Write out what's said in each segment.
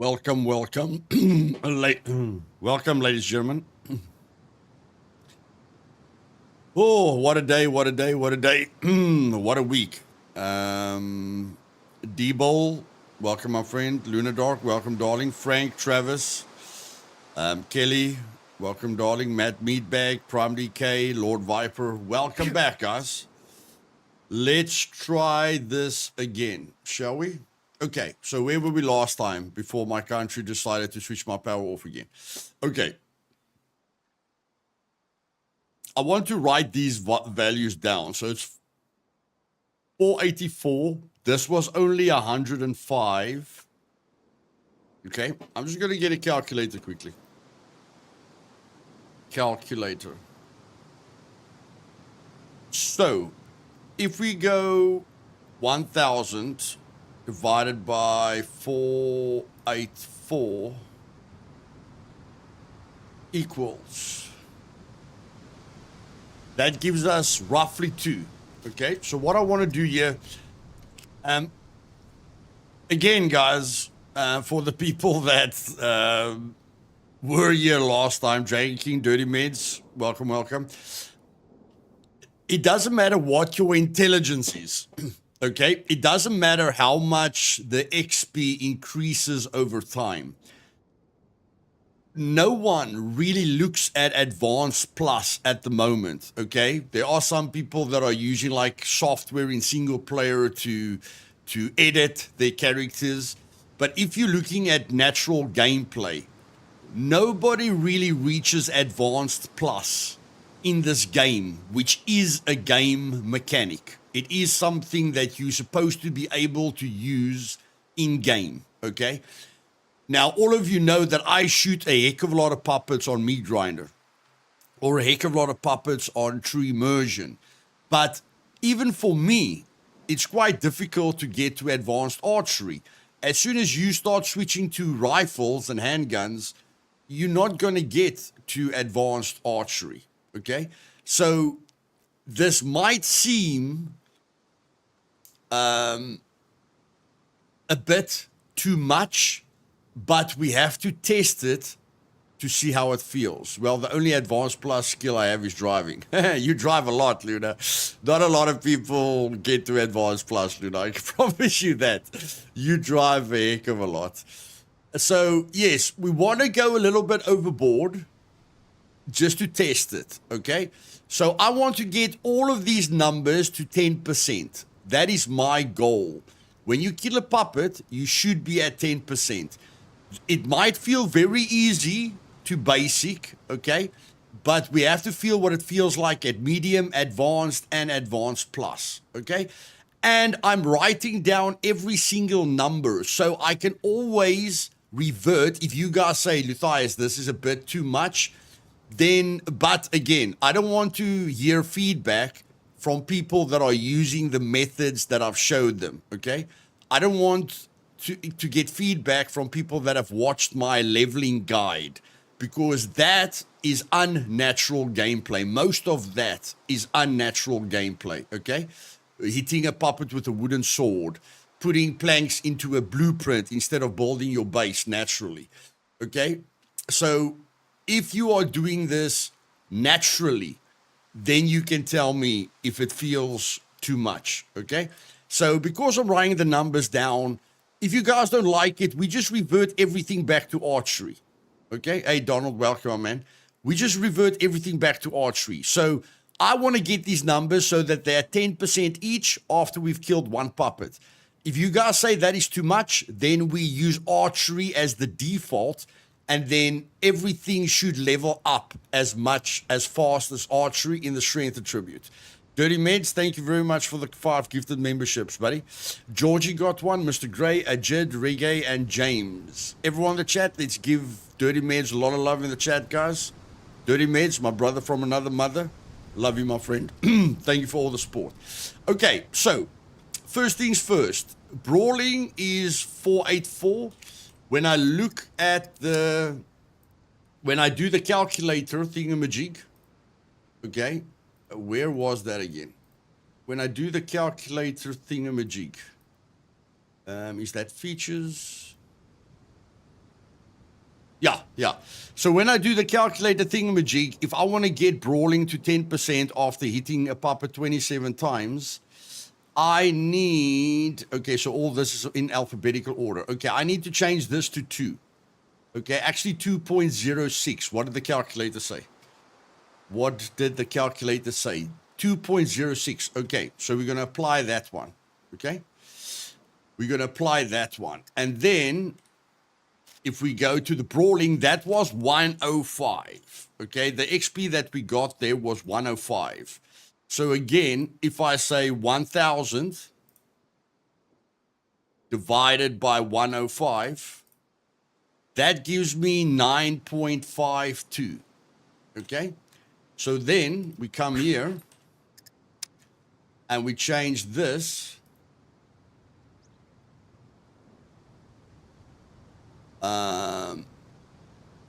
Welcome, welcome. Welcome, ladies and gentlemen. Oh, what a day, what a day, what a day. What a week. D-Bowl, welcome, my friend. Luna Dark, welcome, darling. Frank, Travis, Kelly, welcome, darling. Matt Meatbag, Prime DK, Lord Viper, welcome back, guys. Let's try this again, shall we? Okay, so where were we last time before my country decided to switch my power off again? Okay. I want to write these values down. So it's 484. This was only 105. Okay, I'm just going to get a calculator quickly. Calculator. So if we go 1,000 divided by 484 equals, that gives us roughly 2. Okay, so what I want to do here, again, guys, for the people that were here last time, drinking Dirty Meds, welcome, welcome. It doesn't matter what your intelligence is. Okay, it doesn't matter how much the XP increases over time. No one really looks at Advanced Plus at the moment, okay? There are some people that are using like software in single player to edit their characters. But if you're looking at natural gameplay, nobody really reaches Advanced Plus in this game, which is a game mechanic. It is something that you're supposed to be able to use in game, okay? Now, all of you know that I shoot a heck of a lot of puppets on Meat Grinder, or a heck of a lot of puppets on True Immersion. But even for me, it's quite difficult to get to advanced archery. As soon as you start switching to rifles and handguns, you're not going to get to advanced archery, okay? So this might seem a bit too much, but we have to test it to see how it feels. Well, the only Advanced Plus skill I have is driving. You drive a lot, Luna. Not a lot of people get to Advanced Plus, Luna. I can promise you that. You drive a heck of a lot. So, yes, we want to go a little bit overboard just to test it, okay? So I want to get all of these numbers to 10%. That is my goal. When you kill a puppet, you should be at 10%. It might feel very easy to basic, okay? But we have to feel what it feels like at medium, advanced, and advanced plus, okay? And I'm writing down every single number so I can always revert. If you guys say, Luthais, this is a bit too much, then, but again, I don't want to hear feedback from people that are using the methods that I've showed them, okay? I don't want to get feedback from people that have watched my leveling guide, because that is unnatural gameplay. Most of that is unnatural gameplay, okay? Hitting a puppet with a wooden sword, putting planks into a blueprint instead of building your base naturally, okay? So if you are doing this naturally, then you can tell me if it feels too much, okay? So because I'm writing the numbers down, if you guys don't like it, we just revert everything back to archery, okay? Hey, Donald, welcome, man. We just revert everything back to archery. So I want to get these numbers so that they're 10% each after we've killed one puppet. If you guys say that is too much, then we use archery as the default, and then everything should level up as fast as archery in the strength attribute. Dirty Meds, thank you very much for the 5 gifted memberships, buddy. Georgie got one, Mr. Gray, Ajid, Reggae, and James. Everyone in the chat, let's give Dirty Meds a lot of love in the chat, guys. Dirty Meds, my brother from another mother. Love you, my friend. Thank you for all the support. Okay, so first things first. Brawling is 484. When I look at when I do the calculator thingamajig, okay, where was that again? When I do the calculator thingamajig, is that features? Yeah. So when I do the calculator thingamajig, if I want to get brawling to 10% after hitting a puppet 27 times, I need, okay, so all this is in alphabetical order. Okay, I need to change this to 2. Okay, actually 2.06. What did the calculator say? What did the calculator say? 2.06. Okay, so we're going to apply that one. Okay? We're going to apply that one. And then if we go to the brawling, that was 105. Okay, the XP that we got there was 105. So again, if I say 1,000 divided by 105, that gives me 9.52. Okay, so then we come here and we change this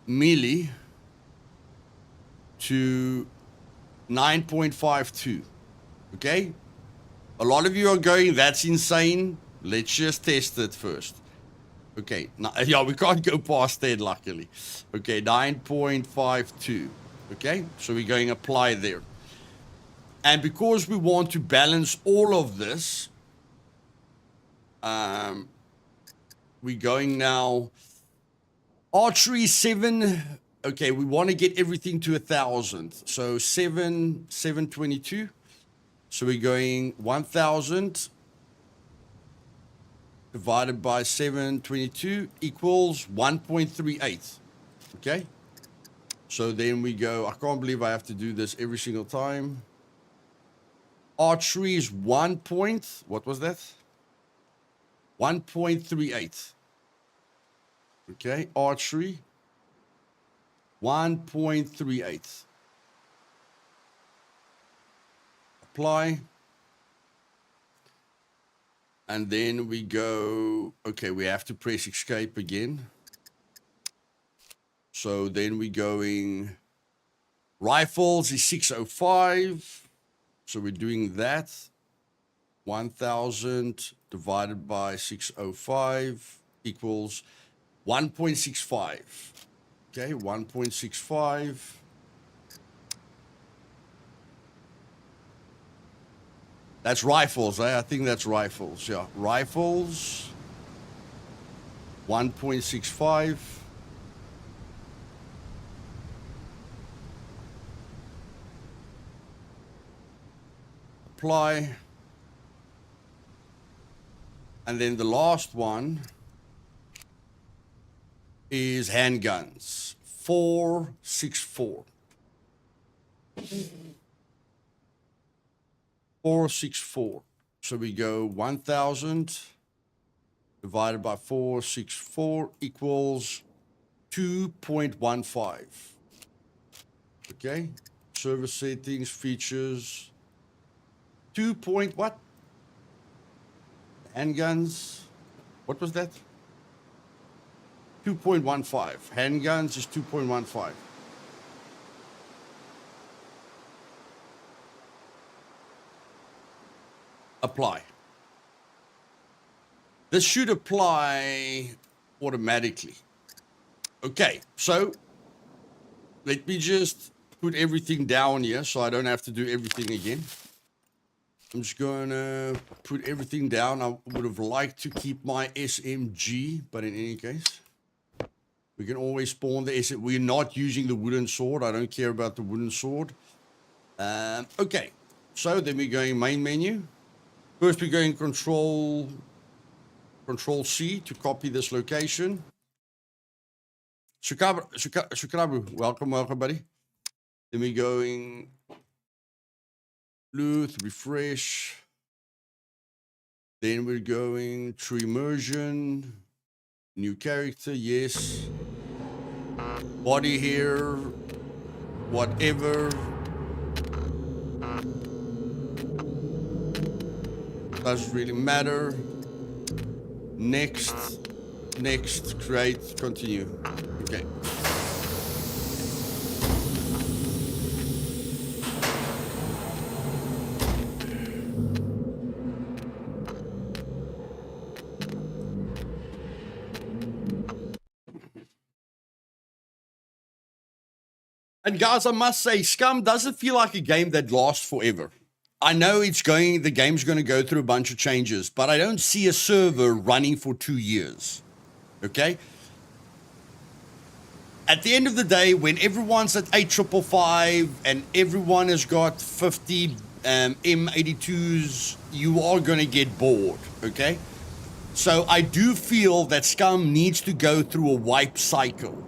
melee to 9.52. Okay, a lot of you are going, that's insane. Let's just test it first. Okay, yeah, we can't go past that, luckily. Okay, 9.52. Okay, so we're going apply there. And because we want to balance all of this, we're going now archery 7. Okay, we want to get everything to 1,000. So 722. So we're going 1,000 divided by 722 equals 1.38. Okay. So then we go, I can't believe I have to do this every single time. Archery is 1 point, what was that? 1.38. Okay, archery, 1.38. Apply. And then we go, okay, we have to press escape again. So then we're going, rifles is 605. So we're doing that. 1,000 divided by 605 equals 1.65. Okay, 1.65. That's rifles, eh? I think that's rifles, yeah. Rifles, 1.65. Apply. And then the last one is handguns, 464. 464. So we go 1,000 divided by 464 equals 2.15. Okay. Service settings, features. 2 point what? Handguns. What was that? 2.15. Handguns is 2.15. Apply. This should apply automatically. Okay, so let me just put everything down here so I don't have to do everything again. I'm just going to put everything down. I would have liked to keep my SMG, but in any case, we can always spawn the SMG. We're not using the wooden sword. I don't care about the wooden sword. Okay, so then we're going main menu. First, we're going Control C to copy this location. Shukrabu, welcome, buddy. Then we're going Luth, refresh. Then we're going to Immersion. New character, yes. Body here, whatever. Doesn't really matter. Next, create, continue. Okay. And guys, I must say, Scum doesn't feel like a game that lasts forever. I know the game's going to go through a bunch of changes, but I don't see a server running for 2 years. Okay? At the end of the day, when everyone's at 8555 and everyone has got 50 M82s, you are going to get bored. Okay? So I do feel that Scum needs to go through a wipe cycle,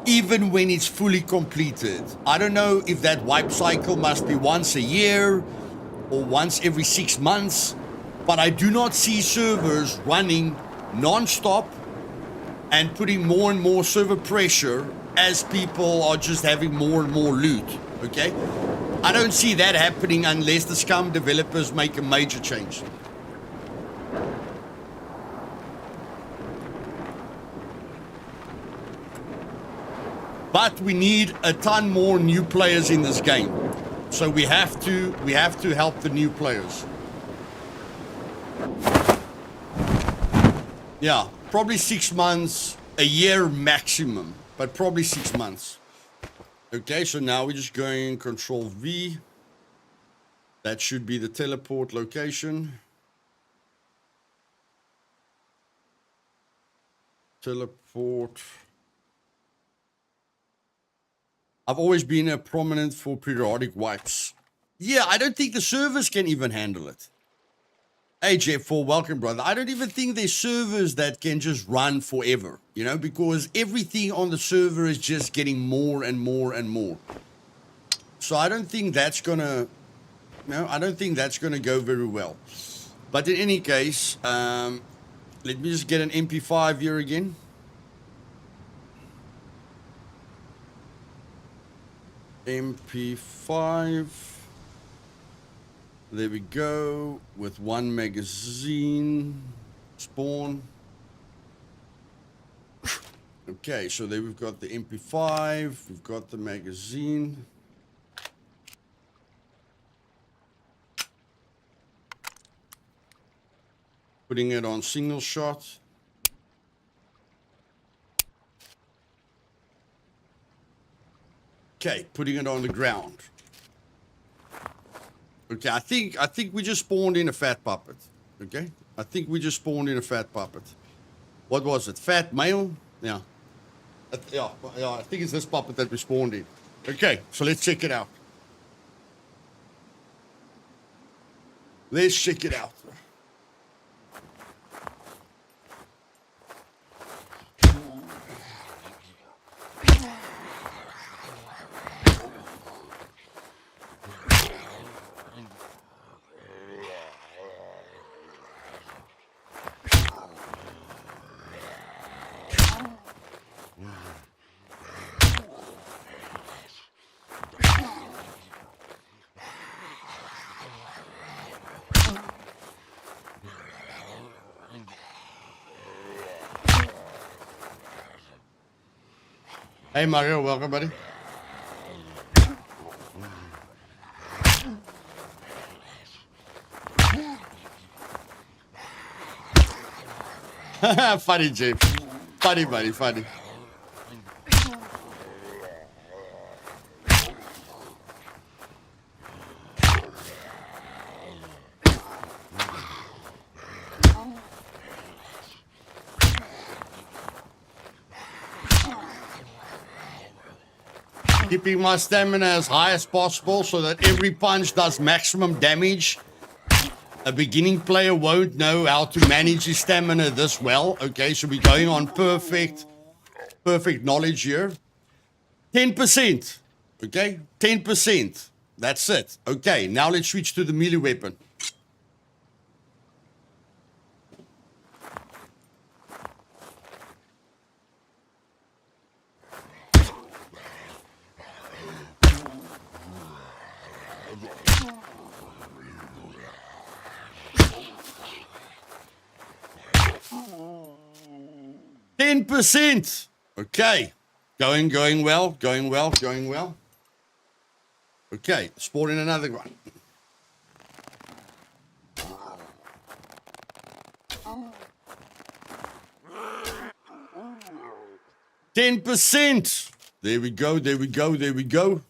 even when it's fully completed. I don't know if that wipe cycle must be once a year or once every 6 months, but I do not see servers running non-stop and putting more and more server pressure as people are just having more and more loot, okay? I don't see that happening unless the Scum developers make a major change. But we need a ton more new players in this game. So we have to help the new players. Yeah, probably 6 months, a year maximum, but probably 6 months. Okay, so now we're just going Control V. That should be the teleport location. Teleport. I've always been a prominent for periodic wipes. Yeah, I don't think the servers can even handle it. Hey, Jeff4, welcome, brother. I don't even think there's servers that can just run forever, you know, because everything on the server is just getting more and more and more. So I don't think that's gonna, I don't think that's gonna go very well. But in any case, let me just get an MP5 here again. MP5. There we go. With 1 magazine. Spawn. Okay, so there we've got the MP5. We've got the magazine. Putting it on single shot. Okay, putting it on the ground. Okay, I think we just spawned in a fat puppet. Okay, I think we just spawned in a fat puppet. What was it? Fat male? Yeah. Yeah, I think it's this puppet that we spawned in. Okay, so let's check it out. Let's check it out. Hey Mario, welcome buddy. Funny James. Funny buddy, funny. Keeping my stamina as high as possible so that every punch does maximum damage. A beginning player won't know how to manage his stamina this well. Okay, so we're going on perfect knowledge here. 10%. Okay, 10%. That's it. Okay, now let's switch to the melee weapon. %. Okay. Going well. Okay, spawn in another one. $10%. There we go, there we go, there we go.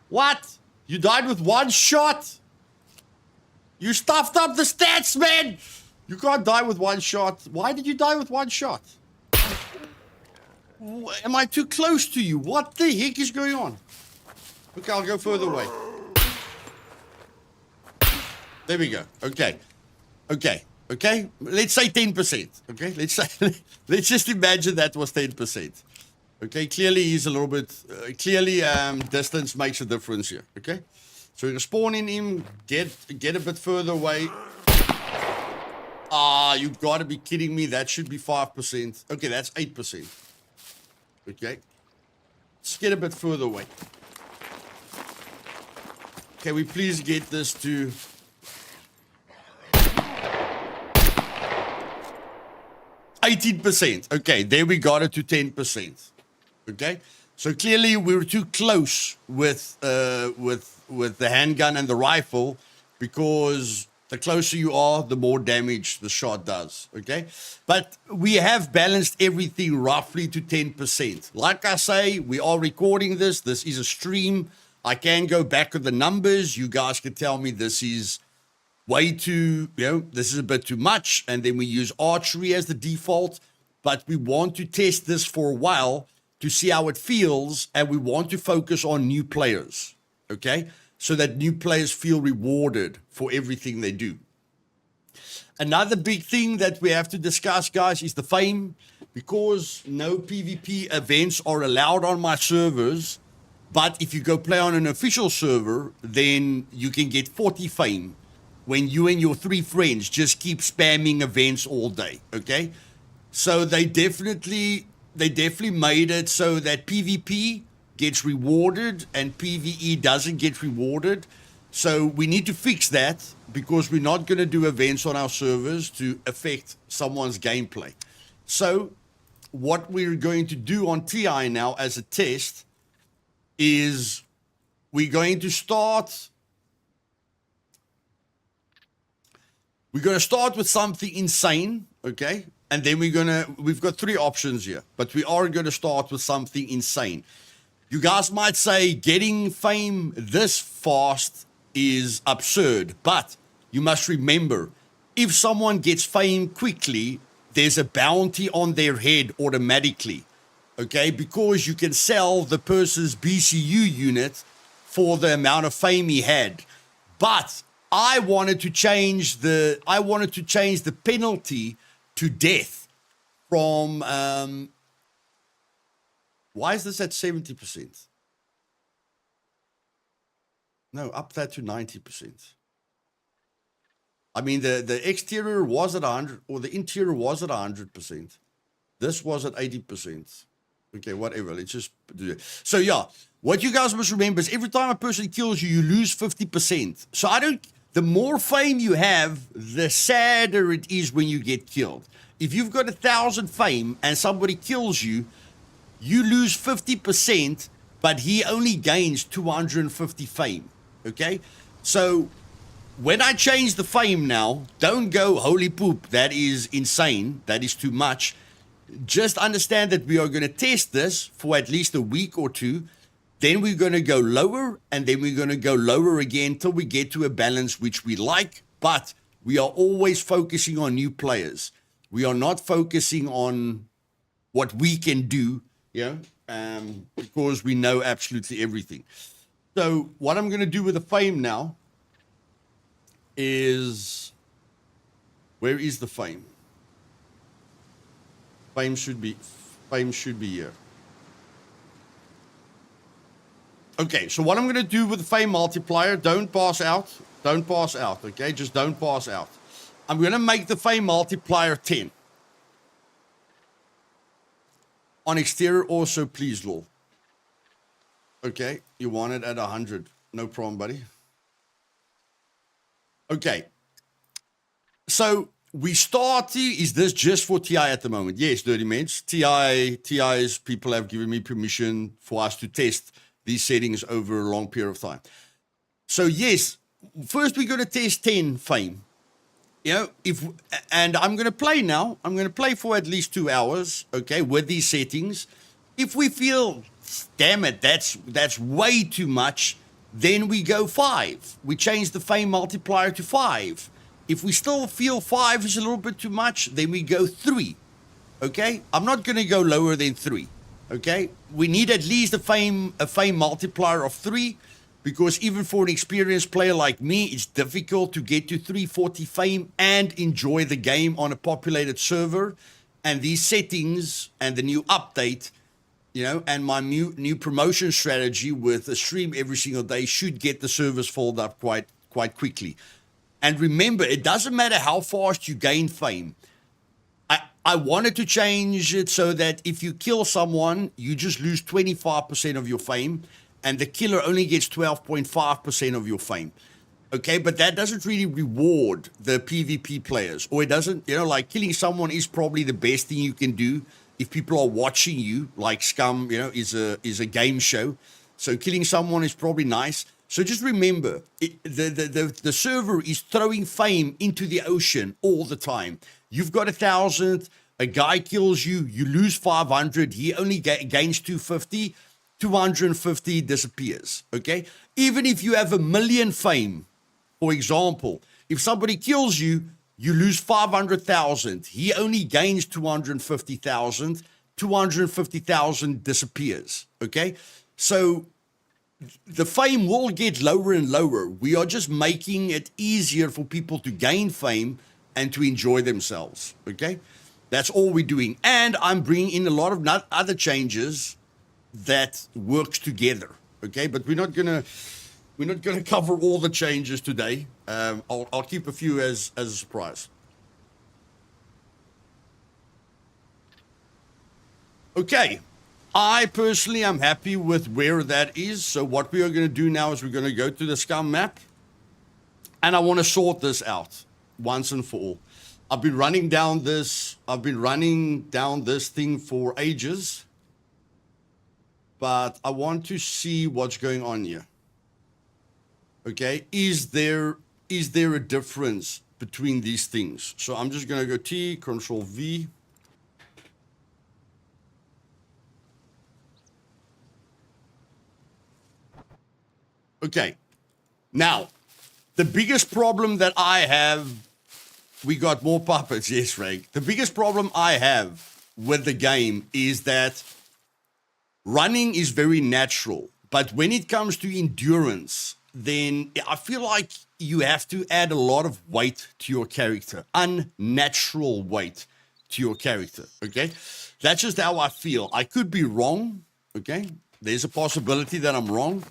What? You died with one shot? You stuffed up the stats, man! You can't die with one shot. Why did you die with one shot? Am I too close to you? What the heck is going on? Okay, I'll go further away. There we go. Okay. Okay. Okay. Let's say 10%. Okay. Let's just imagine that was 10%. Okay. Clearly he's a little bit, distance makes a difference here. Okay. So you're spawning him, get a bit further away. Ah, you've got to be kidding me. That should be 5%. Okay. That's 8%. Okay. Let's get a bit further away. Can we please get this to 18%? Okay, there we got it to 10%. Okay, so clearly we were too close with the handgun and the rifle, because the closer you are, the more damage the shot does. Okay, but we have balanced everything roughly to 10%. Like I say, we are recording this. This is a stream. I can go back with the numbers. You guys can tell me this is way too, this is a bit too much. And then we use archery as the default. But we want to test this for a while to see how it feels. And we want to focus on new players, okay? So that new players feel rewarded for everything they do. Another big thing that we have to discuss, guys, is the fame. Because no PvP events are allowed on my servers. But if you go play on an official server, then you can get 40 fame when you and your 3 friends just keep spamming events all day, okay? So they definitely made it so that PvP gets rewarded and PvE doesn't get rewarded. So we need to fix that, because we're not going to do events on our servers to affect someone's gameplay. So what we're going to do on TI now as a test is we're going to start with something insane, okay? And then we've got 3 options here, but we are going to start with something insane. You guys might say getting fame this fast is absurd, but you must remember, if someone gets fame quickly, there's a bounty on their head automatically. Okay, because you can sell the person's BCU unit for the amount of fame he had. But I wanted to change the penalty to death from why is this at 70%? No, up that to 90%. I mean, the exterior was at 100, or the interior was at 100%. This was at 80%. Okay, whatever. Let's just do it. So yeah, what you guys must remember is every time a person kills you, you lose 50%. So the more fame you have, the sadder it is when you get killed. If you've got 1,000 fame and somebody kills you, you lose 50%, but he only gains 250 fame. Okay? So when I change the fame now, don't go, holy poop, that is insane. That is too much. Just understand that we are going to test this for at least a week or 2. Then we're going to go lower, and then we're going to go lower again till we get to a balance which we like. But we are always focusing on new players. We are not focusing on what we can do, because we know absolutely everything. So what I'm going to do with the fame now is, where is the fame? Fame should be here. Okay, so what I'm going to do with the fame multiplier, don't pass out, okay? Just don't pass out. I'm going to make the fame multiplier 10. On exterior also, please, lol. Okay, you want it at 100. No problem, buddy. Okay. So we start, is this just for TI at the moment? Yes, Dirty Mens. TI's people have given me permission for us to test these settings over a long period of time. So yes, first we're going to test 10 fame. You know, and I'm going to play now. I'm going to play for at least 2 hours, okay, with these settings. If we feel, damn it, that's way too much, then we go 5. We change the fame multiplier to 5. If we still feel 5 is a little bit too much, then we go 3. Okay? I'm not going to go lower than 3. Okay? We need at least a fame multiplier of 3, because even for an experienced player like me, it's difficult to get to 340 fame and enjoy the game on a populated server. And these settings and the new update, you know, and my new promotion strategy with a stream every single day should get the servers filled up quite quickly. And remember, it doesn't matter how fast you gain fame. I wanted to change it so that if you kill someone, you just lose 25% of your fame, and the killer only gets 12.5% of your fame. Okay, but that doesn't really reward the PvP players, or it doesn't, you know, like killing someone is probably the best thing you can do if people are watching you, like Scum, you know, is a game show. So killing someone is probably nice. So just remember, the server is throwing fame into the ocean all the time. You've got 1,000, a guy kills you, you lose 500, he only gains 250, 250 disappears, okay? Even if you have 1 million fame, for example, if somebody kills you, you lose 500,000, he only gains 250,000, 250,000 disappears, okay? So the fame will get lower and lower. We are just making it easier for people to gain fame and to enjoy themselves, okay? That's all we're doing. And I'm bringing in a lot of other changes that works together, okay? But we're not gonna cover all the changes today. I'll keep a few as a surprise. Okay. I personally am happy with where that is. So what we are going to do now is we're going to go to the Scum map, and I want to sort this out once and for all. I've been running down this thing for ages, but I want to see what's going on here. Okay, is there a difference between these things? So I'm just going to go T, Control V. Okay, now, the biggest problem that I have, we got more puppets, yes, Reg. The biggest problem I have with the game is that running is very natural, but when it comes to endurance, then I feel like you have to add a lot of weight to your character, unnatural weight to your character, okay? That's just how I feel. I could be wrong, okay? There's a possibility that I'm wrong.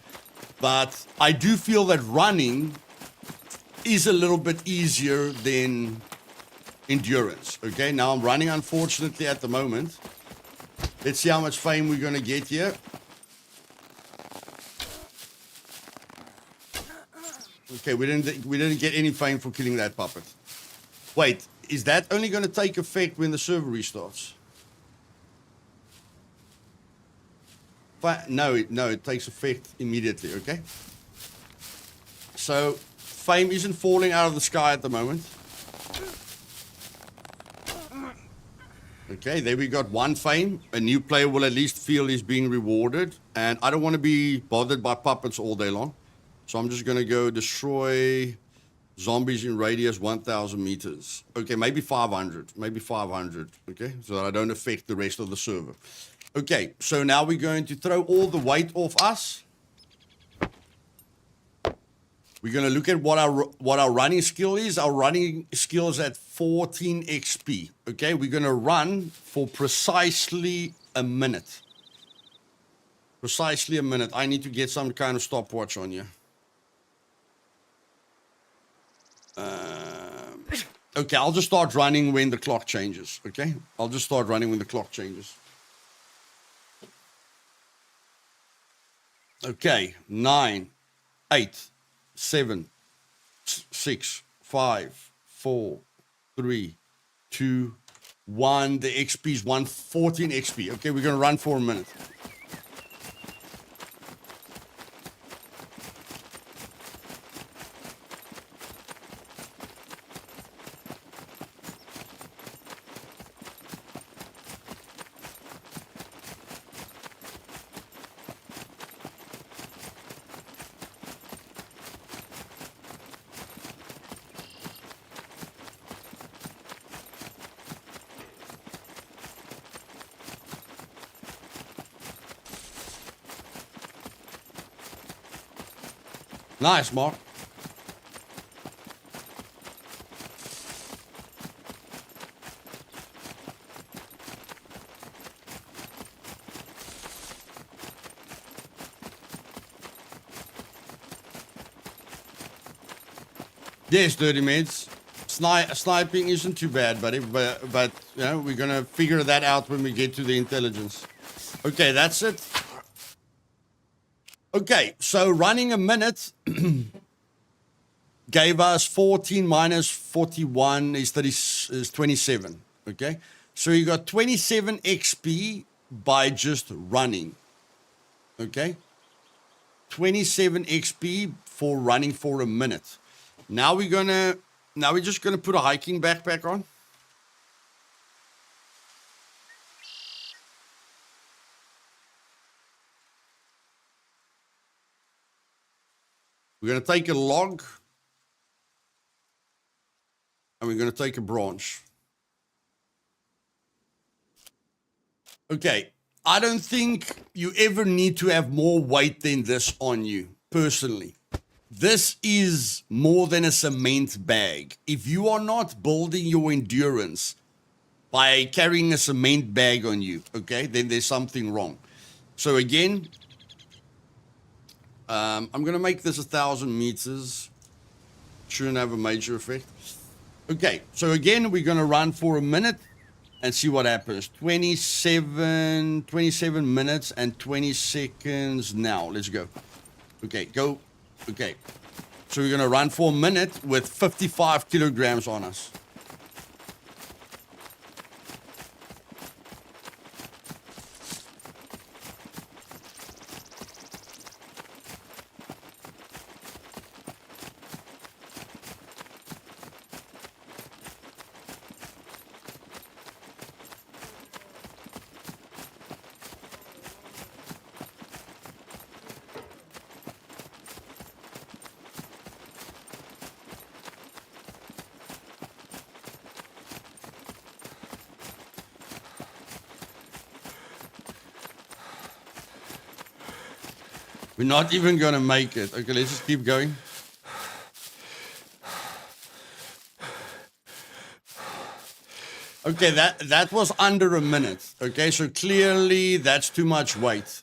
But I do feel that running is a little bit easier than endurance. Okay, now I'm running, unfortunately, at the moment. Let's see how much fame we're going to get here. Okay, we didn't get any fame for killing that puppet. Wait, is that only going to take effect when the server restarts? No, it takes effect immediately, okay? So, fame isn't falling out of the sky at the moment. Okay, there we got 1 fame. A new player will at least feel he's being rewarded. And I don't want to be bothered by puppets all day long. So I'm just going to go destroy zombies in radius 1,000 meters. Okay, maybe 500. Maybe 500, okay? So that I don't affect the rest of the server. Okay, so now we're going to throw all the weight off us. We're going to look at what our running skill is. Our running skill is at 14 XP. Okay, we're going to run for precisely a minute. Precisely a minute. I need to get some kind of stopwatch on you. Okay, I'll just start running when the clock changes. Okay, I'll just start running when the clock changes. Okay, 9, 8, 7, 6, 5, 4, 3, 2, 1. The XP is 114 XP. Okay, we're going to run for a minute. Nice, Mark. Yes, Dirty Meds. Sniping isn't too bad, buddy, but you know, we're gonna figure that out when we get to the intelligence. Okay, that's it. Okay, so running a minute gave us 14 minus 41 is 27. Okay, so you got 27 XP by just running. Okay, 27 XP for running for a minute. Now we're just gonna put a hiking backpack on. We're gonna take a log and we're gonna take a branch. Okay, I don't think you ever need to have more weight than this on you, personally. This is more than a cement bag. If you are not building your endurance by carrying a cement bag on you, okay, then there's something wrong. So again, I'm going to make this 1,000 meters. Shouldn't have a major effect. Okay, so again, we're going to run for a minute and see what happens. 27 minutes and 20 seconds now. Let's go. Okay, go. Okay, so we're going to run for a minute with 55 kilograms on us. We're not even going to make it. Okay, let's just keep going. Okay, that was under a minute. Okay, so clearly that's too much weight.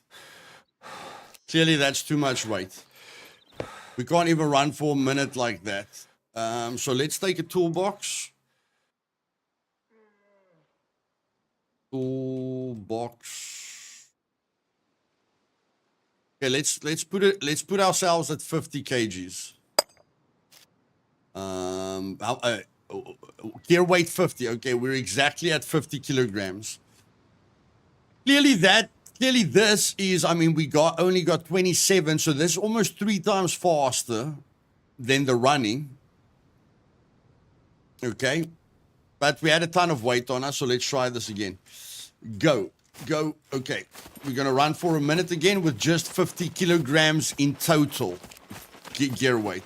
Clearly that's too much weight. We can't even run for a minute like that. So let's take a toolbox. Toolbox. Okay, let's put ourselves at 50 kgs. Gear weight 50. Okay, we're exactly at 50 kilograms. Clearly this is, I mean, we only got 27, so this is almost 3 times faster than the running. Okay, but we had a ton of weight on us, so let's try this again. Go. Okay, we're gonna run for a minute again with just 50 kilograms in total gear weight.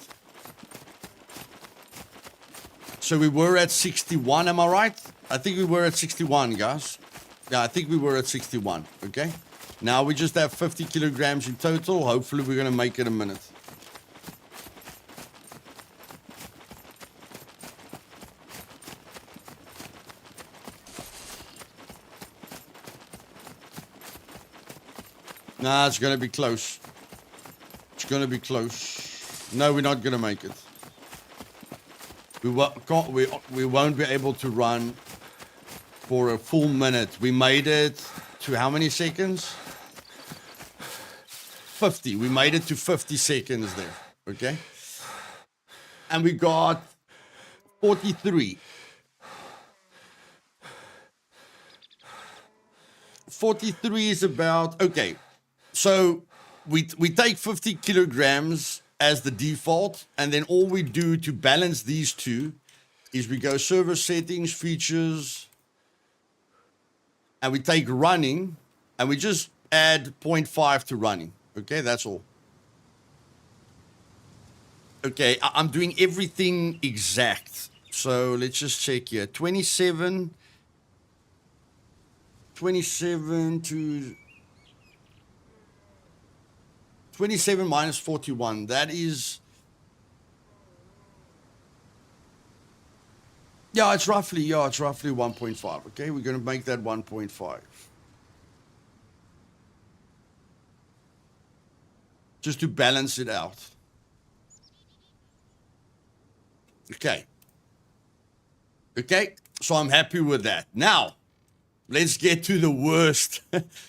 So we were at 61, am I right? I think we were at 61, guys. Yeah, I think we were at 61, okay? Now we just have 50 kilograms in total. Hopefully we're gonna make it a minute. Nah, it's going to be close. It's going to be close. No, we're not going to make it. We won't be able to run for a full minute. We made it to how many seconds? 50. We made it to 50 seconds there. Okay? And we got 43. 43 is about... Okay. So we take 50 kilograms as the default, and then all we do to balance these two is we go server settings, features, and we take running, and we just add 0.5 to running. Okay, that's all. Okay, I'm doing everything exact. So let's just check here. 27 to 27 minus 41. That is... Yeah, it's roughly 1.5. Okay, we're going to make that 1.5. Just to balance it out. Okay. Okay, so I'm happy with that. Now, let's get to the worst.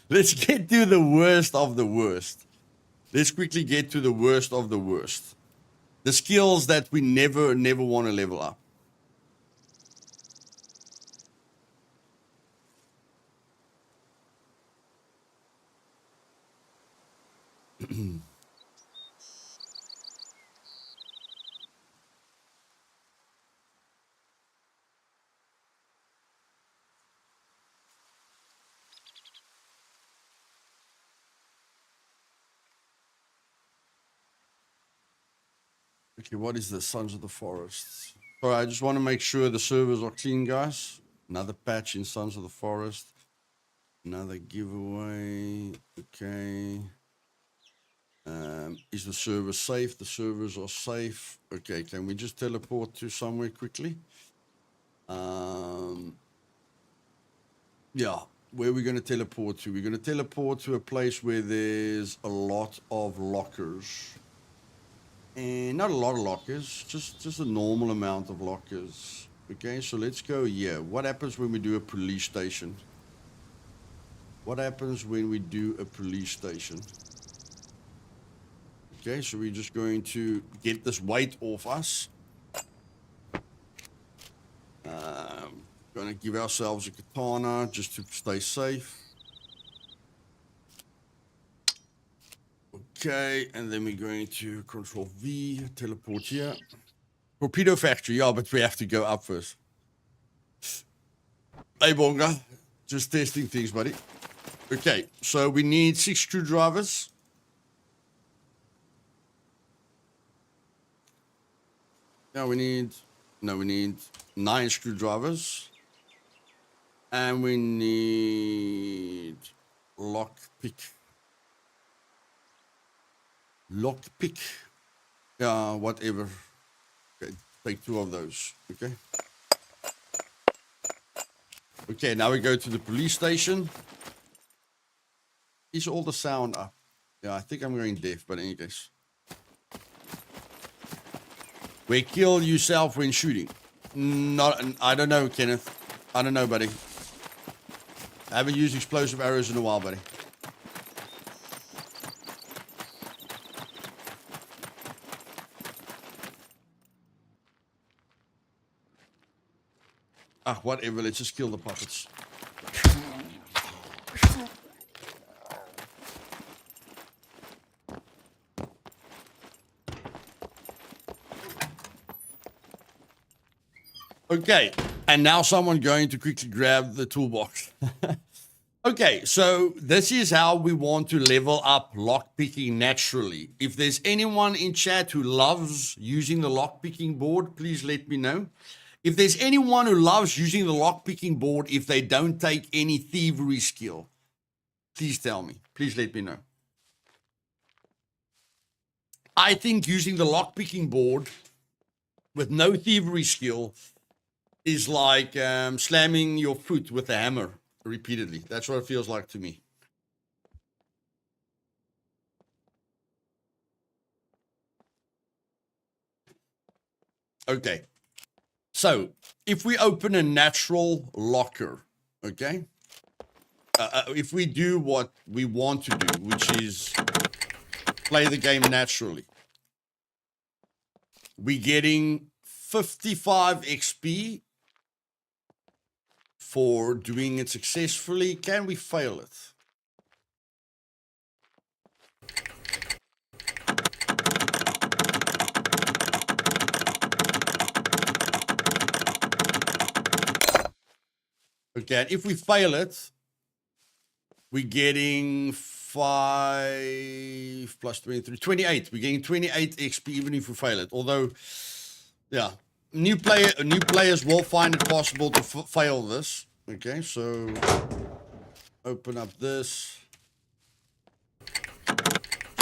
Let's get to the worst of the worst. Let's quickly get to the worst of the worst. The skills that we never want to level up. Okay, what is the Sons of the Forest? All right, I just want to make sure the servers are clean, guys. Another patch in Sons of the Forest. Another giveaway. Okay. Is the server safe? The servers are safe. Okay, can we just teleport to somewhere quickly? Yeah, where are we going to teleport to? We're going to teleport to a place where there's a lot of lockers. And not a lot of lockers, just a normal amount of lockers. Okay, so let's go here. What happens when we do a police station? What happens when we do a police station? Okay, so we're just going to get this weight off us. Going to give ourselves a katana just to stay safe. Okay, and then we're going to Control V, teleport here. Torpedo factory, yeah, but we have to go up first. Hey, Bonga, just testing things, buddy. Okay, so we need 6 screwdrivers. Now we need 9 screwdrivers. And we need lockpick. Lockpick. Yeah, whatever. Okay, take 2 of those. Okay. Okay, now we go to the police station. Is all the sound up? Yeah, I think I'm going deaf, but in any case. We kill yourself when shooting. Not, I don't know, Kenneth. I don't know, buddy. I haven't used explosive arrows in a while, buddy. Ah, whatever, let's just kill the puppets. Okay, and now someone going to quickly grab the toolbox. Okay, so this is how we want to level up lockpicking naturally. If there's anyone in chat who loves using the lockpicking board, please let me know. If there's anyone who loves using the lockpicking board if they don't take any thievery skill, please tell me. Please let me know. I think using the lockpicking board with no thievery skill is like slamming your foot with a hammer repeatedly. That's what it feels like to me. Okay. So if we open a natural locker, okay, if we do what we want to do, which is play the game naturally, we're getting 55 XP for doing it successfully. Can we fail it? Okay, and if we fail it, we're getting 5 plus 23, 28. We're getting 28 XP even if we fail it. Although, yeah, new players will find it possible to fail this. Okay, so open up this.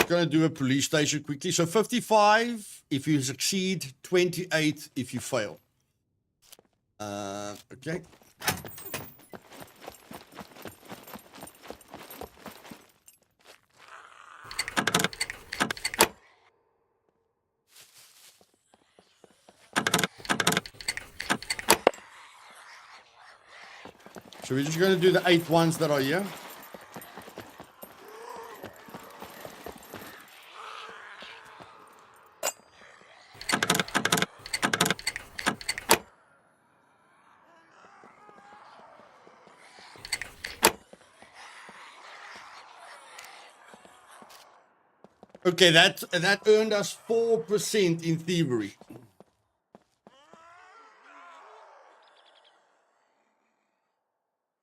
going to do a police station quickly. So 55 if you succeed, 28 if you fail. Okay. So we're just going to do the 8 ones that are here. Okay, that earned us 4% in thievery.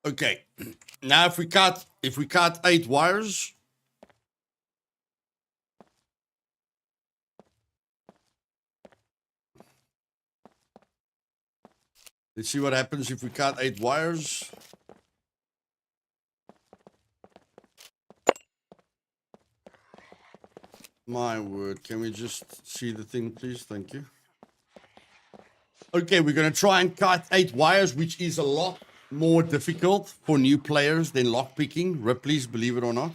Okay, now if we cut 8 wires, let's see what happens if we cut 8 wires. My word, can we just see the thing, please? Thank you. Okay, we're going to try and cut 8 wires, which is a lot more difficult for new players than lockpicking. Ripley's, believe it or not.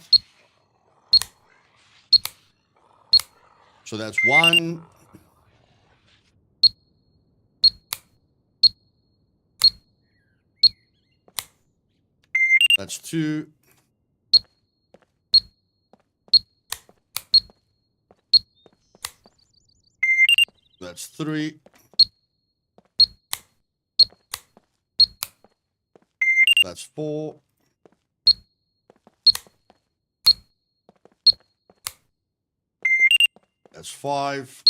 So that's 1. That's 2. That's 3. That's 4. That's 5.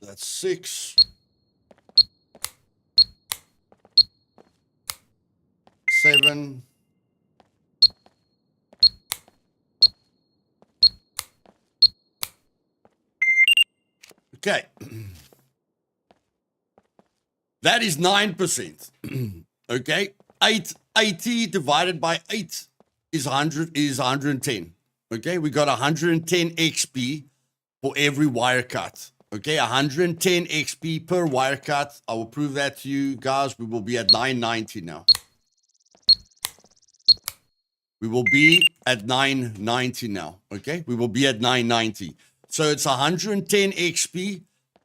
That's 6. 7. Okay. That is 9%. Okay. 80 divided by 8 is 110. Okay. We got 110 XP for every wire cut. Okay. 110 XP per wire cut. I will prove that to you guys. We will be at 990 now. We will be at 990 now. Okay. We will be at 990. So it's 110 XP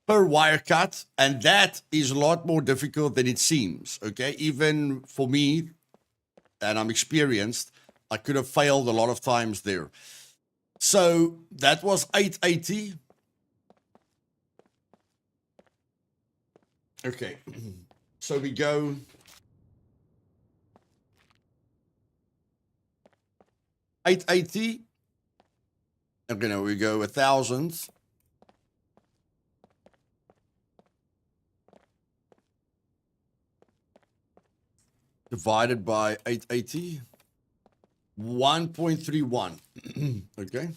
per wire cut, and that is a lot more difficult than it seems. Okay, even for me, and I'm experienced, I could have failed a lot of times there. So that was 880. Okay, so we go 880. Okay, now we go 1,000. Divided by 880, 1.31. Okay.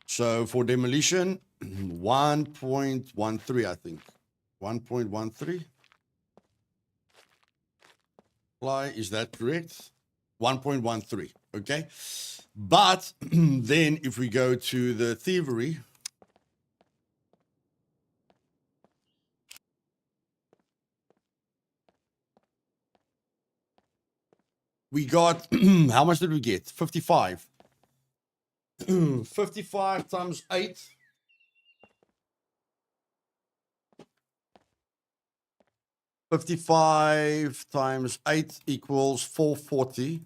So for demolition, 1.13, I think. 1.13. Is that correct? 1.13. Okay. But then if we go to the thievery, we got, how much did we get? 55. 55 times 8. $55 times 8 equals 440.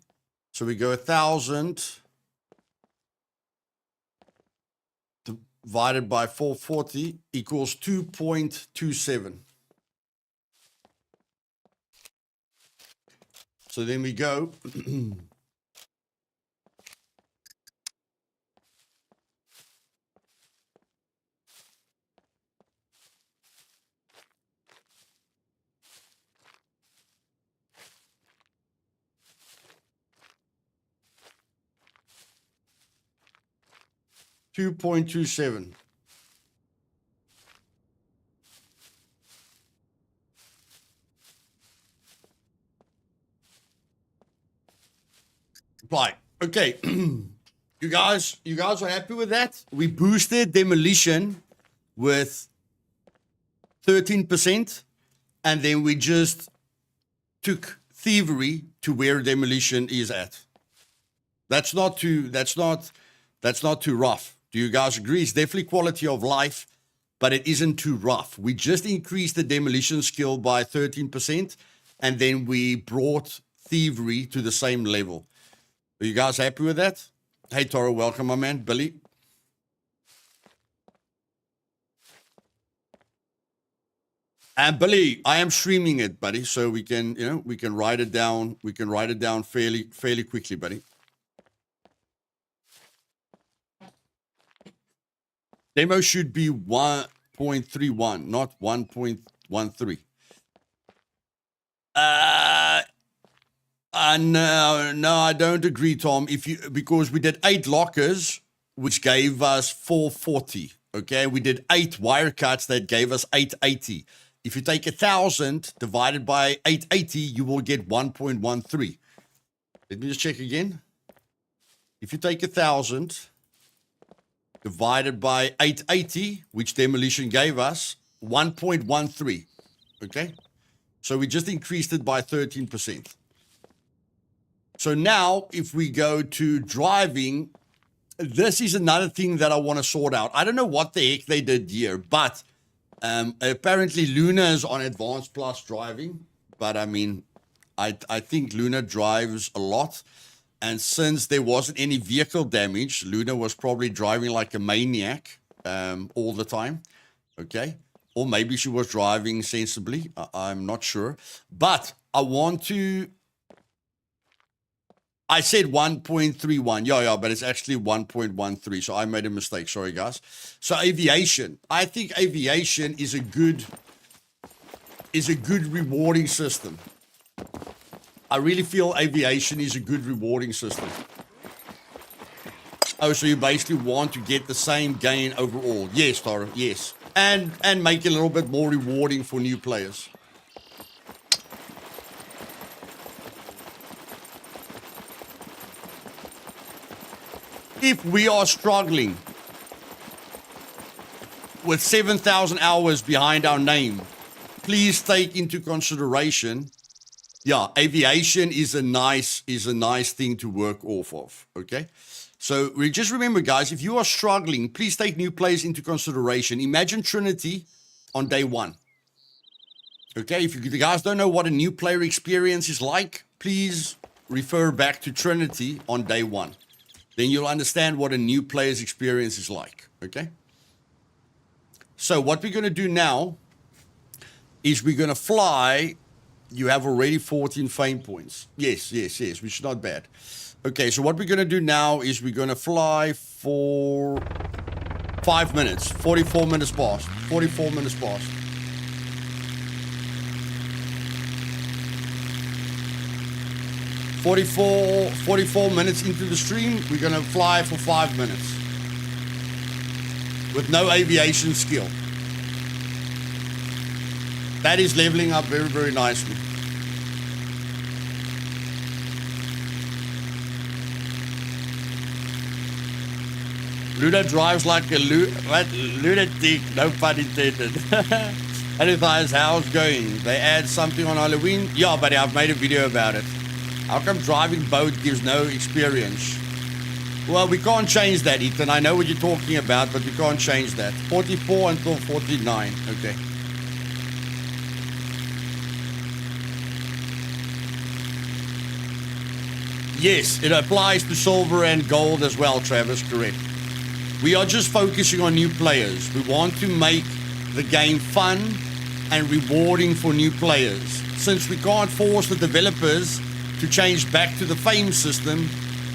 So we go 1,000 divided by 440 equals 2.27. So then we go 2.27. Right. Okay. You guys are happy with that? We boosted demolition with 13%, and then we just took thievery to where demolition is at. That's not too rough. Do you guys agree? It's definitely quality of life, but it isn't too rough. We just increased the demolition skill by 13%, and then we brought thievery to the same level. Are you guys happy with that? Hey, Toro, welcome, my man. Billy. And Billy, I am streaming it, buddy, so we can, we can write it down. We can write it down fairly quickly, buddy. Demo should be 1.31, not 1.13. No, I don't agree, Tom. Because we did 8 lockers, which gave us 440. Okay, we did 8 wire cuts that gave us 880. If you take 1,000 divided by 880, you will get 1.13. Let me just check again. If you take 1,000 divided by 880, which demolition gave us, 1.13. Okay, so we just increased it by 13%. So now, if we go to driving, this is another thing that I want to sort out. I don't know what the heck they did here, but apparently Luna is on Advanced Plus driving. But I mean, I think Luna drives a lot. And since there wasn't any vehicle damage, Luna was probably driving like a maniac all the time. Okay. Or maybe she was driving sensibly. I'm not sure. But I said 1.31. Yeah, but it's actually 1.13. So I made a mistake. Sorry, guys. So aviation. I think aviation is a good rewarding system. I really feel aviation is a good rewarding system. Oh, so you basically want to get the same gain overall. Yes, Tara, yes. And make it a little bit more rewarding for new players. If we are struggling with 7,000 hours behind our name, please take into consideration, aviation is a nice thing to work off of, okay? So just remember, guys, if you are struggling, please take new players into consideration. Imagine Trinity on day 1. Okay, if you guys don't know what a new player experience is like, please refer back to Trinity on day 1. Then you'll understand what a new player's experience is like, okay? So what we're going to do now is we're going to fly. You have already 14 fame points. Yes, which is not bad. Okay, so what we're going to do now is we're going to fly for 5 minutes. 44 minutes past. 44 minutes past. Forty-four minutes into the stream, we're going to fly for 5 minutes with no aviation skill. That is leveling up very, very nicely. Luda drives like a lunatic, no pun intended. And Luthais, how's going? They add something on Halloween? Yeah, buddy, I've made a video about it. How come driving boat gives no experience? Well, we can't change that, Ethan. I know what you're talking about, but we can't change that. 44 until 49. Okay. Yes, it applies to silver and gold as well, Travis. Correct. We are just focusing on new players. We want to make the game fun and rewarding for new players. Since we can't force the developers to change back to the fame system,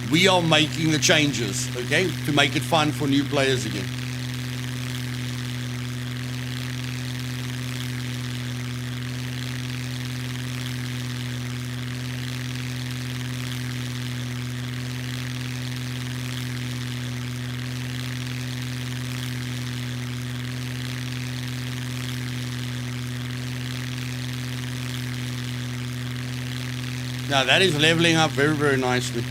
we are making the changes, okay, to make it fun for new players again. Now that is leveling up very, very nicely.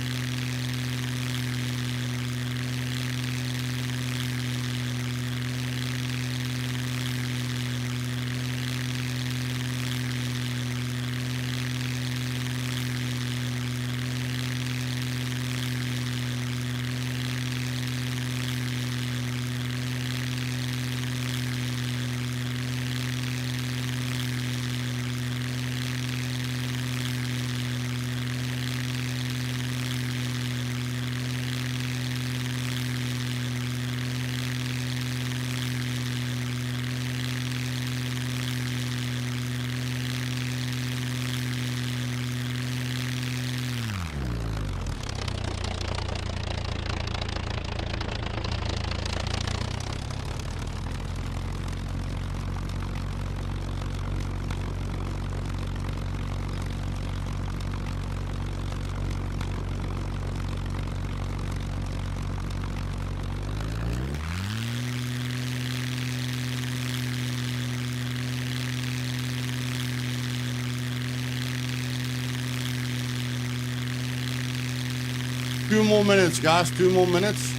2 more minutes, guys. 2 more minutes.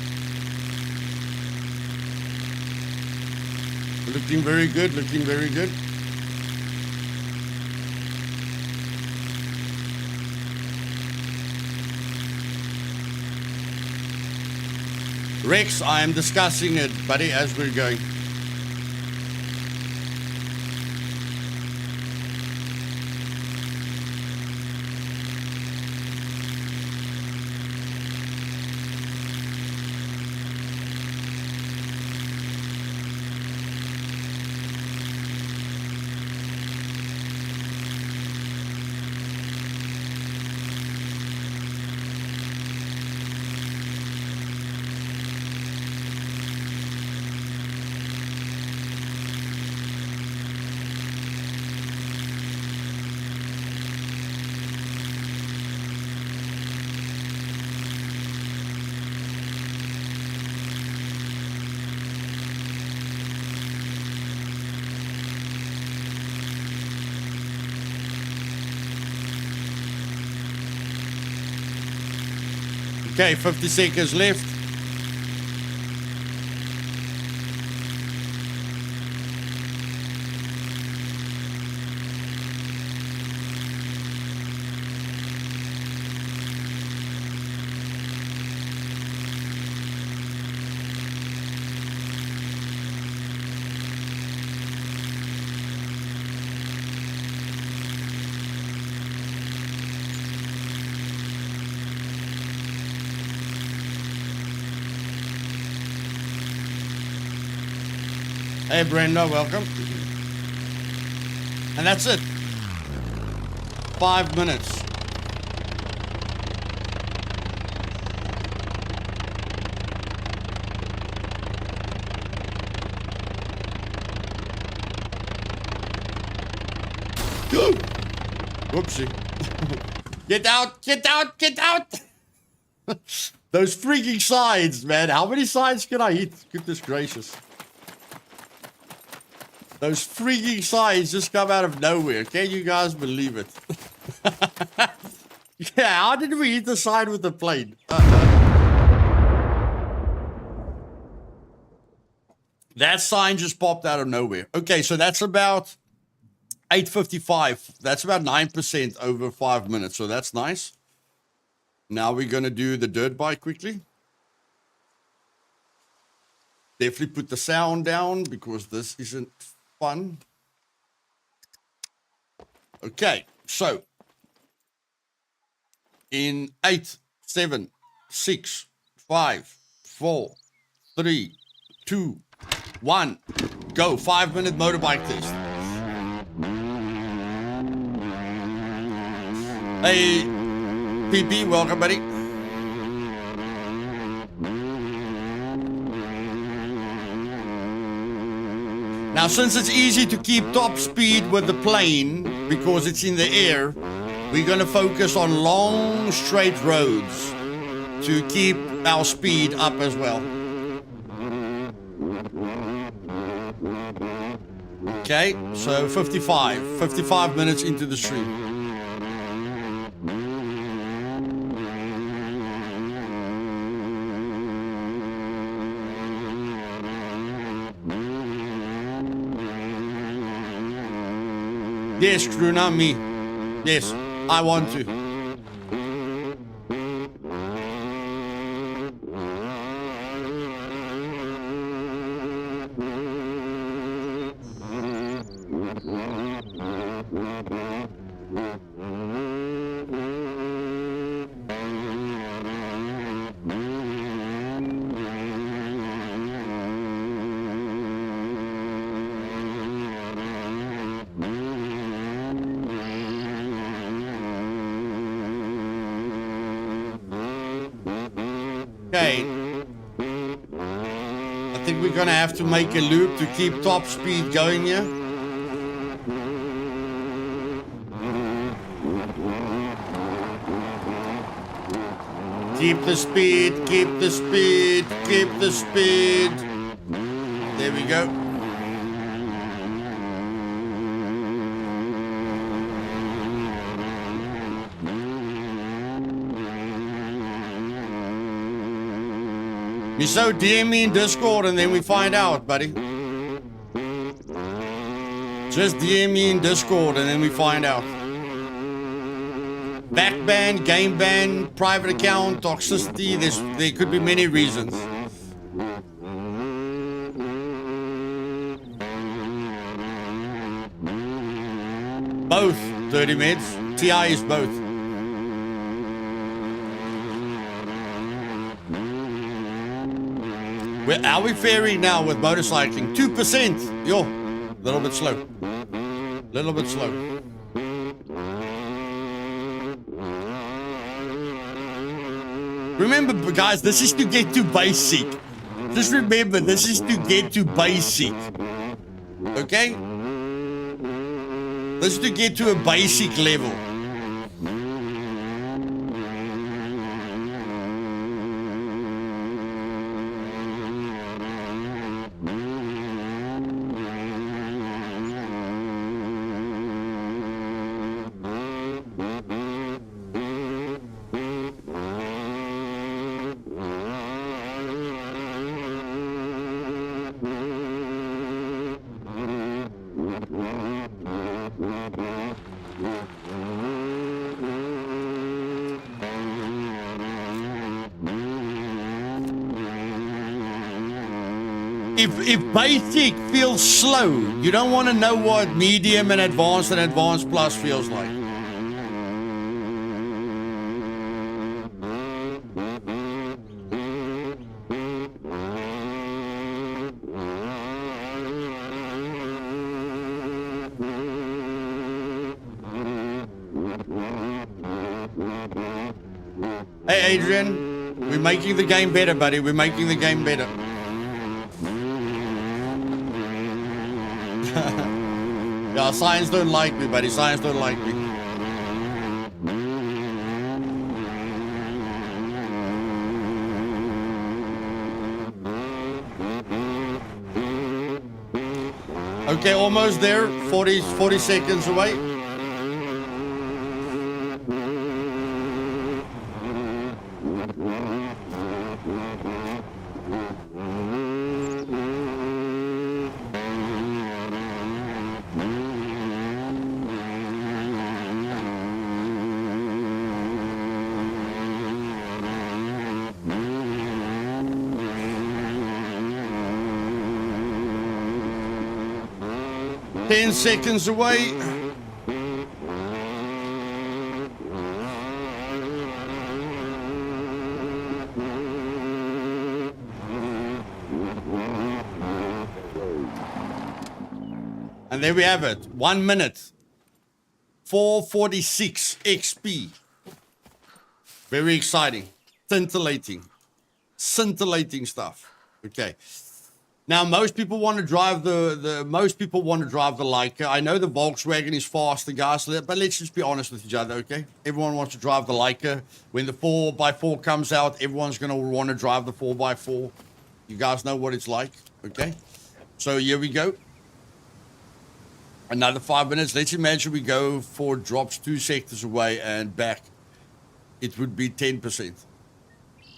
Looking very good. Looking very good. Rex, I am discussing it, buddy, as we're going. Okay, 50 seconds left. Hey, Brenda, welcome. And that's it. 5 minutes. Go! Whoopsie. Get out, get out, get out! Those freaking sides, man. How many sides can I hit? Goodness gracious. Those freaking sides just come out of nowhere. Can you guys believe it? Yeah, how did we hit the side with the plane? That sign just popped out of nowhere. Okay, so that's about 8:55. That's about 9% over 5 minutes. So that's nice. Now we're going to do the dirt bike quickly. Definitely put the sound down because this isn't fun. Okay, so in 8, 7, 6, 5, 4, 3, 2, 1, go. 5-minute motorbike test. Hey, PP, welcome, buddy. Now, since it's easy to keep top speed with the plane because it's in the air, we're going to focus on long, straight roads to keep our speed up as well. Okay, so 55 minutes into the stream. Yes, Drew, not me. Yes, I want to. Okay. I think we're gonna have to make a loop to keep top speed going here. Keep the speed, keep the speed, keep the speed. There we go. so DM me in Discord and then we find out, buddy. Just DM me in Discord and then we find out. Back ban, game ban, private account, toxicity, there could be many reasons. Both, Dirty Meds. TI is both. Are we faring now with motorcycling? 2%. Yo, a little bit slow. Little bit slow. Remember, guys, this is to get to basic. Just remember, this is to get to basic. Okay? This is to get to a basic level. If basic feels slow, you don't want to know what medium and advanced plus feels like. Hey Adrian, we're making the game better, buddy. We're making the game better. Yeah, science don't like me, buddy. Science don't like me. Okay, almost there. 40 seconds away. Ten seconds away. And there we have it. 1 minute. 446 XP. Very exciting. Scintillating. Scintillating stuff. Okay. Now, most people want to drive the Leica. I know the Volkswagen is faster, guys, but let's just be honest with each other, okay? Everyone wants to drive the Leica. When the 4x4 comes out, everyone's going to want to drive the 4x4. You guys know what it's like, okay? So here we go. Another 5 minutes. Let's imagine we go for drops 2 sectors away and back. It would be 10%.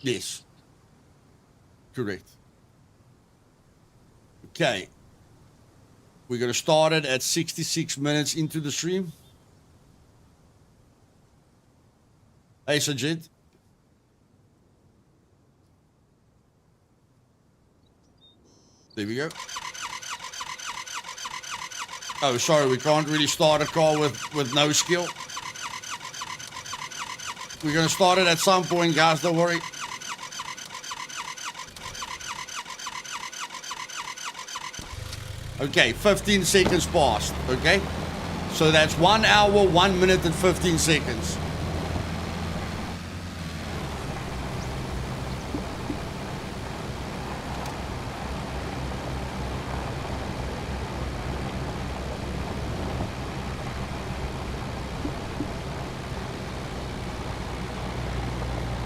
Yes. Correct. Okay, we're going to start it at 66 minutes into the stream. Hey, Sajid. There we go. Oh, sorry, we can't really start a car with no skill. We're going to start it at some point, guys, don't worry. Okay, 15 seconds passed, okay? So that's 1 hour, 1 minute and 15 seconds.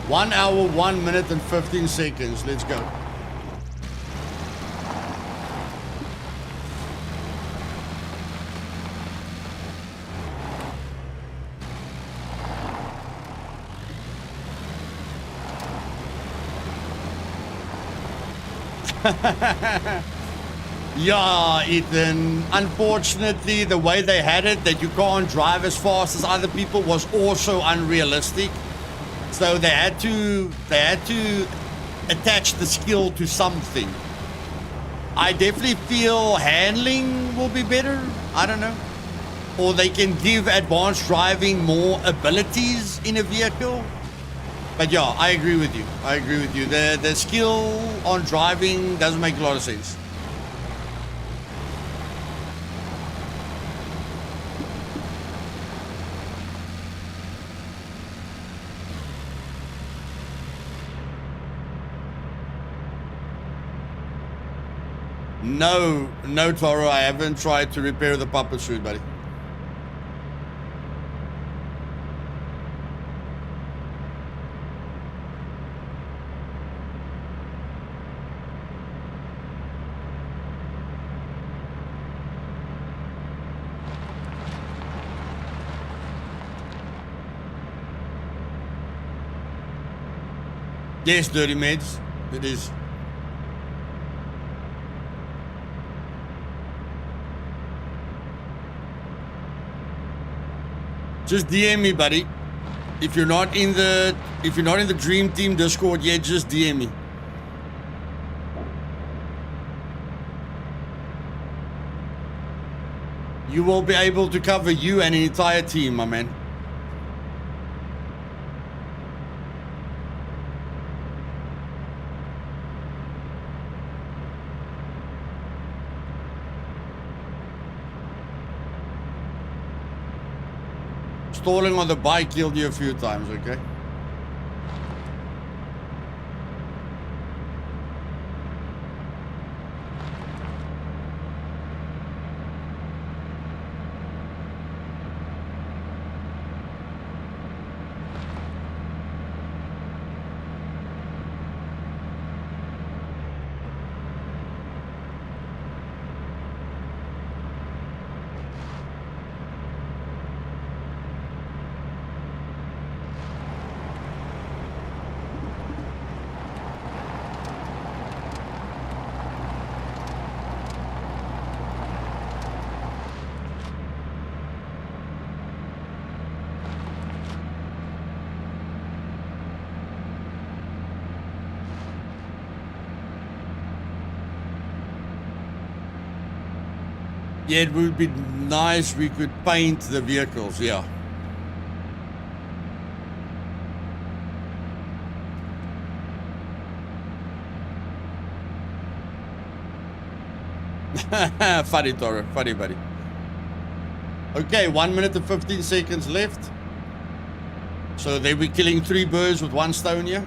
One hour, 1 minute and 15 seconds. Let's go. Yeah, Ethan. Unfortunately, the way they had it, that you can't drive as fast as other people, was also unrealistic. So they had to attach the skill to something. I definitely feel handling will be better. I don't know. Or they can give advanced driving more abilities in a vehicle. But yeah, I agree with you. I agree with you. The skill on driving doesn't make a lot of sense. No, Toro, I haven't tried to repair the puppet suit, buddy. Yes, Dirty Meds, it is. Just DM me, buddy. If you're not in the Dream Team Discord yet, just DM me. You will be able to cover you and an entire team, my man. Stalling on the bike killed you a few times, okay? Yeah, it would be nice we could paint the vehicles, yeah. Funny, Toro. Funny, buddy. Okay, 1 minute and 15 seconds left. So they were killing 3 birds with 1 stone here.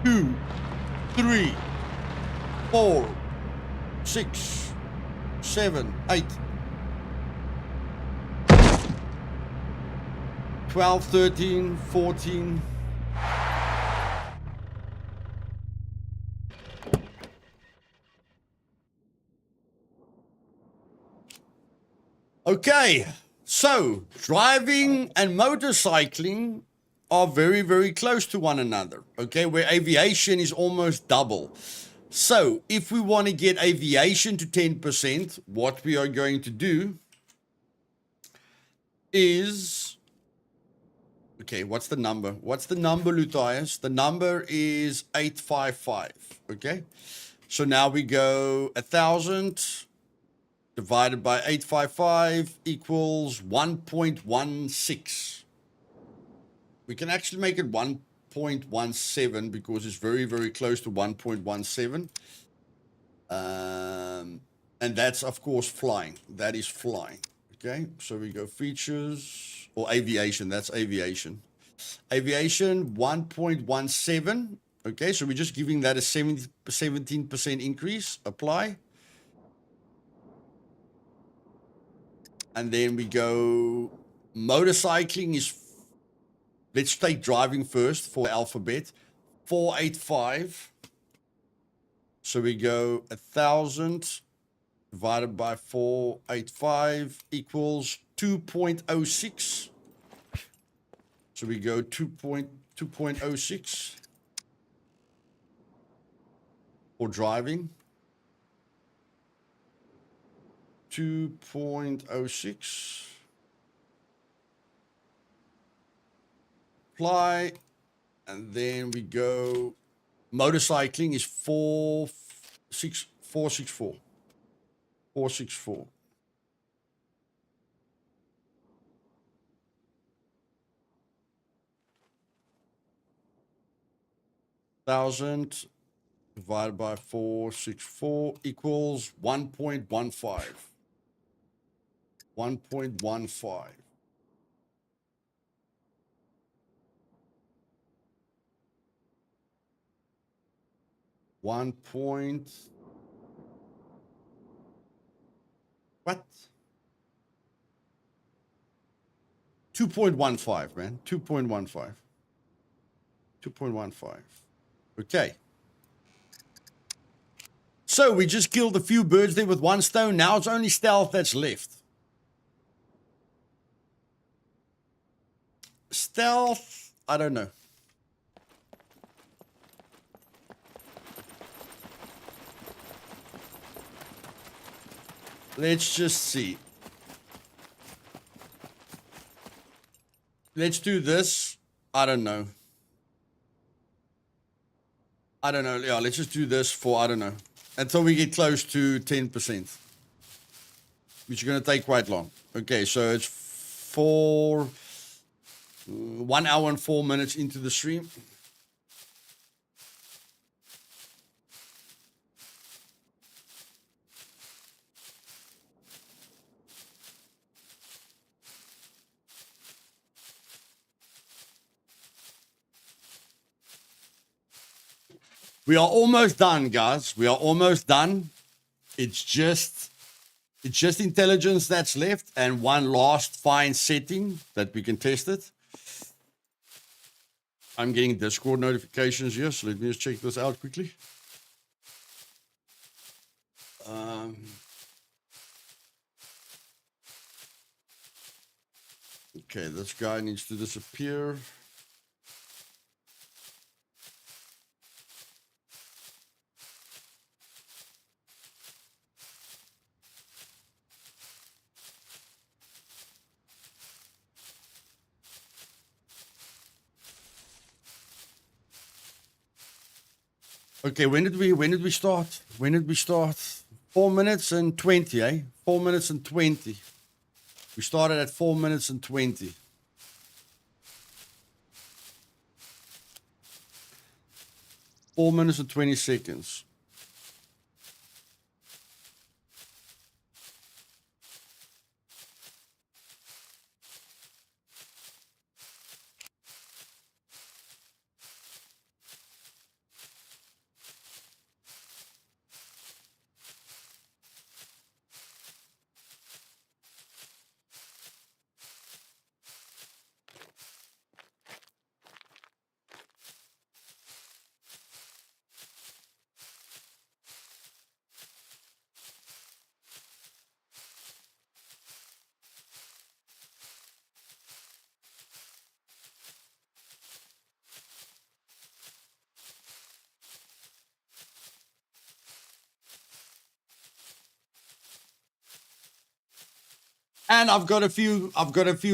Two, 3, 4, 6, 7, 8, 12, 13, 14. Okay, so driving and motorcycling are very, very close to one another, okay, where aviation is almost double. So if we want to get aviation to 10%, what we are going to do is, okay, what's the number? What's the number, Luthais? The number is 855, okay? So now we go 1,000, divided by 855 equals 1.16. We can actually make it 1.17 because it's very, very close to 1.17. And that's, of course, flying. That is flying. Okay, so we go features or aviation. That's aviation. Aviation 1.17. Okay, so we're just giving that a 17% increase. Apply. And then we go motorcycling is, let's take driving first for alphabet. 485. So we go 1,000 divided by 485 equals 2.06. So we go 2.06 for driving. 2.06. Apply. And then we go motorcycling is 464. 464. Thousand divided by 464 equals 1.15. 1.15. What? 2.15, man. 2.15. 2.15. Okay. So we just killed a few birds there with one stone. Now it's only stealth that's left. Stealth, I don't know. Let's just see. Let's do this. I don't know. Yeah, let's just do this for, I don't know, until we get close to 10%, which is going to take quite long. Okay, so it's 1 hour and 4 minutes into the stream. We are almost done, guys. We are almost done. It's just intelligence that's left and one last fine setting that we can test it. I'm getting Discord notifications here, so let me just check this out quickly. Okay, this guy needs to disappear. Okay, when did we start? 4 minutes and 20, eh? 4 minutes and 20. We started at 4 minutes and 20. Four minutes and 20 seconds. And I've got a few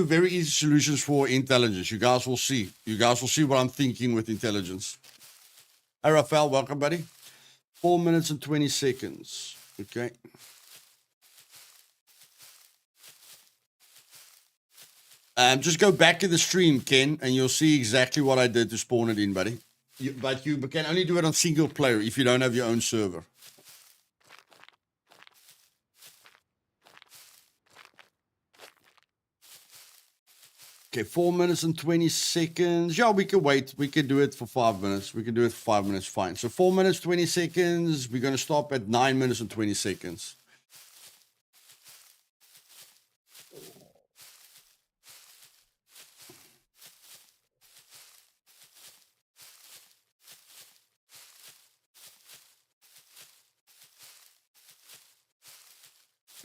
very easy solutions for intelligence. You guys will see. You guys will see what I'm thinking with intelligence. Hey, Rafael, welcome, buddy. 4 minutes and 20 seconds. Okay. Just go back to the stream, Ken, and you'll see exactly what I did to spawn it in, buddy. But you can only do it on single player if you don't have your own server. Okay, 4 minutes and 20 seconds. Yeah, we can wait. We can do it for 5 minutes. We can do it for 5 minutes, fine. So 4 minutes, 20 seconds. We're going to stop at 9 minutes and 20 seconds.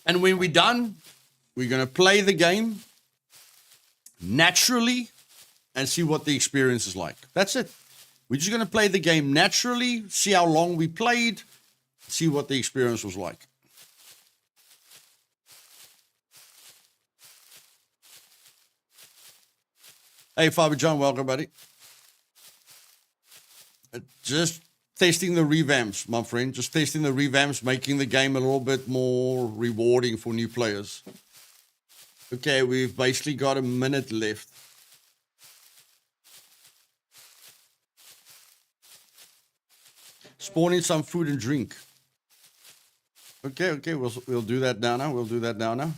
And when we're done, we're going to play the game naturally and see what the experience is like. That's it. We're just going to play the game naturally, see how long we played, see what the experience was like. Hey, Faber John, welcome, buddy. Just testing the revamps, my friend. Just testing the revamps, making the game a little bit more rewarding for new players. Okay, we've basically got a minute left. Spawn in some food and drink. Okay, we'll do that now. We'll do that now.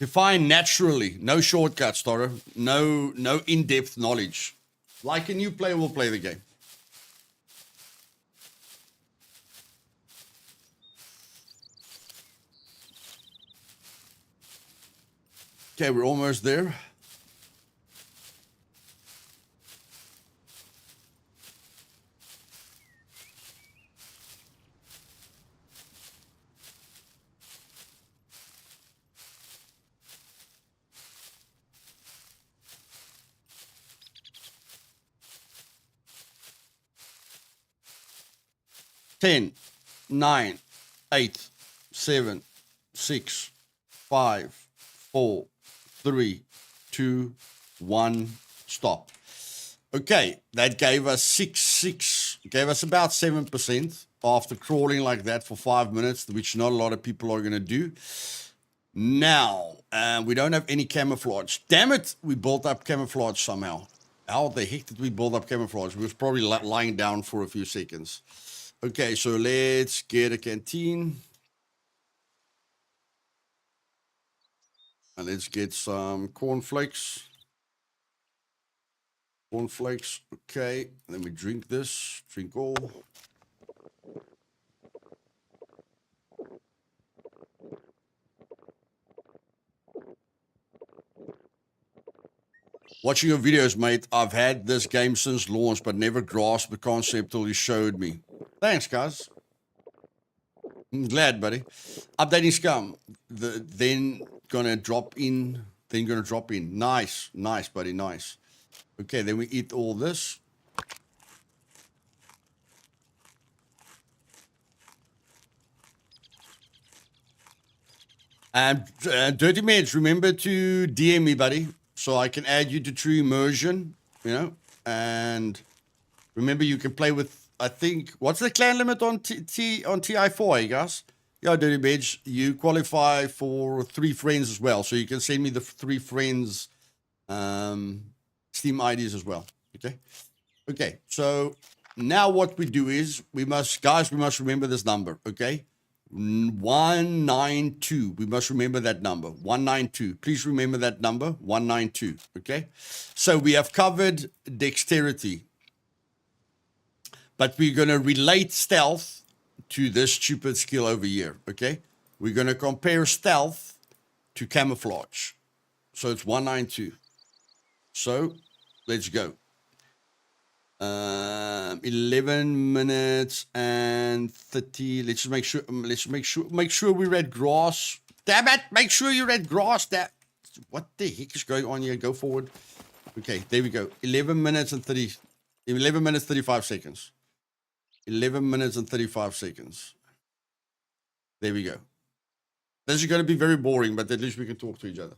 Define naturally. No shortcuts, Toro. No in-depth knowledge. Like a new player will play the game. Okay, we're almost there. Ten, 9, 8, 7, 6, 5, 4, 3, 2, 1, stop. Okay, that gave us 6, gave us about 7% after crawling like that for 5 minutes, which not a lot of people are going to do. Now, we don't have any camouflage. Damn it, we built up camouflage somehow. How the heck did we build up camouflage? We was probably lying down for a few seconds. Okay, so let's get a canteen. And let's get some cornflakes. Cornflakes, okay. And then we drink this, drink all. Watching your videos, mate. I've had this game since launch, but never grasped the concept till you showed me. Thanks, guys. I'm glad, buddy. Updating Scum. Then gonna drop in. Nice, buddy, nice. Okay, then we eat all this. And Dirty Meds, remember to DM me, buddy, so I can add you to True Immersion, you know. And remember, you can play with, I think, what's the clan limit on TI4, guys? Yeah, Dirty Meds, you qualify for 3 friends as well, so you can send me the 3 friends Steam IDs as well. Okay, so now what we do is we must remember this number. Okay, 192. We must remember that number, 192. Please remember that number, 192. Okay, so we have covered dexterity, but we're going to relate stealth to this stupid skill over here. Okay, we're going to compare stealth to camouflage, so it's 192. So let's go. 11 minutes and 30. Let's make sure we read grass. Damn it, make sure you read grass. What the heck is going on here? Go forward. Okay, there we go. 11 minutes 35 seconds. 11 minutes and 35 seconds. There we go. This is going to be very boring, but at least we can talk to each other.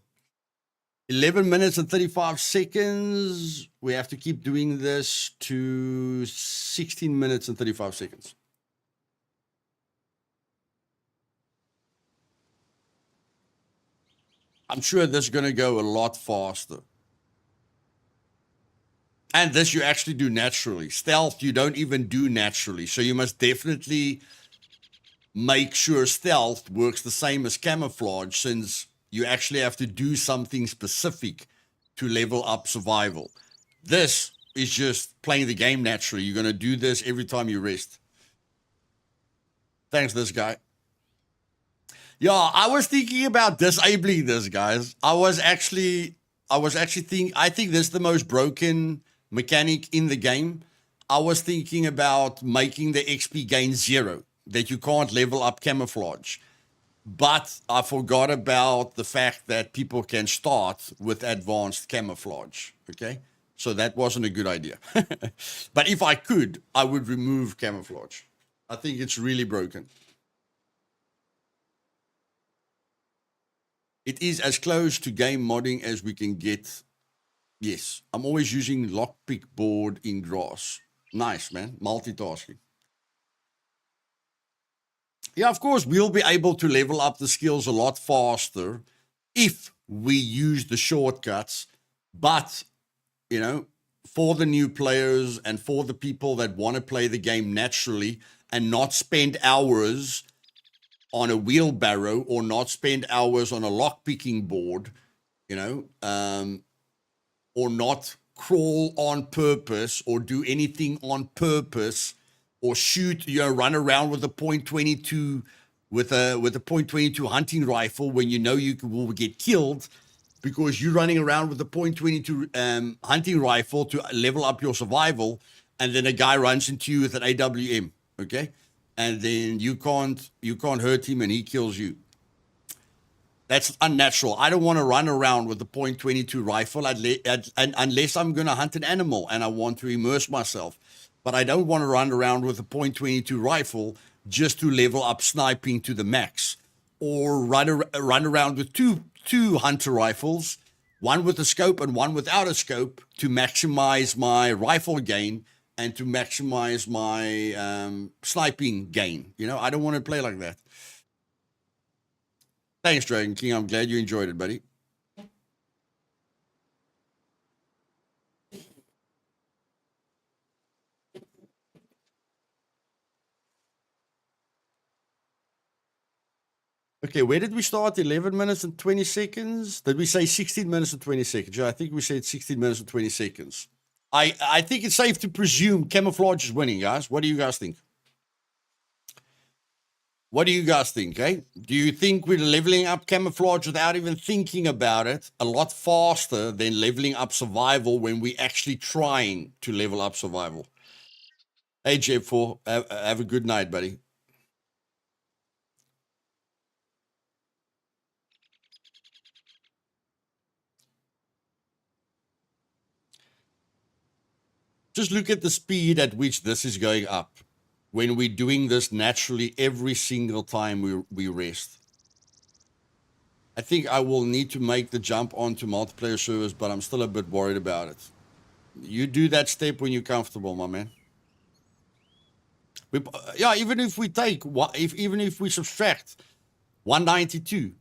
11 minutes and 35 seconds. We have to keep doing this to 16 minutes and 35 seconds. I'm sure this is going to go a lot faster. And this you actually do naturally. Stealth you don't even do naturally. So you must definitely make sure stealth works the same as camouflage, since you actually have to do something specific to level up survival. This is just playing the game naturally. You're going to do this every time you rest. Thanks, this guy. Yeah, I was thinking about disabling this, guys. I think this is the most broken mechanic in the game. I was thinking about making the XP gain 0, that you can't level up camouflage. But I forgot about the fact that people can start with advanced camouflage, okay? So that wasn't a good idea. But if I could, I would remove camouflage. I think it's really broken. It is as close to game modding as we can get. Yes, I'm always using lockpick board in grass. Nice, man. Multitasking. Yeah, of course, we'll be able to level up the skills a lot faster if we use the shortcuts. But, you know, for the new players and for the people that want to play the game naturally and not spend hours on a wheelbarrow or not spend hours on a lockpicking board, you know, or not crawl on purpose or do anything on purpose or shoot, you know, run around with a .22 with a .22 hunting rifle when you know you will get killed because you're running around with a .22 hunting rifle to level up your survival, and then a guy runs into you with an AWM, okay? And then you can't hurt him and he kills you. That's unnatural. I don't want to run around with a .22 rifle unless I'm going to hunt an animal and I want to immerse myself. But I don't want to run around with a .22 rifle just to level up sniping to the max, or run around with two hunter rifles, one with a scope and one without a scope, to maximize my rifle gain and to maximize my sniping gain. You know, I don't want to play like that. Thanks, Dragon King. I'm glad you enjoyed it, buddy. Okay, where did we start? 11 minutes and 20 seconds? Did we say 16 minutes and 20 seconds? Yeah, I think we said 16 minutes and 20 seconds. I think it's safe to presume camouflage is winning, guys. What do you guys think? What do you guys think, eh? Do you think we're leveling up camouflage without even thinking about it a lot faster than leveling up survival when we're actually trying to level up survival? Hey, Jeff4, have a good night, buddy. Just look at the speed at which this is going up when we're doing this naturally every single time we rest. I think I will need to make the jump onto multiplayer servers, but I'm still a bit worried about it. You do that step when you're comfortable, my man. Yeah, even if we take, even if we subtract 192,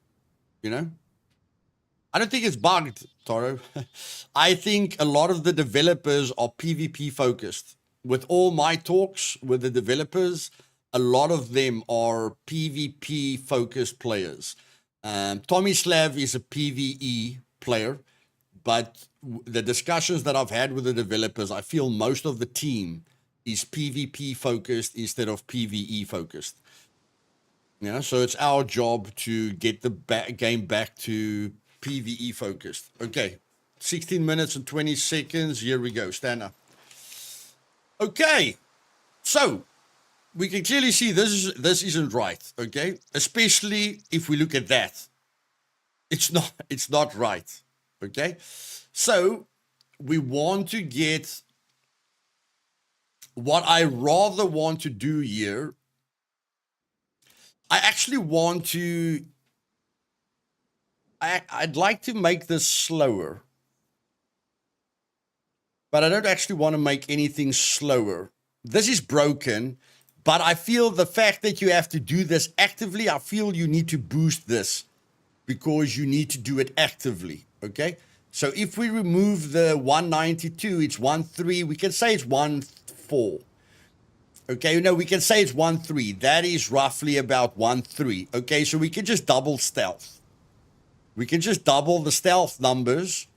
you know? I don't think it's bugged, Toro. I think a lot of the developers are PvP focused. With all my talks with the developers, a lot of them are PvP focused players. Tommy Slav is a PvE player, but the discussions that I've had with the developers, I feel most of the team is PvP focused instead of PvE focused. You know, so it's our job to get the game back to PvE focused. Okay, 16 minutes and 20 seconds. Here we go. Stand up. Okay, so we can clearly see this isn't right. Okay, especially if we look at that, it's not right. Okay, so we want to get what I rather want to do here. I actually want to. I'd like to make this slower, but I don't actually want to make anything slower. This is broken, but I feel the fact that you have to do this actively, I feel you need to boost this because you need to do it actively, okay? So if we remove the 192, it's 1.3. We can say it's 1.4. Okay, no, we can say it's 1.3. That is roughly about 1.3. Okay, so we can just double stealth. We can just double the stealth numbers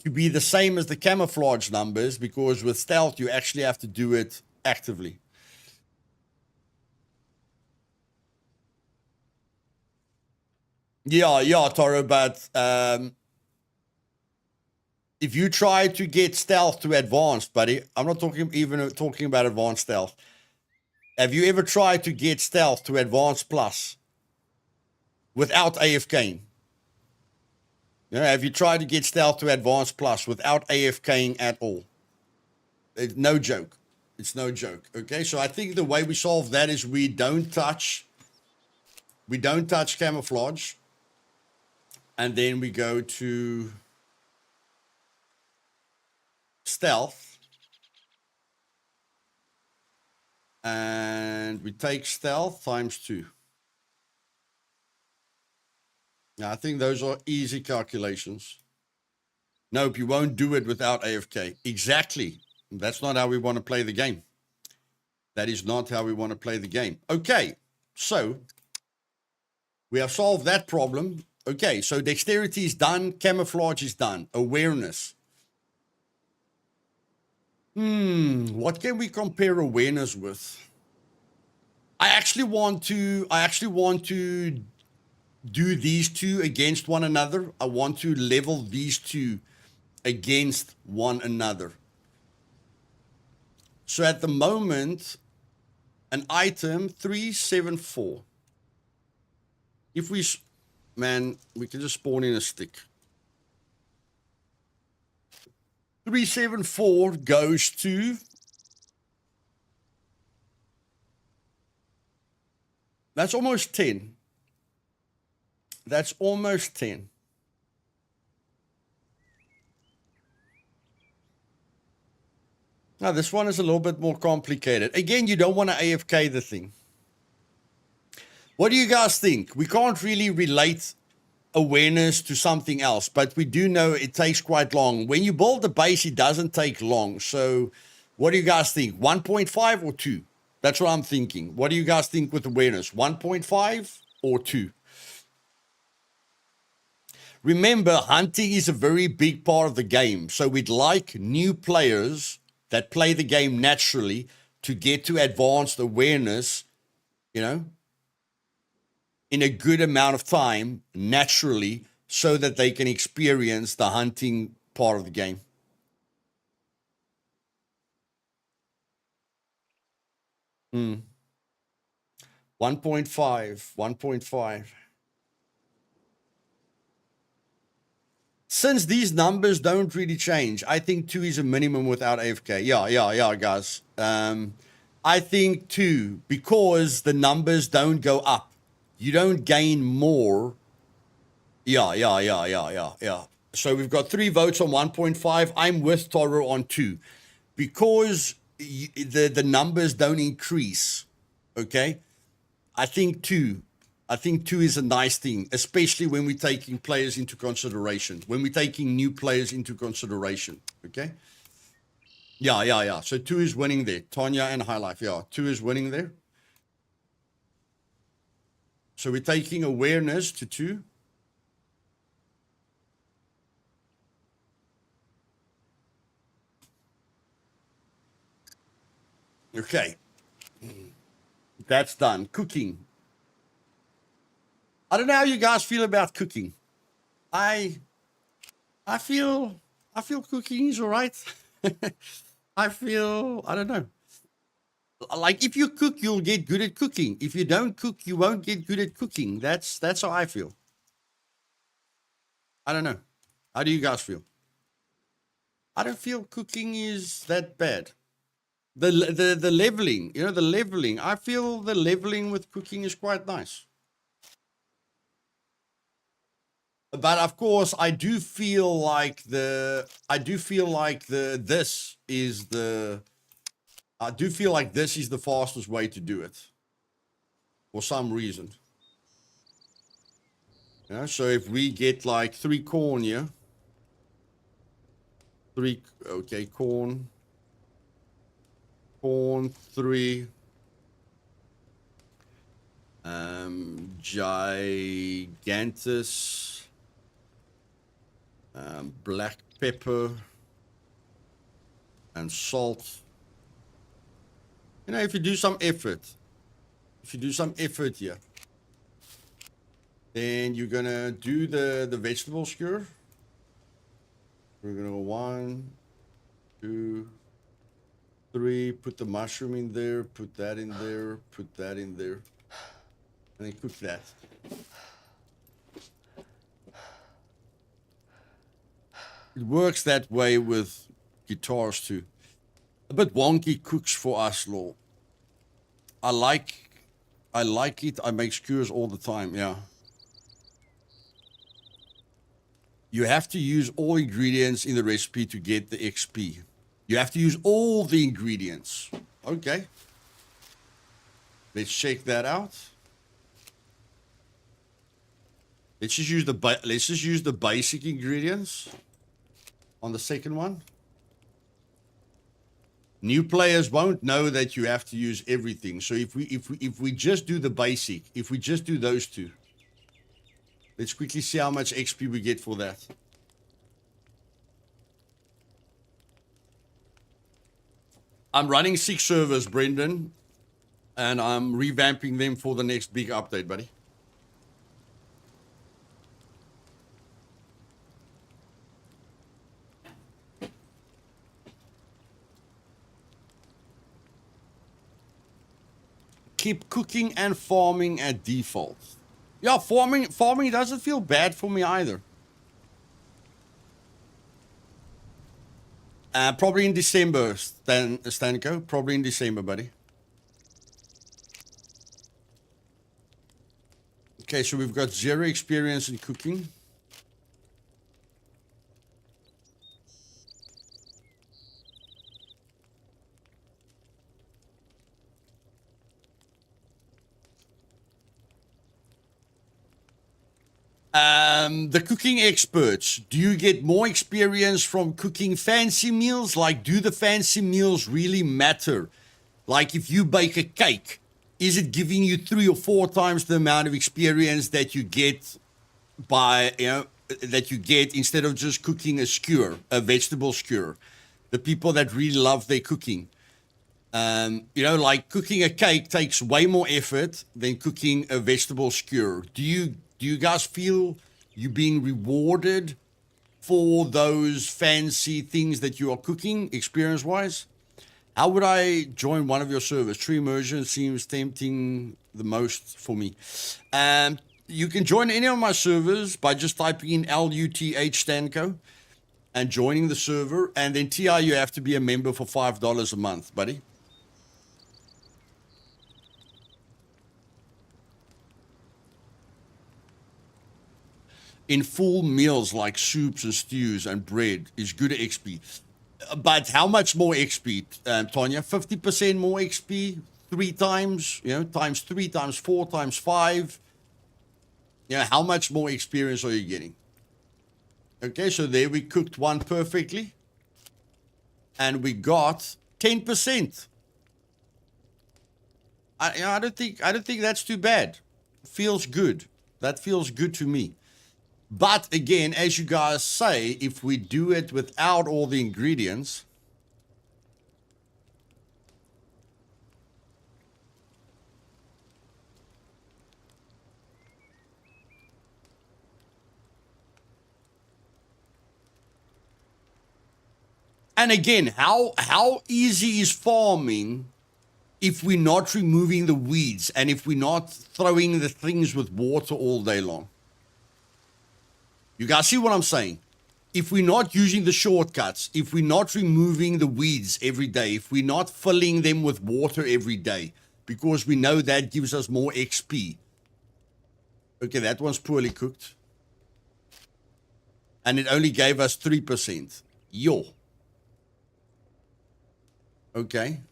to be the same as the camouflage numbers, because with stealth, you actually have to do it actively. Yeah, Toro, but if you try to get stealth to advanced, buddy, I'm not talking about advanced stealth. Have you ever tried to get stealth to advanced plus without AFKing? You know, have you tried to get stealth to advanced plus without AFKing at all? It's no joke. It's no joke. Okay, so I think the way we solve that is we don't touch camouflage, and then we go to stealth, and we take stealth times 2. Now, I think those are easy calculations. Nope, you won't do it without AFK. Exactly. That's not how we want to play the game. That is not how we want to play the game. Okay, so we have solved that problem. Okay, so dexterity is done. Camouflage is done. Awareness. What can we compare awareness with? I actually want to do these two against one another. I want to level these two against one another. So at the moment, an item 374. If we, man, we can just spawn in a stick. 374 goes to, that's almost 10. That's almost 10. Now, this one is a little bit more complicated. Again, you don't want to AFK the thing. What do you guys think? We can't really relate awareness to something else, but we do know it takes quite long. When you build the base, it doesn't take long. So what do you guys think? 1.5 or 2? That's what I'm thinking. What do you guys think with awareness? 1.5 or 2? Remember, hunting is a very big part of the game. So we'd like new players that play the game naturally to get to advanced awareness, you know, in a good amount of time, naturally, so that they can experience the hunting part of the game. Hmm. 1.5. Since these numbers don't really change, I think 2 is a minimum without AFK. Yeah, guys. I think 2, because the numbers don't go up. You don't gain more. Yeah. So we've got 3 votes on 1.5. I'm with Toro on 2. Because the numbers don't increase, okay? I think 2 is a nice thing, especially when we're taking players into consideration, when we're taking new players into consideration, okay? Yeah. So 2 is winning there. Tanya and High Life, yeah. 2 is winning there. So we're taking awareness to 2. Okay. That's done. Cooking. I don't know how you guys feel about cooking. I feel cooking is all right. I don't know. Like, if you cook, you'll get good at cooking. If you don't cook, you won't get good at cooking. That's how I feel. I don't know. How do you guys feel? I don't feel cooking is that bad. The leveling, you know, the leveling. I feel the leveling with cooking is quite nice. But of course, I do feel like this is the fastest way to do it for some reason. Yeah, so if we get like 3 corn here, corn, 3, gigantus, black pepper, and salt. You know, if you do some effort here, then you're gonna do the vegetable skewer. We're gonna go 1, 2, 3, put the mushroom in there, put that in there, put that in there, and then cook that. It works that way with guitars too. A bit wonky cooks for us, Law. I like it. I make skewers all the time, yeah. You have to use all ingredients in the recipe to get the XP. You have to use all the ingredients. Okay. Let's check that out. Let's just use the basic ingredients on the second one. New players won't know that you have to use everything. So if we just do the basic, if we just do those two, let's quickly see how much XP we get for that. I'm running 6 servers, Brendan, and I'm revamping them for the next big update, buddy. Keep cooking and farming at default. Yeah, farming doesn't feel bad for me either. Probably in December, Stanko. Probably in December, buddy. Okay, so we've got 0 experience in cooking. The cooking experts, do you get more experience from cooking fancy meals? Like, do the fancy meals really matter? Like, if you bake a cake, is it giving you 3 or 4 times the amount of experience that you get instead of just cooking a skewer, a vegetable skewer? The people that really love their cooking. Like cooking a cake takes way more effort than cooking a vegetable skewer. Do you guys feel you being rewarded for those fancy things that you are cooking, experience-wise? How would I join one of your servers? True Immersion seems tempting the most for me. You can join any of my servers by just typing in LUTH Stanco and joining the server. And then TI, you have to be a member for $5 a month, buddy. In full meals like soups and stews and bread is good XP. But how much more XP, Tanya? 50% more XP, 3 times, times 3, times 4, times 5. How much more experience are you getting? Okay, so there we cooked one perfectly. And we got 10%. I don't think that's too bad. Feels good. That feels good to me. But again, as you guys say, if we do it without all the ingredients, and again, how easy is farming if we're not removing the weeds and if we're not throwing the things with water all day long? You guys see what I'm saying? If we're not using the shortcuts, if we're not removing the weeds every day, if we're not filling them with water every day, because we know that gives us more XP. Okay, that one's poorly cooked. And it only gave us 3%. Yo. Okay.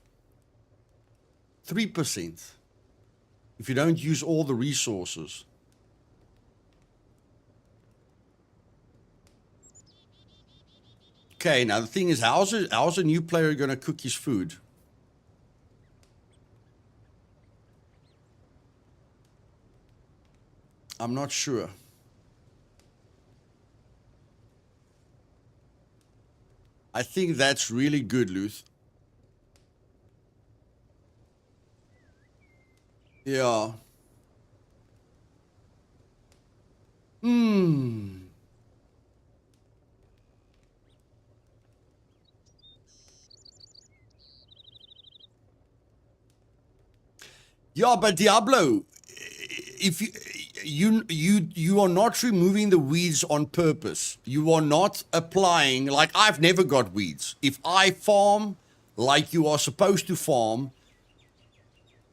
3%. If you don't use all the resources. Okay, now the thing is, how's a new player going to cook his food? I'm not sure. I think that's really good, Luth. Yeah. Hmm. Yeah, but Diablo, if you are not removing the weeds on purpose. You are not applying, like I've never got weeds. If I farm like you are supposed to farm,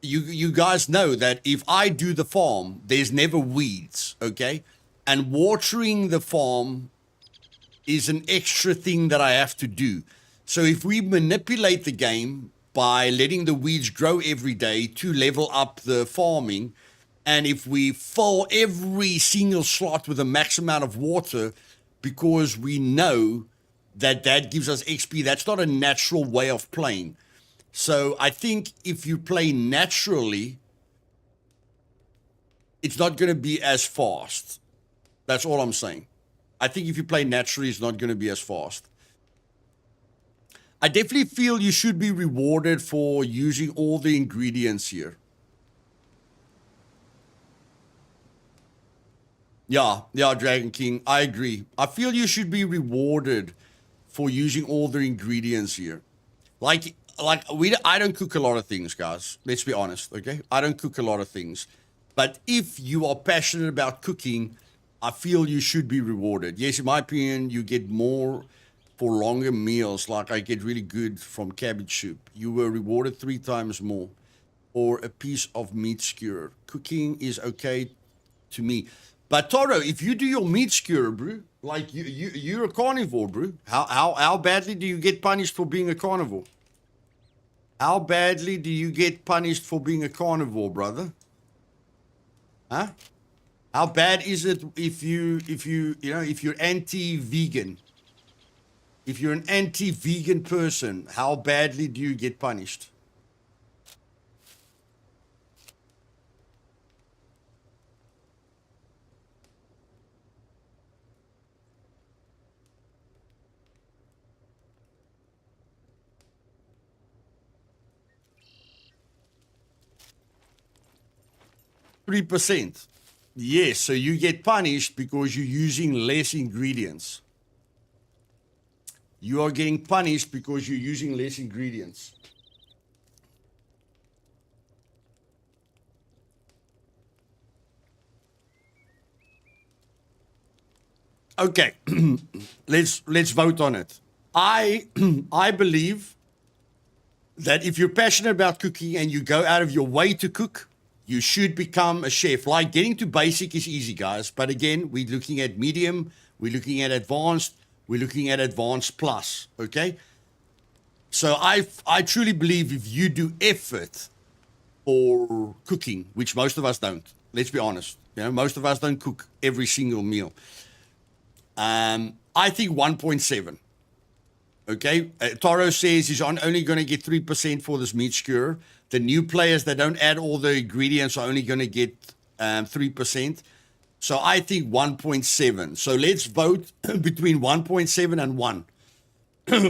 you guys know that if I do the farm, there's never weeds, okay? And watering the farm is an extra thing that I have to do. So if we manipulate the game by letting the weeds grow every day to level up the farming, and if we fill every single slot with a max amount of water because we know that that gives us XP, that's not a natural way of playing. So I think if you play naturally, it's not going to be as fast. That's all I'm saying. I think if you play naturally, it's not going to be as fast. I definitely feel you should be rewarded for using all the ingredients here. Yeah, Dragon King, I agree. I feel you should be rewarded for using all the ingredients here. Like I don't cook a lot of things, guys. Let's be honest, okay? I don't cook a lot of things. But if you are passionate about cooking, I feel you should be rewarded. Yes, in my opinion, you get more for longer meals. Like I get really good from cabbage soup. You were rewarded 3 times more. Or a piece of meat skewer. Cooking is okay to me. But Toro, if you do your meat skewer, bro, like you're a carnivore, bro. How badly do you get punished for being a carnivore? How badly do you get punished for being a carnivore, brother? Huh? How bad is it if you're anti-vegan? If you're an anti-vegan person, how badly do you get punished? %. Yes, so you get punished because you're using less ingredients. You are getting punished because you're using less ingredients. Okay, let's vote on it. I I believe that if you're passionate about cooking and you go out of your way to cook, you should become a chef. Like getting to basic is easy, guys. But again, we're looking at medium, we're looking at advanced, we're looking at advanced plus. Okay. So I truly believe if you do effort for cooking, which most of us don't, let's be honest. You know, most of us don't cook every single meal. I think 1.7. Okay, Taro says he's only going to get 3% for this meat skewer. The new players that don't add all the ingredients are only going to get 3%. So I think 1.7. So let's vote between 1.7 and 1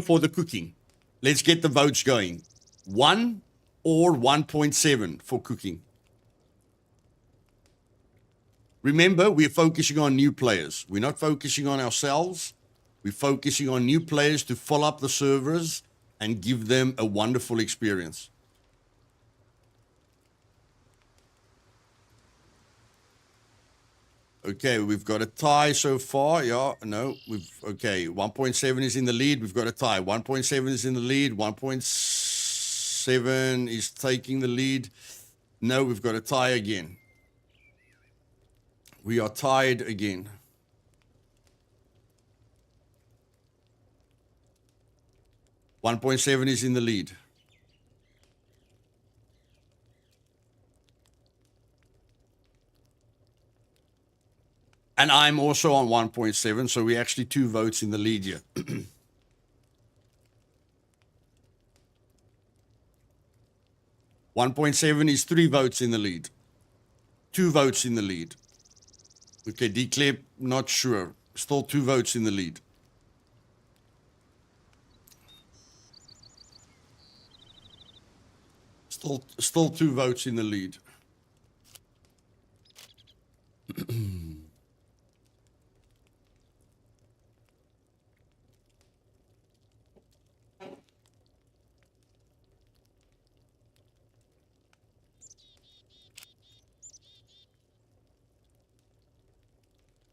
for the cooking. Let's get the votes going. 1 or 1.7 for cooking. Remember, we're focusing on new players. We're not focusing on ourselves. We're focusing on new players to fill up the servers and give them a wonderful experience. Okay, we've got a tie so far. Yeah, no, okay, 1.7 is in the lead. We've got a tie. 1.7 is in the lead. 1.7 is taking the lead. No, we've got a tie again. We are tied again. One 1.7 is in the lead. And I'm also on 1.7, so we're actually 2 votes in the lead here. 1.7 is 3 votes in the lead. 2 votes in the lead. Okay, Declare, not sure. Still 2 votes in the lead. Still 2 votes in the lead.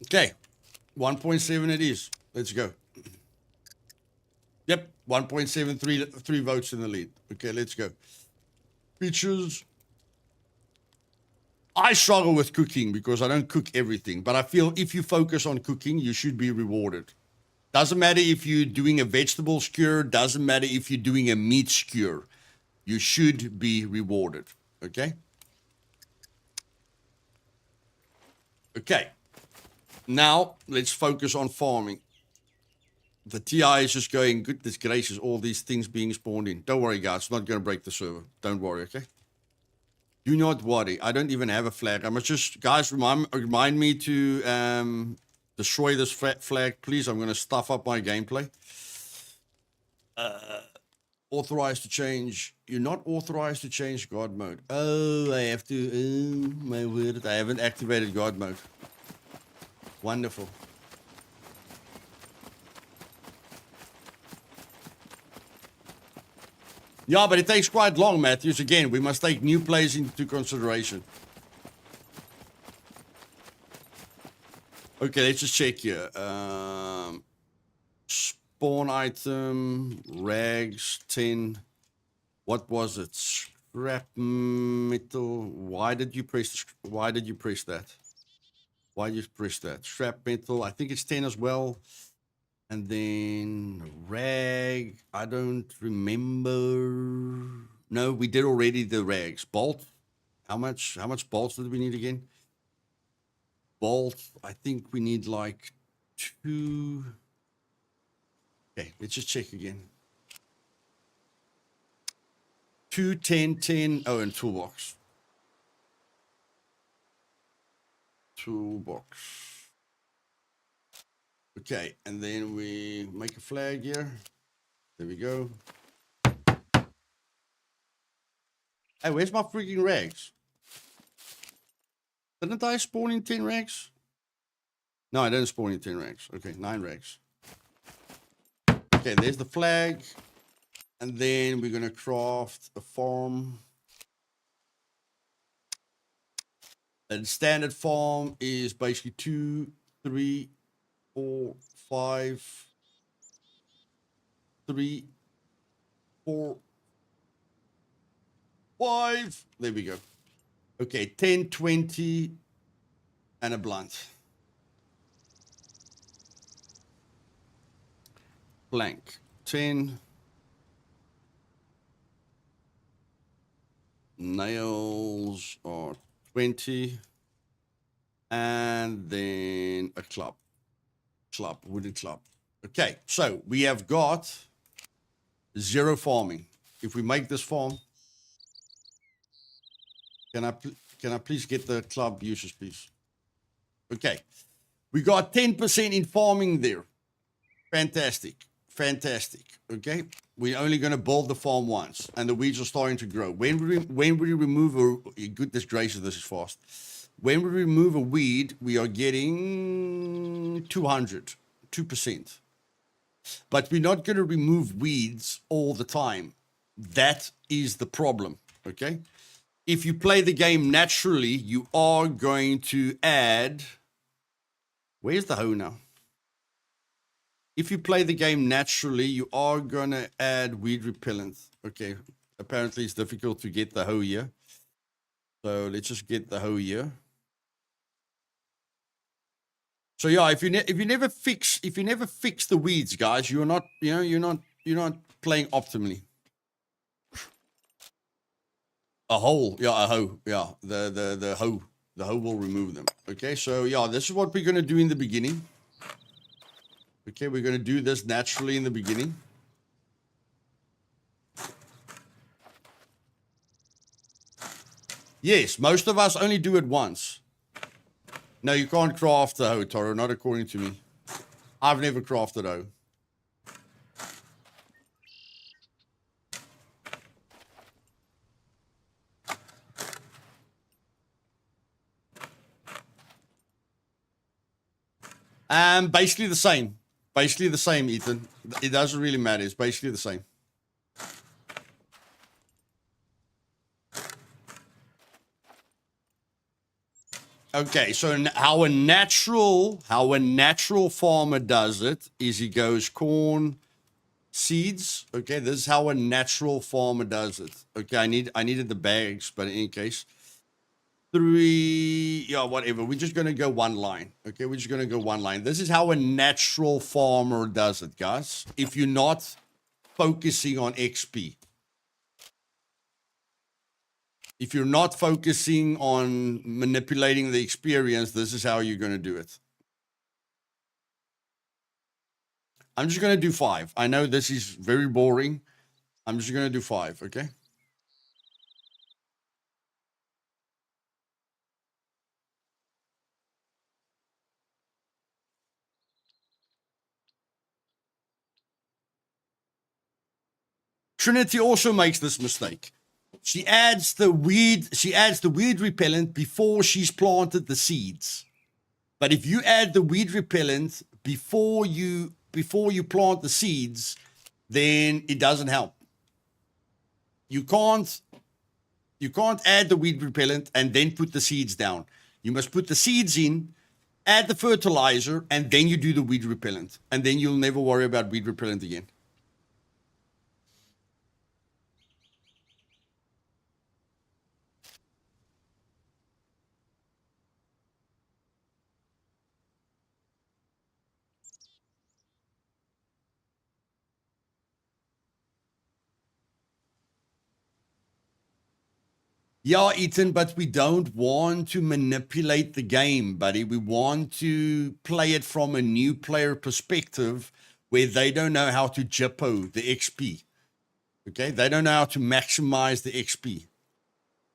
Okay, 1.7 it is. Let's go. Yep, 1.73 3 votes in the lead. Okay, let's go. Features. I struggle with cooking because I don't cook everything, but I feel if you focus on cooking, you should be rewarded. Doesn't matter if you're doing a vegetable skewer, doesn't matter if you're doing a meat skewer. You should be rewarded. Okay? Okay. Now, let's focus on farming. The TI is just going, goodness gracious, all these things being spawned in. Don't worry, guys. It's not going to break the server. Don't worry, okay? Do not worry. I don't even have a flag. I must just, guys, remind me to destroy this flag, please. I'm going to stuff up my gameplay. Authorized to change. You're not authorized to change God mode. Oh, I have to. Oh, my word. I haven't activated God mode. Wonderful. Yeah, but it takes quite long, Matthews. Again, we must take new players into consideration. Okay, let's just check here. Spawn item, rags, 10. What was it? Scrap metal. Why did you press that? Why did you press that? Scrap metal. I think it's 10 as well. And then rag. I don't remember. No, we did already the rags. Bolt. How much bolts did we need again? Bolt. I think we need like 2. Okay, let's just check again. 2, 10, 10. Oh, and toolbox. Toolbox. Okay, and then we make a flag here. There we go. Hey, where's my freaking rags? Didn't I spawn in 10 rags? No, I didn't spawn in 10 rags. Okay, 9 rags. Okay, there's the flag. And then we're going to craft a farm. And standard farm is basically 2, 3, 4, 5, 3, 4, 5. There we go. Okay, 10, 20, and a blunt. Blank. 10. Nails are 20. And then a club. Wooden club. Okay, so we have got 0 farming. If we make this farm, can I please get the club users, please? Okay, we got 10% in farming there. Fantastic. Okay, we're only going to build the farm once, and the weeds are starting to grow. When we remove a goodness gracious, this is fast. When we remove a weed, we are getting 2%. But we're not going to remove weeds all the time. That is the problem, okay? If you play the game naturally, you are going to add... Where's the hoe now? If you play the game naturally, you are going to add weed repellent. Okay, apparently it's difficult to get the hoe here. So let's just get the hoe here. So yeah, if you never fix the weeds, guys, you're not playing optimally. A hoe, yeah, a hoe, yeah. The hoe will remove them. Okay, so yeah, this is what we're gonna do in the beginning. Okay, we're gonna do this naturally in the beginning. Yes, most of us only do it once. No, you can't craft a hoe, Toro, not according to me. I've never crafted a hoe. Basically the same. Basically the same, Ethan. It doesn't really matter. It's basically the same. Okay, so how a natural farmer does it is he goes corn, seeds. Okay, this is how a natural farmer does it. Okay, I needed the bags, but in any case, 3, yeah, whatever. We're just gonna go one line. Okay, we're just gonna go one line. This is how a natural farmer does it, guys. If you're not focusing on XP. If you're not focusing on manipulating the experience, this is how you're going to do it. I'm just going to do 5. I know this is very boring. I'm just going to do 5, okay? Trinity also makes this mistake. She adds the weed repellent before she's planted the seeds. But if you add the weed repellent before you plant the seeds, then it doesn't help. You can't add the weed repellent and then put the seeds down. You must put the seeds in, add the fertilizer, and then you do the weed repellent. And then you'll never worry about weed repellent again. Yeah, Ethan, but we don't want to manipulate the game, buddy. We want to play it from a new player perspective where they don't know how to jippo the XP. Okay? They don't know how to maximize the XP.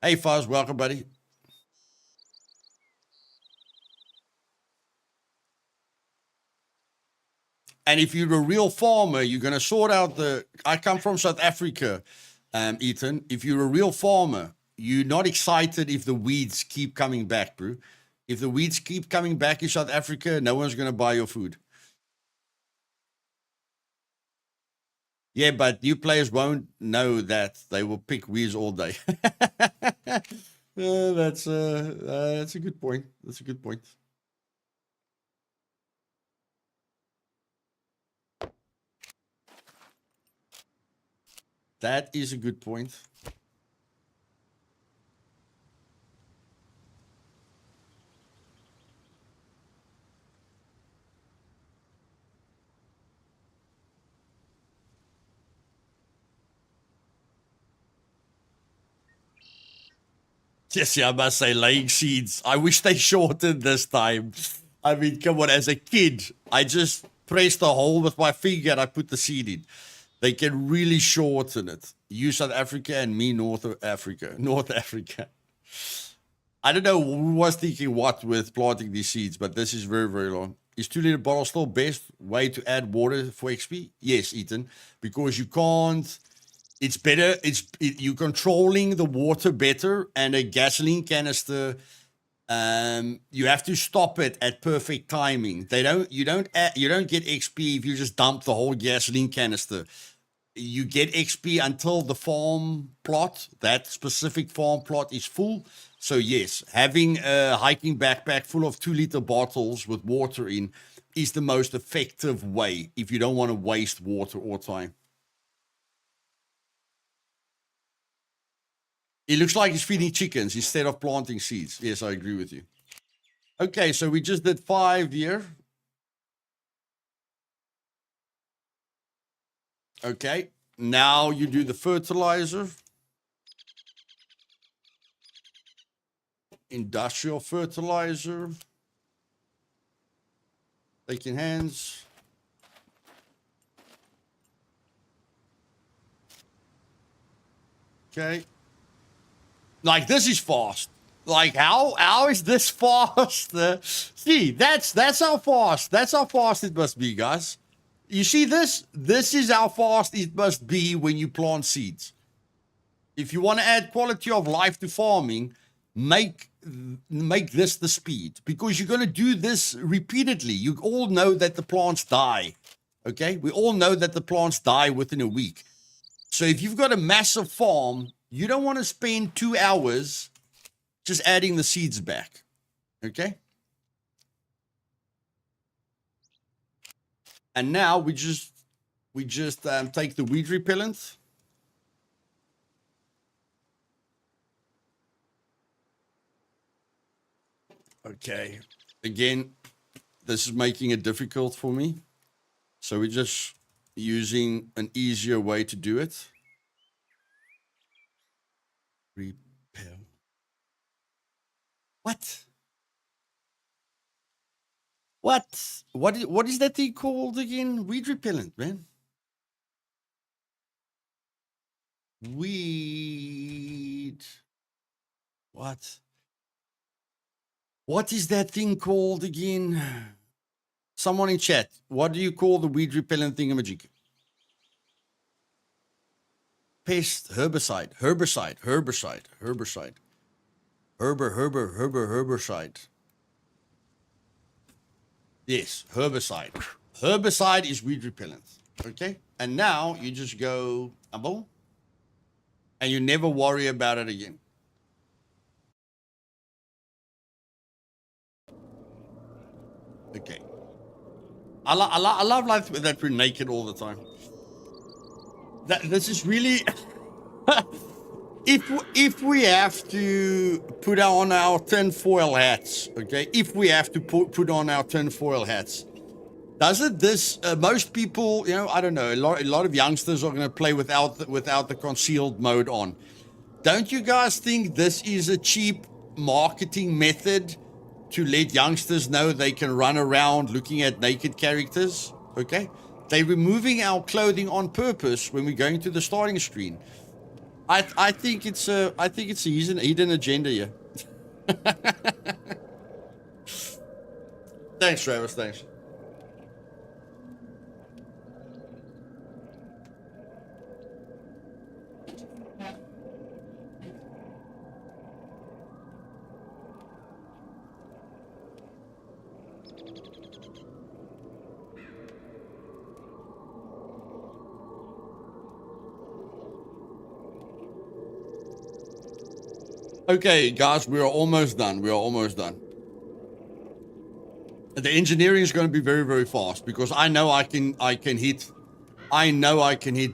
Hey, Fuzz, welcome, buddy. And if you're a real farmer, you're going to sort out I come from South Africa, Ethan. If you're a real farmer, you're not excited if the weeds keep coming back, bro. If the weeds keep coming back in South Africa, no one's going to buy your food. Yeah, but new players won't know that. They will pick weeds all day. That's a good point. That's a good point. That is a good point. Yes, yeah, I must say, laying seeds. I wish they shortened this time. I mean, come on, as a kid, I just pressed a hole with my finger and I put the seed in. They can really shorten it. You South Africa and me North Africa. North Africa. I don't know who was thinking what with planting these seeds, but this is very, very long. Is 2-liter bottle still best way to add water for XP? Yes, Ethan, because you can't. It's better. You're controlling the water better, and a gasoline canister. You have to stop it at perfect timing. You don't get XP if you just dump the whole gasoline canister. You get XP until the farm plot, that specific farm plot, is full. So yes, having a hiking backpack full of 2-liter bottles with water in is the most effective way if you don't want to waste water or time. It looks like he's feeding chickens instead of planting seeds. Yes, I agree with you. Okay, so we just did 5 here. Okay, now you do the fertilizer. Industrial fertilizer. Taking hands. Okay. Like, this is fast. Like, how is this fast? See, that's how fast. That's how fast it must be, guys. You see this? This is how fast it must be when you plant seeds. If you want to add quality of life to farming, make this the speed, because you're going to do this repeatedly. You all know that the plants die. Okay? We all know that the plants die within a week. So if you've got a massive farm, you don't want to spend 2 hours just adding the seeds back. Okay? And now we just take the weed repellent. Okay. Again, this is making it difficult for me. So we're just using an easier way to do it. Repel. What? What is that thing called again? Weed repellent, man. Weed. What? What is that thing called again? Someone in chat. What do you call the weed repellent thingamajig? Pest, herbicide. Herbicide. Yes, herbicide. Herbicide is weed repellent. Okay? And now you just go, and you never worry about it again. Okay. I love like that we're naked all the time. This is really... If we have to put on our tinfoil hats, okay? If we have to put on our tinfoil hats, doesn't this... most people, you know, I don't know, a lot of youngsters are going to play without the concealed mode on. Don't you guys think this is a cheap marketing method to let youngsters know they can run around looking at naked characters? Okay? They're removing our clothing on purpose when we're going to the starting screen. I think it's a hidden agenda here. Thanks, Travis. Thanks. Okay, guys, we are almost done. The engineering is going to be very, very fast, because I know I can hit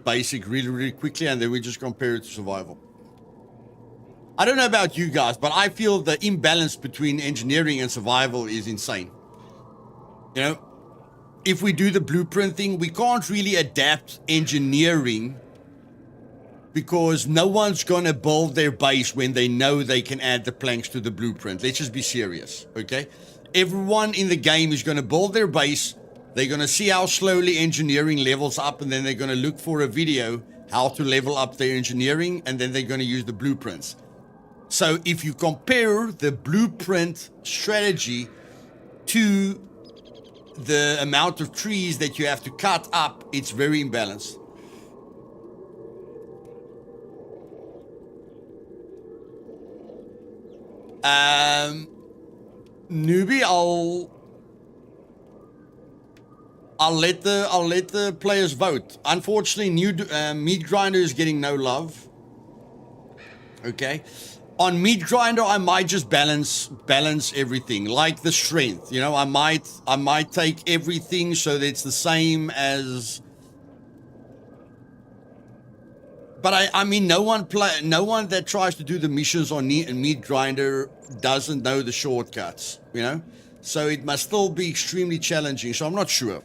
basic really, really quickly, and then we just compare it to survival. I don't know about you guys, but I feel the imbalance between engineering and survival is insane. You know, if we do the blueprint thing, we can't really adapt engineering, because no one's going to build their base when they know they can add the planks to the blueprint. Let's just be serious, okay? Everyone in the game is going to build their base. They're going to see how slowly engineering levels up, and then they're going to look for a video how to level up their engineering, and then they're going to use the blueprints. So if you compare the blueprint strategy to the amount of trees that you have to cut up, it's very imbalanced. Newbie, I'll let the players vote. Unfortunately, Meat Grinder is getting no love. Okay, on Meat Grinder, I might just balance everything, like the strength. You know, I might take everything so that it's the same as. But I mean, no one that tries to do the missions on Meat Grinder doesn't know the shortcuts, you know? So it must still be extremely challenging. So I'm not sure.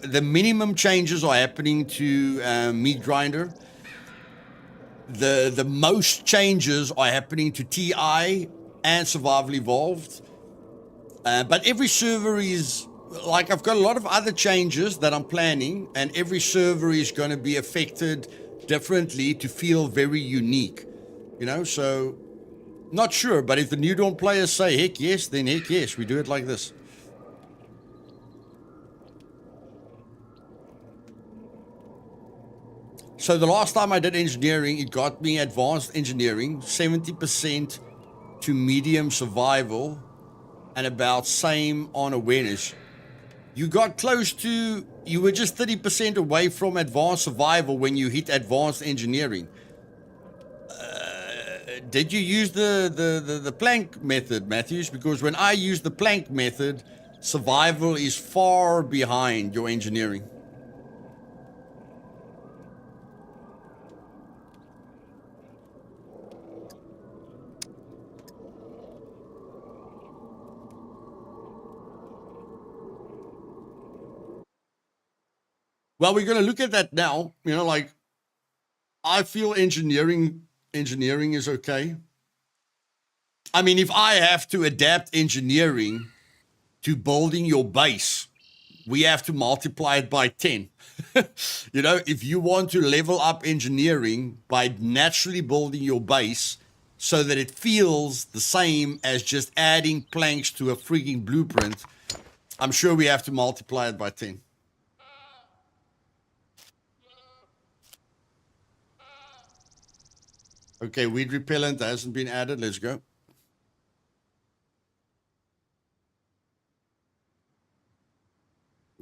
The minimum changes are happening to Meat Grinder. The most changes are happening to TI and Survival Evolved. But every server is, like, I've got a lot of other changes that I'm planning, and every server is going to be affected differently to feel very unique, you know? So Not sure, but if the New Dawn players say heck yes, then heck yes, we do it like this. So the last time I did engineering, it got me advanced engineering, 70% to medium survival, and about same on awareness. You got close to, you were just 30% away from advanced survival when you hit advanced engineering. Did you use the plank method, Matthews? Because when I use the plank method, survival is far behind your engineering. Well, we're going to look at that now. You know, like I feel engineering is okay. I mean, if I have to adapt engineering to building your base, we have to multiply it by 10. You know, if you want to level up engineering by naturally building your base so that it feels the same as just adding planks to a freaking blueprint, I'm sure we have to multiply it by 10. Okay, weed repellent hasn't been added. Let's go.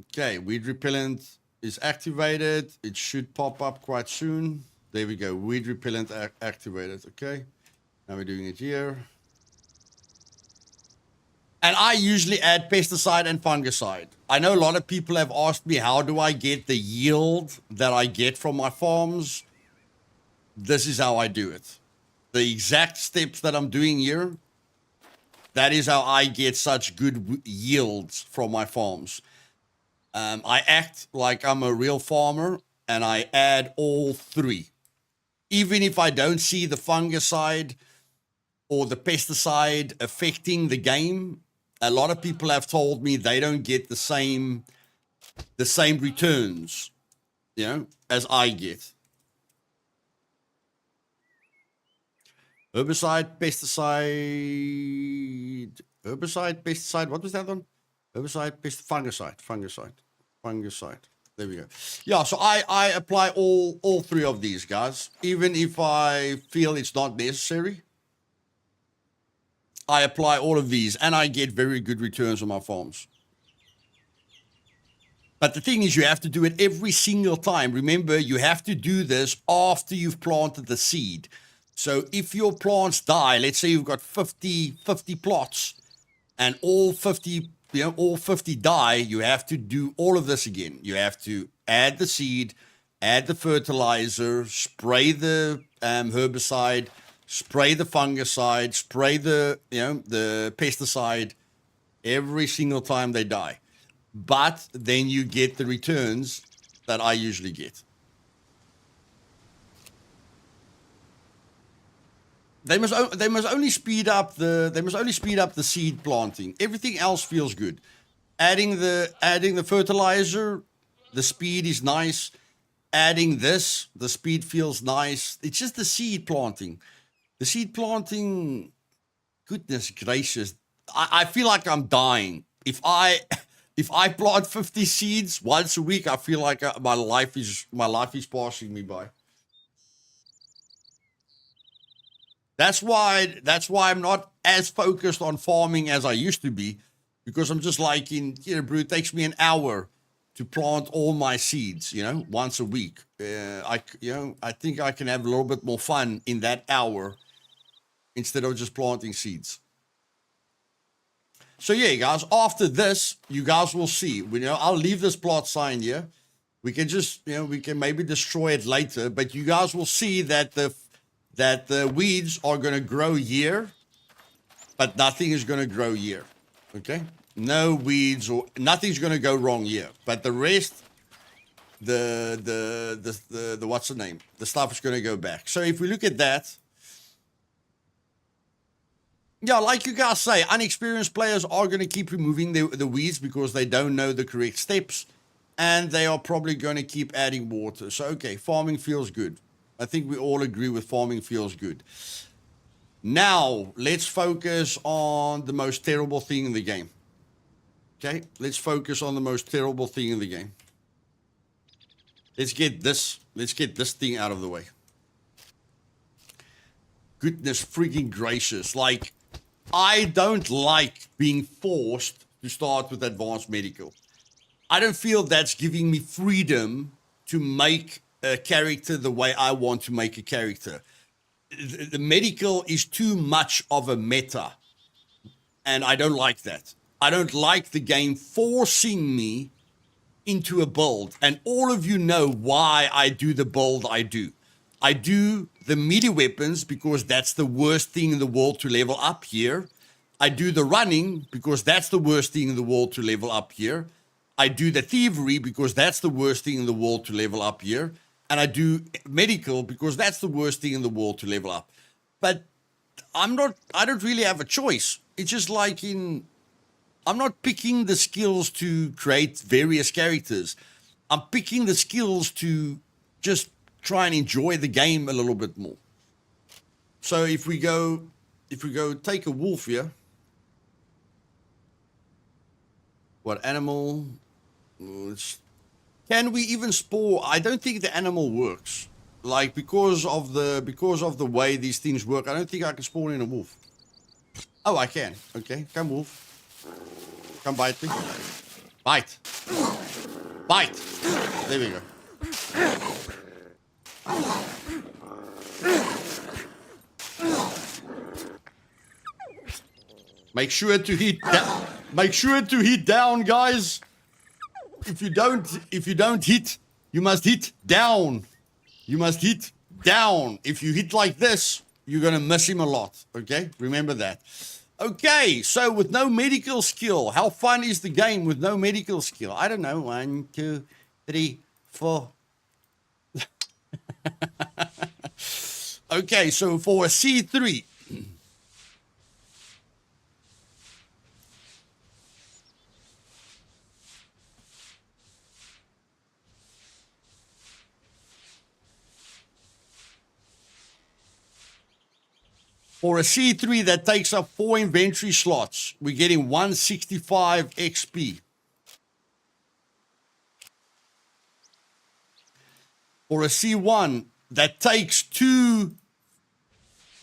Okay, weed repellent is activated. It should pop up quite soon. There we go. Weed repellent activated. Okay. Now we're doing it here. And I usually add pesticide and fungicide. I know a lot of people have asked me, how do I get the yield that I get from my farms? This is how I do it. The exact steps that I'm doing here, that is how I get such good yields from my farms. I act like I'm a real farmer and I add all three. Even if I don't see the fungicide or the pesticide affecting the game, a lot of people have told me they don't get the same returns, you know, as I get. Herbicide, pesticide, what was that one? Herbicide, fungicide. There we go. Yeah, so I apply all three of these, guys. Even if I feel it's not necessary, I apply all of these, and I get very good returns on my farms. But the thing is, you have to do it every single time. Remember, you have to do this after you've planted the seed. So if your plants die, let's say you've got 50 plots, and all 50 die, you have to do all of this again. You have to add the seed, add the fertilizer, spray the herbicide, spray the fungicide, spray the pesticide every single time they die. But then you get the returns that I usually get. They must only speed up the seed planting. Everything else feels good. Adding the fertilizer, the speed is nice. Adding this, the speed feels nice. It's just the seed planting. The seed planting, goodness gracious, I feel like I'm dying. If I plant 50 seeds once a week, I feel like my life is passing me by. That's why I'm not as focused on farming as I used to be, because I'm just like brew. It takes me an hour to plant all my seeds, once a week. I think I can have a little bit more fun in that hour instead of just planting seeds. So yeah, guys, after this, you guys will see. I'll leave this plot sign here. We can just, we can maybe destroy it later, but you guys will see that the weeds are going to grow here, but nothing is going to grow here. Okay? No weeds or nothing's going to go wrong here. But the rest, the what's the name? The stuff is going to go back. So if we look at that, yeah, like you guys say, unexperienced players are going to keep removing the weeds because they don't know the correct steps, and they are probably going to keep adding water. So, okay, farming feels good. I think we all agree with farming feels good. Now, let's focus on the most terrible thing in the game. Okay, let's focus on the most terrible thing in the game. Let's get this thing out of the way. Goodness freaking gracious. Like, I don't like being forced to start with advanced medical. I don't feel that's giving me freedom to make a character the way I want to make a character. The medical is too much of a meta, and I don't like that. I don't like the game forcing me into a build, and all of you know why I do the build I do. I do the melee weapons because that's the worst thing in the world to level up here. I do the running because that's the worst thing in the world to level up here. I do the thievery because that's the worst thing in the world to level up here. And I do medical because that's the worst thing in the world to level up. But I don't really have a choice. It's just like I'm not picking the skills to create various characters. I'm picking the skills to just try and enjoy the game a little bit more. So if we go take a wolf here. What animal? Can we even spawn? I don't think the animal works. Like because of the way these things work, I don't think I can spawn in a wolf. Oh, I can. Okay, come wolf. Come bite me. Bite. Bite. There we go. Make sure to hit down. Make sure to hit down, guys. If you don't hit, you must hit down. You must hit down. If you hit like this, you're gonna miss him a lot. Okay, remember that. Okay, so with no medical skill, how fun is the game with no medical skill? I don't know. 1, 2, 3, 4. Okay, so for a C3. For a C3 that takes up 4 inventory slots, we're getting 165 XP. For a C1 that takes 2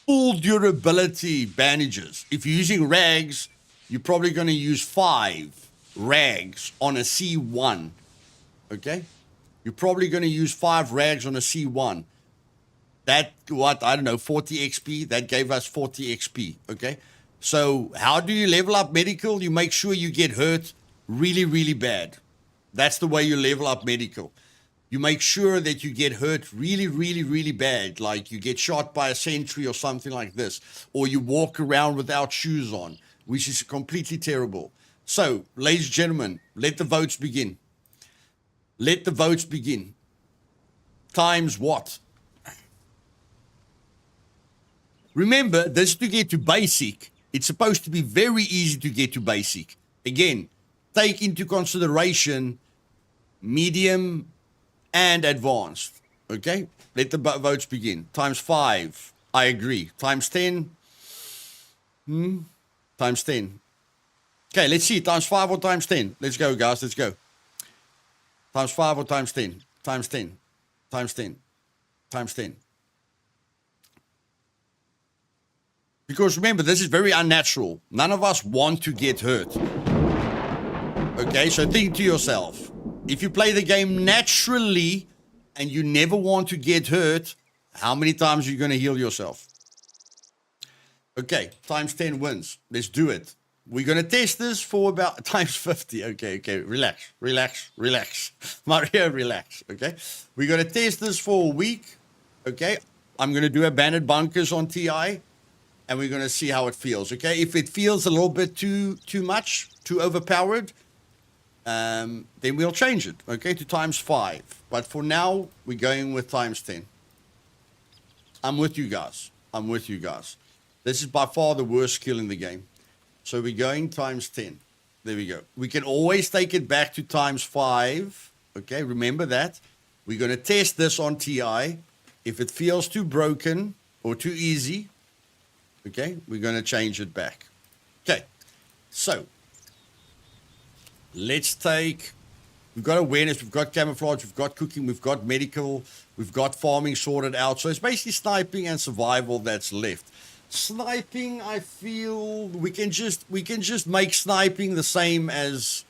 full durability bandages. If you're using rags, you're probably going to use 5 rags on a C1. Okay? You're probably going to use 5 rags on a C1. That, I don't know, 40 XP. That gave us 40 XP, okay? So how do you level up medical? You make sure you get hurt really, really bad. That's the way you level up medical. You make sure that you get hurt really, really, really bad, like you get shot by a sentry or something like this, or you walk around without shoes on, which is completely terrible. So, ladies and gentlemen, let the votes begin. Let the votes begin. Times what? Remember, this is to get to basic. It's supposed to be very easy to get to basic. Again, take into consideration medium and advanced. Okay? Let the votes begin. Times 5. I agree. Times 10. Times 10. Okay, let's see. Times 5 or times 10. Let's go, guys. Let's go. Times 5 or times 10. Times 10. Times 10. Times 10. Because remember, this is very unnatural. None of us want to get hurt. Okay, so think to yourself. If you play the game naturally and you never want to get hurt, how many times are you going to heal yourself? Okay, times 10 wins. Let's do it. We're going to test this for about times 50. Okay. Relax. Mario, relax. Okay. We're going to test this for a week. Okay. I'm going to do abandoned bunkers on TI. And we're going to see how it feels, okay? If it feels a little bit too much, too overpowered, then we'll change it, okay, to times 5. But for now, we're going with times 10. I'm with you guys. This is by far the worst skill in the game. So we're going times 10. There we go. We can always take it back to times 5, okay? Remember that. We're going to test this on TI. If it feels too broken or too easy, Okay, we're going to change it back. Okay, so let's take, we've got awareness, we've got camouflage, we've got cooking, we've got medical, we've got farming sorted out. So it's basically sniping and survival that's left. Sniping, I feel we can just make sniping the same as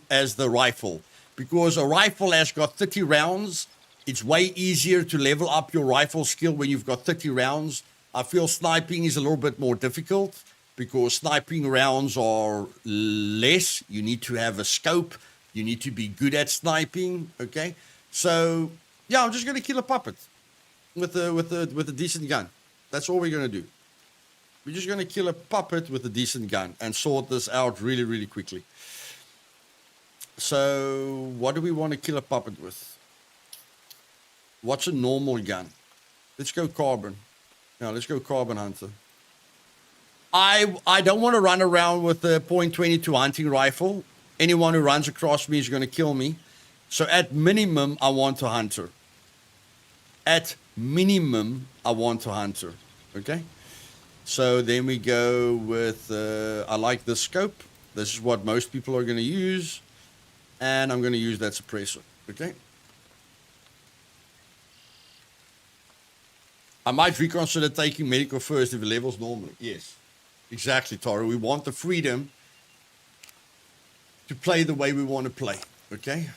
the rifle, because a rifle has got 30 rounds. It's way easier to level up your rifle skill when you've got 30 rounds. I feel sniping is a little bit more difficult because sniping rounds are less. You need to have a scope. You need to be good at sniping. Okay, so yeah, I'm just gonna kill a puppet with a decent gun. That's all we're gonna do. We're just gonna kill a puppet with a decent gun and sort this out really, really quickly. So what do we want to kill a puppet with? What's a normal gun? Let's go carbon. Now let's go carbon hunter. I don't want to run around with a .22 hunting rifle. Anyone who runs across me is going to kill me. So at minimum, I want a hunter. At minimum, I want a hunter. Okay? So then we go with, I like the scope. This is what most people are going to use. And I'm going to use that suppressor. Okay? I might reconsider taking medical first if it levels normally. Yes, exactly, Tara. We want the freedom to play the way we want to play. Okay?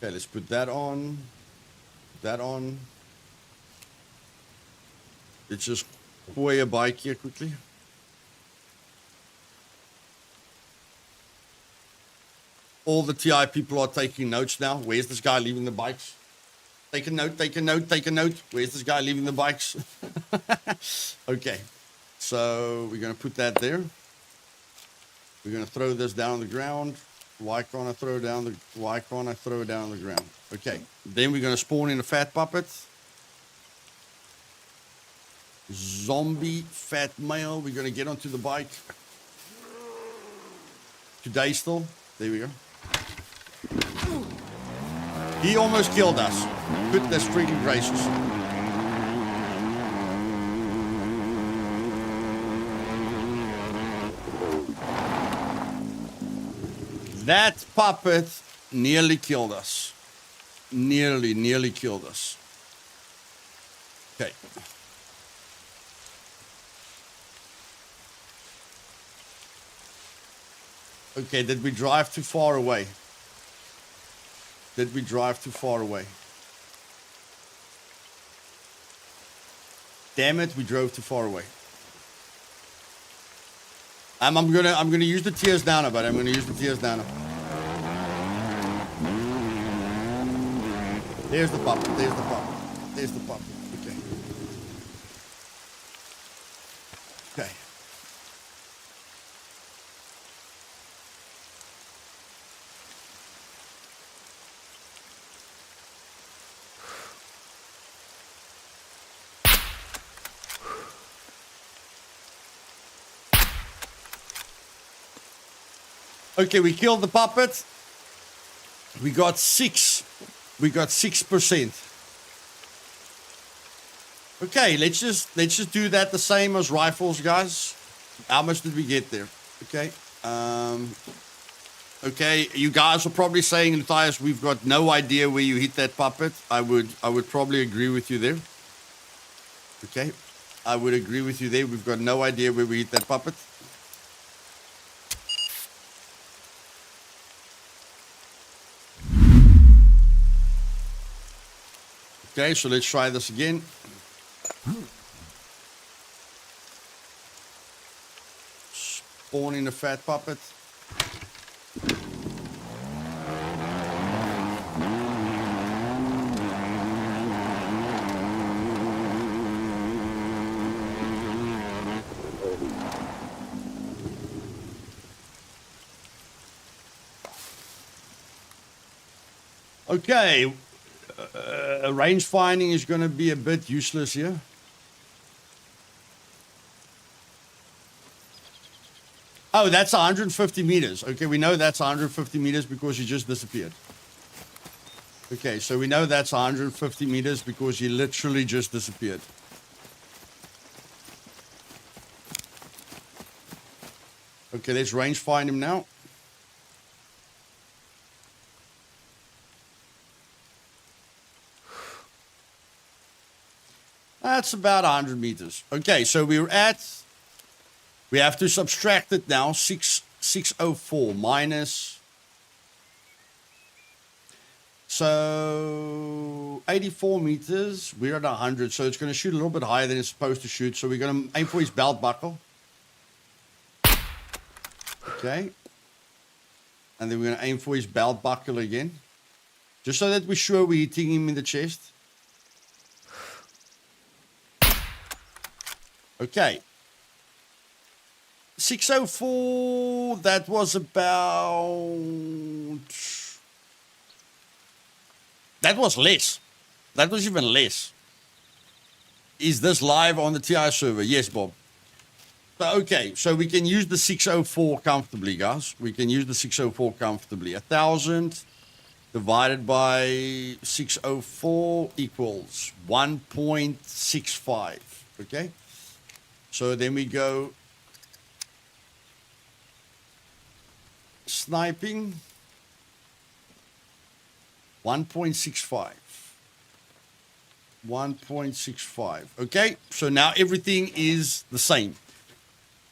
Okay, let's put that on. That on. Let's just weigh a bike here quickly. All the TI people are taking notes now. Where's this guy leaving the bikes? Take a note, take a note, take a note. Where's this guy leaving the bikes? Okay, so we're going to put that there. We're going to throw this down on the ground. Why can't I throw it down on the ground? Okay, then we're going to spawn in a fat puppet. Zombie fat male. We're going to get onto the bike. Today still. There we go. He almost killed us. Goodness freaking gracious. That puppet nearly killed us. Nearly killed us. Okay. Okay, did we drive too far away? Did we drive too far away? Damn it, we drove too far away. I'm gonna use the tears downer, but I'm gonna use the tears downer. There's the puppet. There's the puppet. There's the puppet. Okay. Okay. Okay, we killed the puppet. We got 6. We got 6%. Okay, let's just do that the same as rifles, guys. How much did we get there? Okay. Okay, you guys are probably saying, Luthais, we've got no idea where you hit that puppet. I would probably agree with you there. Okay. I would agree with you there. We've got no idea where we hit that puppet. Okay, so let's try this again. Spawn in a fat puppet. Okay. Range finding is going to be a bit useless here. Oh, that's 150 meters. Okay, we know that's 150 meters because he just disappeared. Okay, so we know that's 150 meters because he literally just disappeared. Okay, let's range find him now. That's about 100 meters. Okay, so we have to subtract it now. 604 minus. So 84 meters. We're at 100, so it's going to shoot a little bit higher than it's supposed to shoot. So we're going to aim for his belt buckle. Okay. And then we're going to aim for his belt buckle again. Just so that we're sure we're hitting him in the chest. Okay. 604, that was about... That was less. That was even less. Is this live on the TI server? Yes, Bob. Okay, so we can use the 604 comfortably, guys. We can use the 604 comfortably. 1,000 divided by 604 equals 1.65. Okay? So then we go sniping 1.65. 1.65. Okay, so now everything is the same.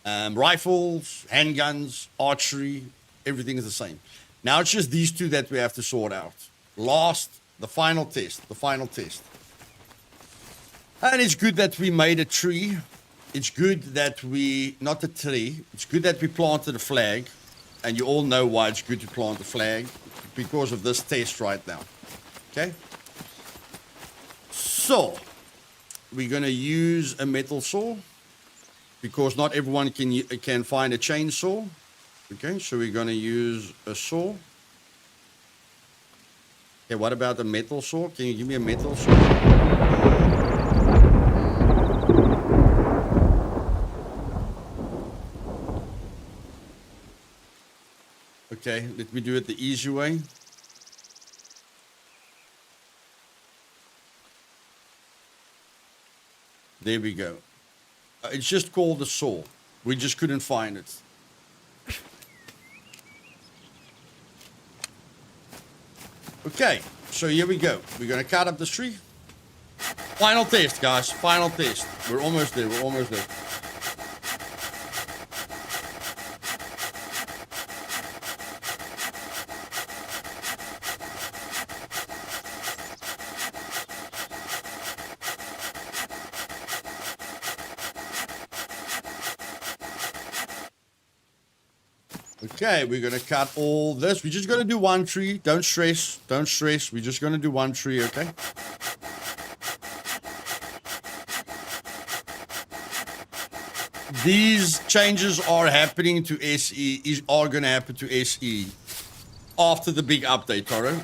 Rifles, handguns, archery, everything is the same. Now it's just these two that we have to sort out. Last, the final test. And it's good that we made a tree. It's good that not a tree, it's good that we planted a flag. And you all know why it's good to plant a flag. Because of this test right now. Okay? So, we're going to use a metal saw. Because not everyone can find a chainsaw. Okay, so we're going to use a saw. Okay, what about a metal saw? Can you give me a metal saw? Okay, let me do it the easy way. There we go. It's just called a saw. We just couldn't find it. Okay, so here we go. We're going to cut up the tree. Final test, guys. Final test. We're almost there. Okay, we're going to cut all this. We're just going to do one tree. Don't stress. We're just going to do one tree, okay? These changes are happening to SE, are going to happen to SE after the big update, Toro.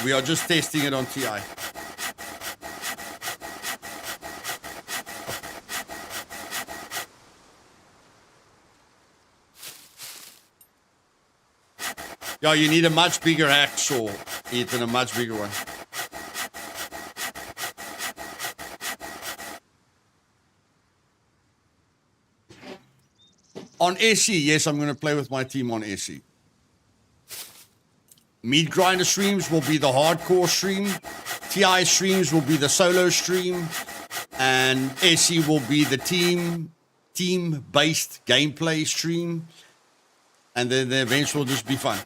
We are just testing it on TI. Yeah, you need a much bigger hacksaw, Ethan, a much bigger one. On SE, yes, I'm going to play with my team on SE. Meat Grinder streams will be the hardcore stream. TI streams will be the solo stream. And SE will be the team-based gameplay stream. And then the events will just be fun.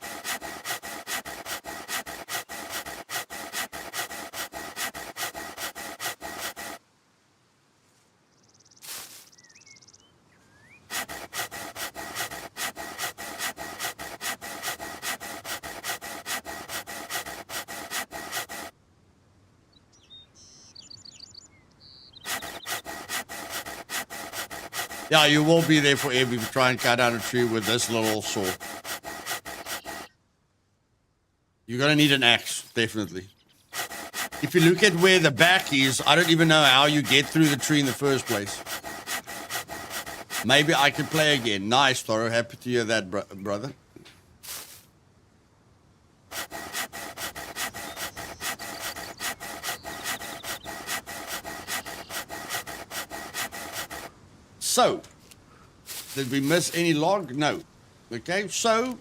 Yeah, you will be there for if you try and cut down a tree with this little saw. You're going to need an axe, definitely. If you look at where the back is, I don't even know how you get through the tree in the first place. Maybe I can play again. Nice, Toro. Happy to hear that, brother. So, did we miss any log? No. Okay, so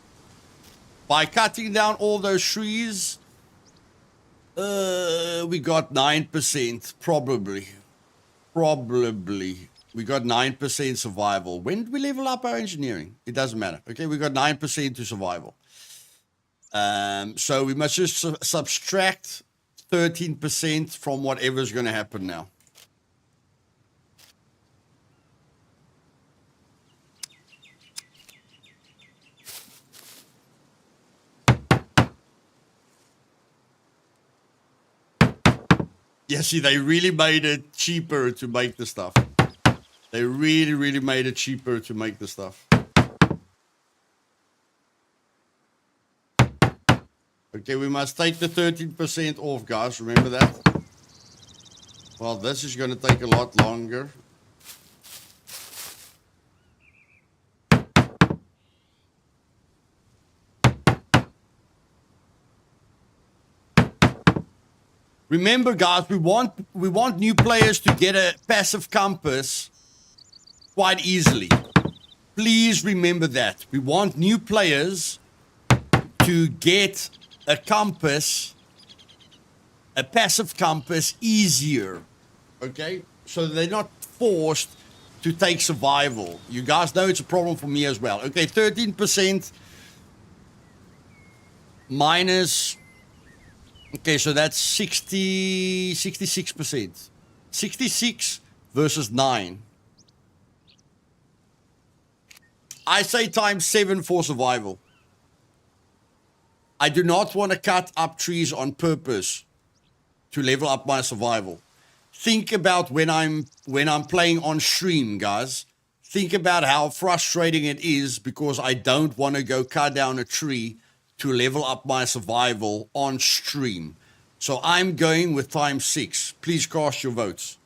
by cutting down all those trees, we got 9%, probably. We got 9% survival. When did we level up our engineering? It doesn't matter. Okay, we got 9% to survival. So we must just subtract 13% from whatever's going to happen now. Yeah, see, they really made it cheaper to make the stuff. They really made it cheaper to make the stuff. Okay, we must take the 13% off, guys. Remember that? Well, this is going to take a lot longer. Remember, guys, we want new players to get a passive compass quite easily. Please remember that. We want new players to get a compass, a passive compass, easier. Okay? So they're not forced to take survival. You guys know it's a problem for me as well. Okay, 13% minus... Okay, so that's 66%. 66 versus 9. I say times 7 for survival. I do not want to cut up trees on purpose to level up my survival. Think about when I'm playing on stream, guys. Think about how frustrating it is because I don't want to go cut down a tree to level up my survival on stream. So I'm going with times 6. Please cast your votes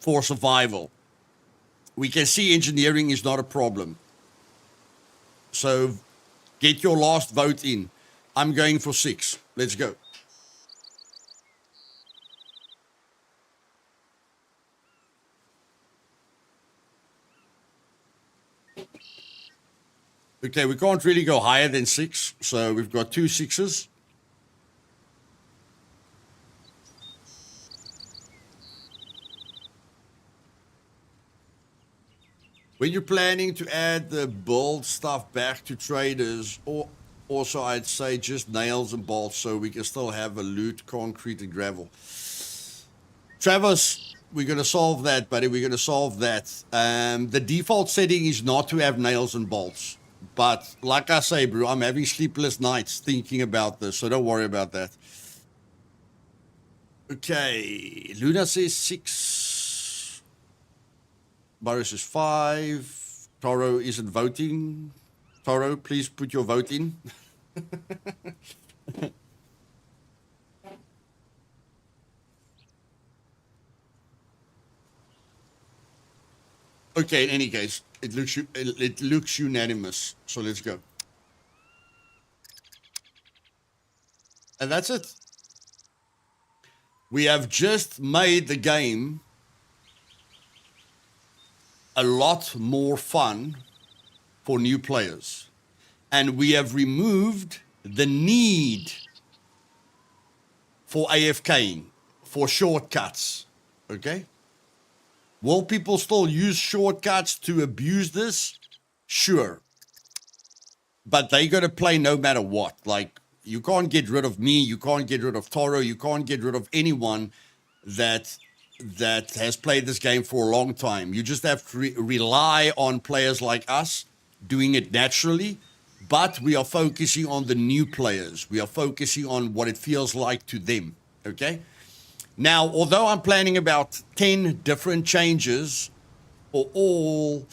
for survival. We can see engineering is not a problem. So get your last vote in. I'm going for 6. Let's go. Okay, we can't really go higher than 6, so we've got 2 6s. When you're planning to add the build stuff back to traders, or also I'd say just nails and bolts so we can still have a loot, concrete and gravel. Travis, we're going to solve that, buddy. We're going to solve that. The default setting is not to have nails and bolts. But like I say, bro, I'm having sleepless nights thinking about this, so don't worry about that. Okay, Luna says 6. Boris is 5. Toro isn't voting. Toro, please put your vote in. Okay, in any case, it looks unanimous. So let's go. And that's it. We have just made the game a lot more fun for new players. And we have removed the need for AFKing, for shortcuts. Okay? Will people still use shortcuts to abuse this? Sure. But they're going to play no matter what. Like, you can't get rid of me. You can't get rid of Toro. You can't get rid of anyone that has played this game for a long time. You just have to rely on players like us doing it naturally. But we are focusing on the new players. We are focusing on what it feels like to them. Okay? Now, although I'm planning about 10 different changes for all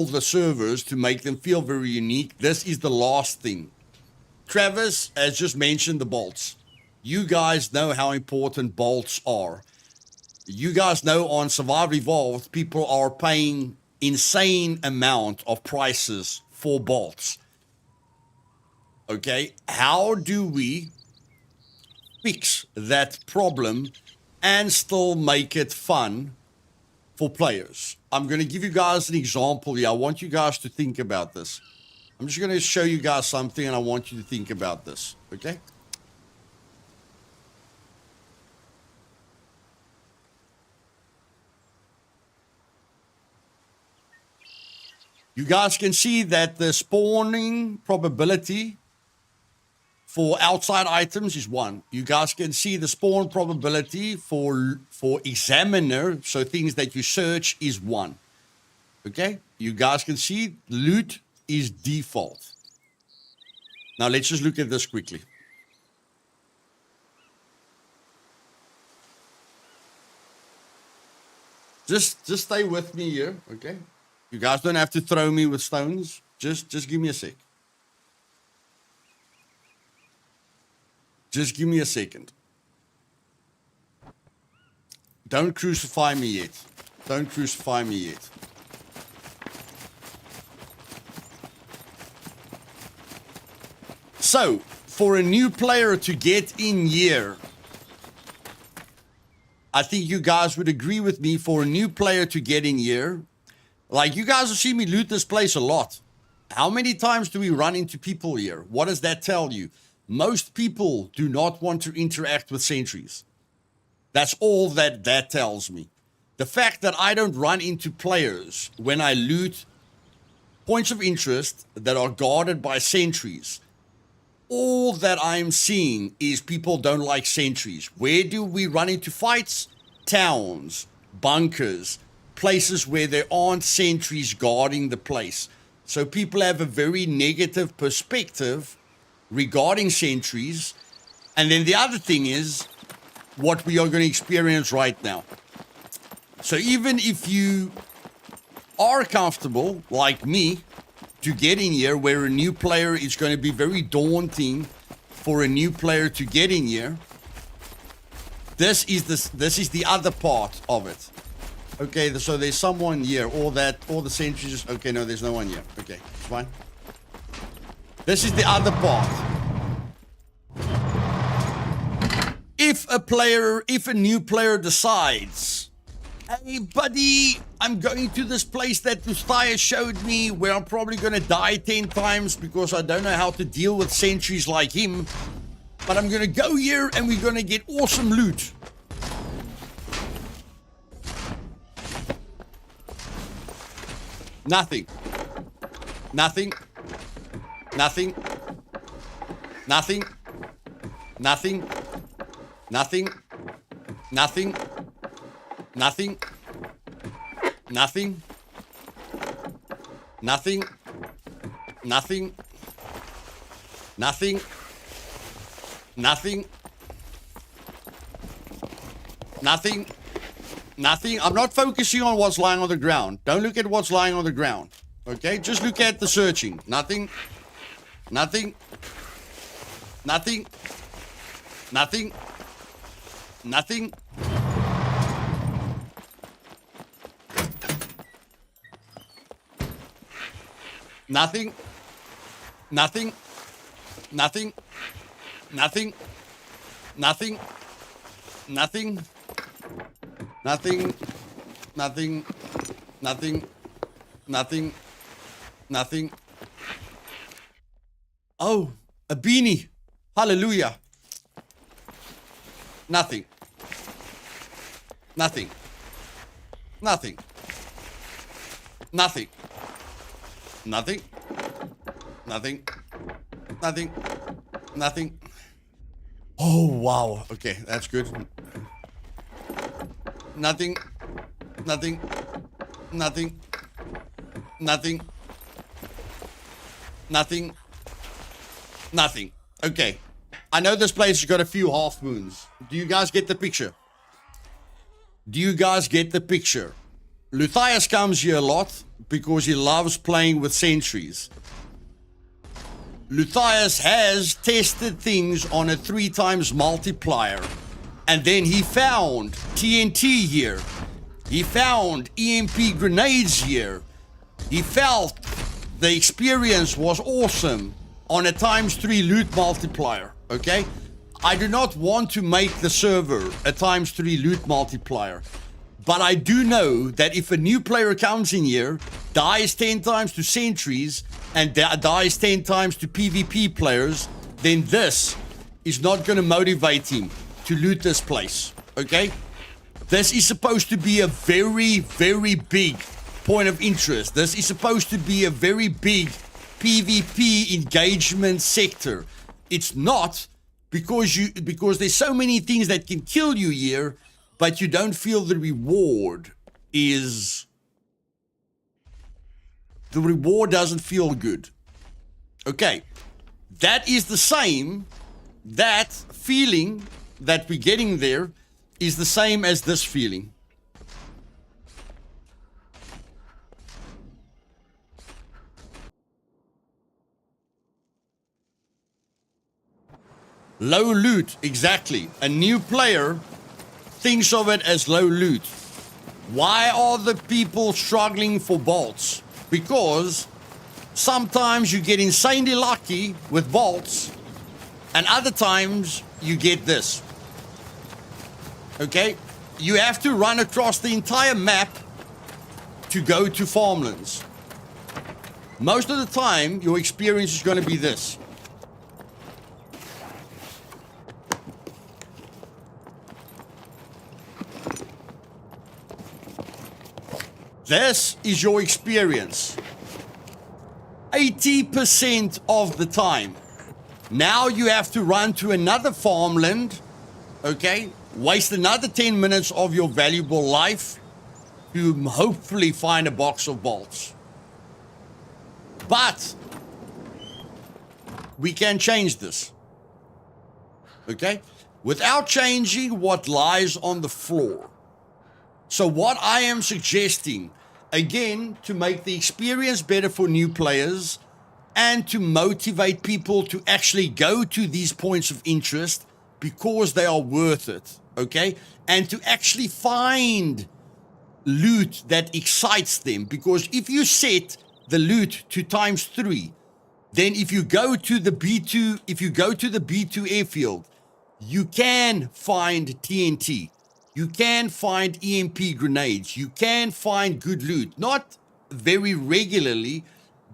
the servers to make them feel very unique, this is the last thing. Travis has just mentioned the bolts. You guys know how important bolts are. You guys know on Survival Evolved, people are paying insane amount of prices for bolts. Okay, how do we fix that problem and still make it fun for players? I'm going to give you guys an example here. I want you guys to think about this. I'm just going to show you guys something, and I want you to think about this, okay? You guys can see that the spawning probability for outside items is 1. You guys can see the spawn probability for examiner, so things that you search, is 1. Okay? You guys can see loot is default. Now let's just look at this quickly. Just stay with me here, okay? You guys don't have to throw me with stones. Just give me a sec. Just give me a second. Don't crucify me yet. Don't crucify me yet. So, for a new player to get in here, I think you guys would agree with me, for a new player to get in here, like, you guys have seen me loot this place a lot. How many times do we run into people here? What does that tell you? Most people do not want to interact with sentries. That's all that tells me. The fact that I don't run into players when I loot points of interest that are guarded by sentries, all that I'm seeing is people don't like sentries. Where do we run into fights? Towns, bunkers, places where there aren't sentries guarding the place. So people have a very negative perspective regarding sentries. And then the other thing is what we are going to experience right now. So even if you are comfortable, like me, to get in here, where a new player is going to be very daunting for a new player to get in here, this is the other part of it. Okay, so there's someone here, all the sentries. Okay, no, there's no one here. Okay, it's fine. This is the other part. If a new player decides, hey buddy, I'm going to this place that Luthais showed me, where I'm probably going to die 10 times because I don't know how to deal with sentries like him, but I'm going to go here and we're going to get awesome loot. Nothing. Nothing. Nothing. Nothing. Nothing. Nothing. Nothing. Nothing. Nothing. Nothing. Nothing. Nothing. Nothing. Nothing. Nothing. I'm not focusing on what's lying on the ground. Don't look at what's lying on the ground. Okay? Just look at the searching. Nothing. Nothing. Nothing. Nothing. Nothing. Nothing. Nothing. Nothing. Nothing. Nothing. Nothing. Nothing. Nothing. Nothing. Nothing. Nothing. Oh, a beanie. Hallelujah. Nothing. Nothing. Nothing. Nothing. Nothing. Nothing. Nothing. Nothing. Oh, wow. Okay, that's good. Nothing. Nothing. Nothing. Nothing. Nothing. Nothing. Okay. I know this place has got a few half moons. Do you guys get the picture? Do you guys get the picture? Luthais comes here a lot because he loves playing with sentries. Luthais has tested things on a 3 times multiplier. And then he found TNT here. He found EMP grenades here. He felt the experience was awesome on a ×3 loot multiplier, okay? I do not want to make the server a ×3 loot multiplier, but I do know that if a new player comes in here, dies 10 times to sentries, and dies 10 times to PvP players, then this is not going to motivate him to loot this place, okay? This is supposed to be a very, very big point of interest. This is supposed to be a very big PvP engagement sector. It's not because there's so many things that can kill you here, but you don't feel the reward doesn't feel good. Okay, that is the same, that feeling that we're getting there is the same as this feeling. Low loot, exactly. A new player thinks of it as low loot. Why are the people struggling for bolts? Because sometimes you get insanely lucky with bolts, and other times you get this. Okay? You have to run across the entire map to go to farmlands. Most of the time, your experience is going to be this. This is your experience. 80% of the time. Now you have to run to another farmland, okay? Waste another 10 minutes of your valuable life to hopefully find a box of bolts. But we can change this, okay? Without changing what lies on the floor. So what I am suggesting, again, to make the experience better for new players and to motivate people to actually go to these points of interest because they are worth it, okay? And to actually find loot that excites them, because if you set the loot to ×3, then if you go to the B2 airfield, you can find TNT. You can find EMP grenades. You can find good loot. Not very regularly,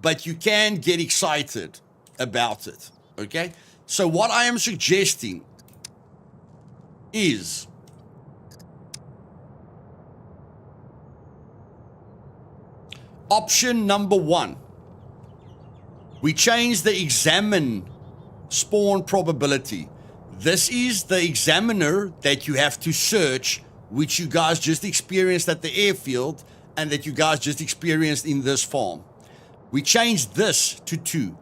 but you can get excited about it, okay? So what I am suggesting is option number 1. We change the examine spawn probability. This is the examiner that you have to search, which you guys just experienced at the airfield and that you guys just experienced in this farm. We changed this to 2.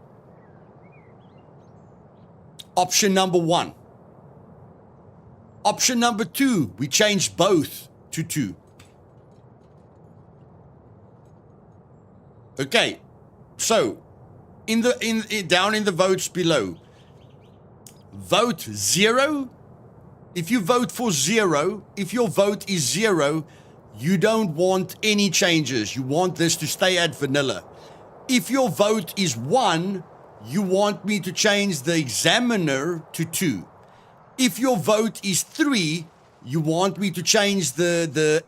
Option number 1. Option number 2, we changed both to 2. Okay, so down in the votes below, vote 0. If you vote for 0, if your vote is 0, you don't want any changes. You want this to stay at vanilla. If your vote is 1, you want me to change the examiner to 2. If your vote is 3, you want me to change the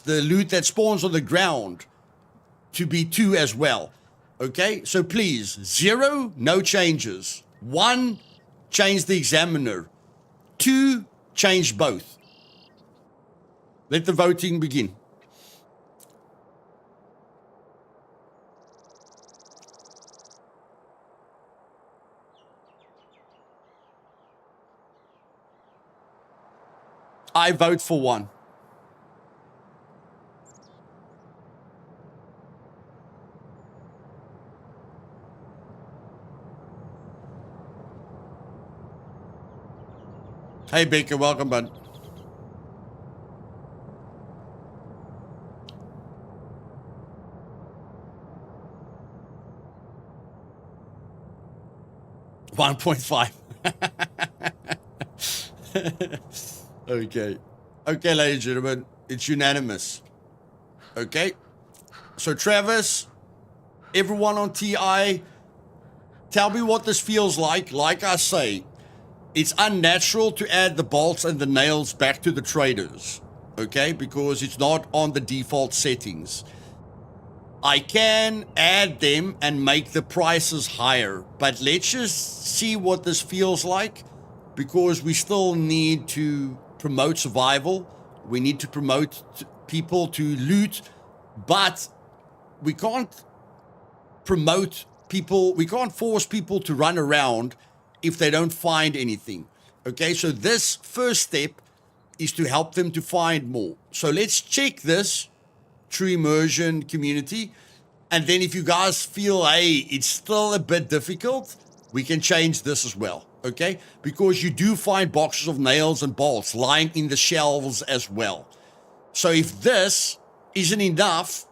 loot that spawns on the ground to be 2 as well. Okay, so please, 0, no changes. 1, change the examiner. 2, change both. Let the voting begin. I vote for 1. Hey Baker, welcome bud. $1.5. Okay. Okay, ladies and gentlemen, it's unanimous. Okay. So Travis, Everyone on TI, tell me what this feels like. Like I say, it's unnatural to add the bolts and the nails back to the traders, okay? Because it's not on the default settings. I can add them and make the prices higher, but let's just see what this feels like, because we still need to promote survival. We need to promote people to loot, but we can't promote people, we can't force people to run around if they don't find anything. Okay, so this first step is to help them to find more. So let's check this true immersion community, and then if you guys feel, hey, it's still a bit difficult, we can change this as well. Okay, because you do find boxes of nails and bolts lying in the shelves as well. So if this isn't enough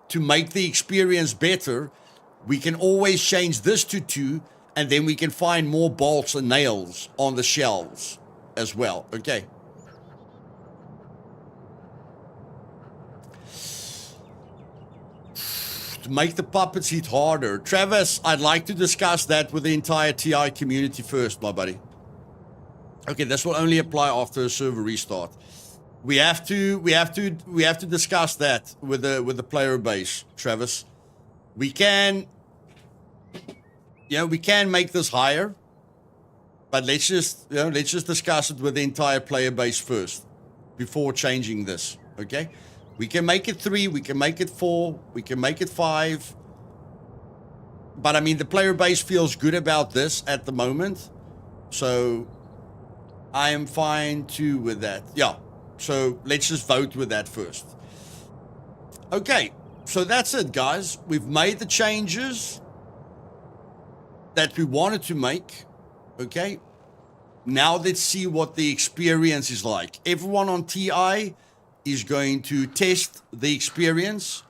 to make the experience better, we can always change this to 2, and then we can find more bolts and nails on the shelves as well. Okay. To make the puppets hit harder. Travis, I'd like to discuss that with the entire TI community first, my buddy. Okay, this will only apply after a server restart. We have to discuss that with the player base, Travis. We can make this higher, but let's just discuss it with the entire player base first before changing this. Okay, we can make it 3, we can make it 4, we can make it 5, but I mean the player base feels good about this at the moment, so I am fine too with that. Yeah, so let's just vote with that first. Okay, so that's it, guys. We've made the changes that we wanted to make. Okay, now let's see what the experience is like. Everyone on TI is going to test the experience.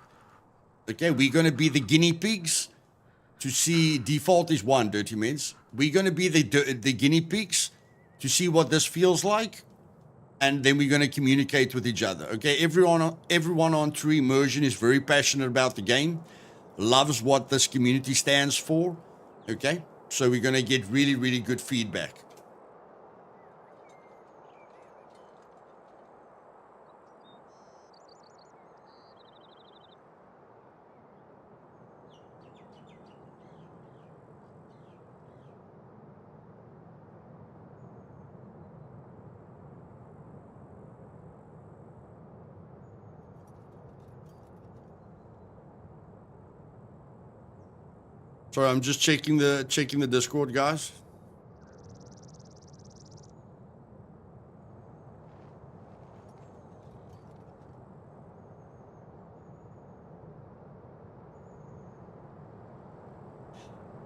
Okay, we're going to be the guinea pigs to see. Default is 1, Dirty Meds. We're going to be the guinea pigs to see what this feels like, and then we're going to communicate with each other. Okay, everyone on True Immersion is very passionate about the game, loves what this community stands for. Okay, so we're going to get really, really good feedback. Sorry, I'm just checking the Discord, guys.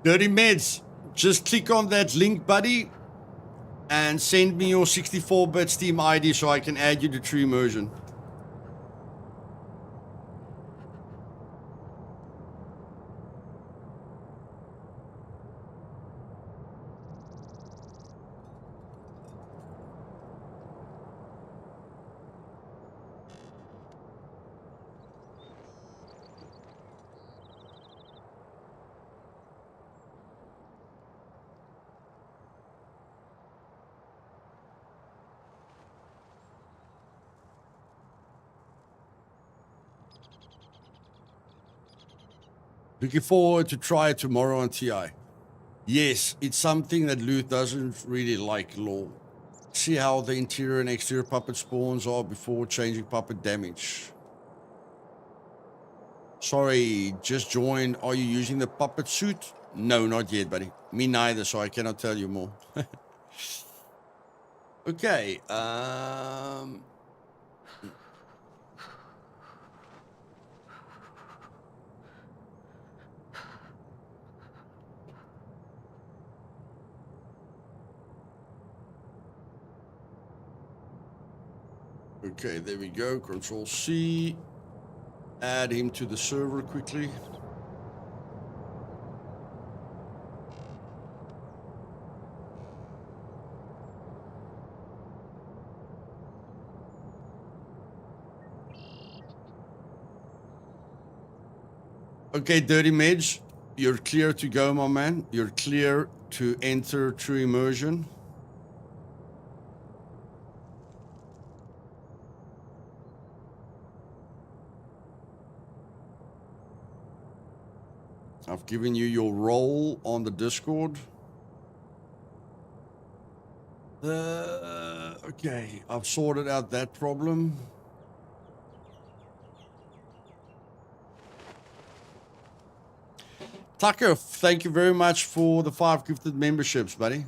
Dirty Meds, just click on that link, buddy, and send me your 64-bit Steam ID so I can add you to True Immersion. Looking forward to try it tomorrow on TI. Yes, it's something that Luth doesn't really like, lol. See how the interior and exterior puppet spawns are before changing puppet damage. Sorry, just joined. Are you using the puppet suit? No, not yet, buddy. Me neither, so I cannot tell you more. Okay, okay, there we go. Control C. Add him to the server quickly. Okay, Dirty Midge, you're clear to go, my man. You're clear to enter true immersion. I've given you your role on the Discord. Okay, I've sorted out that problem. Tucker, thank you very much for the 5 gifted memberships, buddy.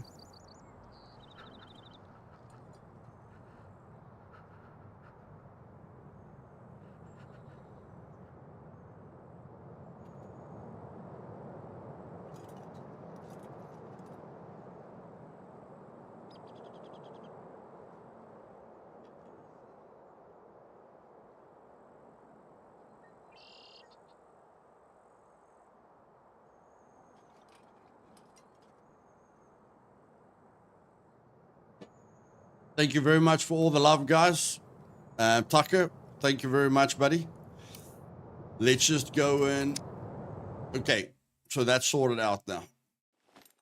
Thank you very much for all the love, guys. Tucker, thank you very much, buddy. Let's just go in. Okay, so that's sorted out now.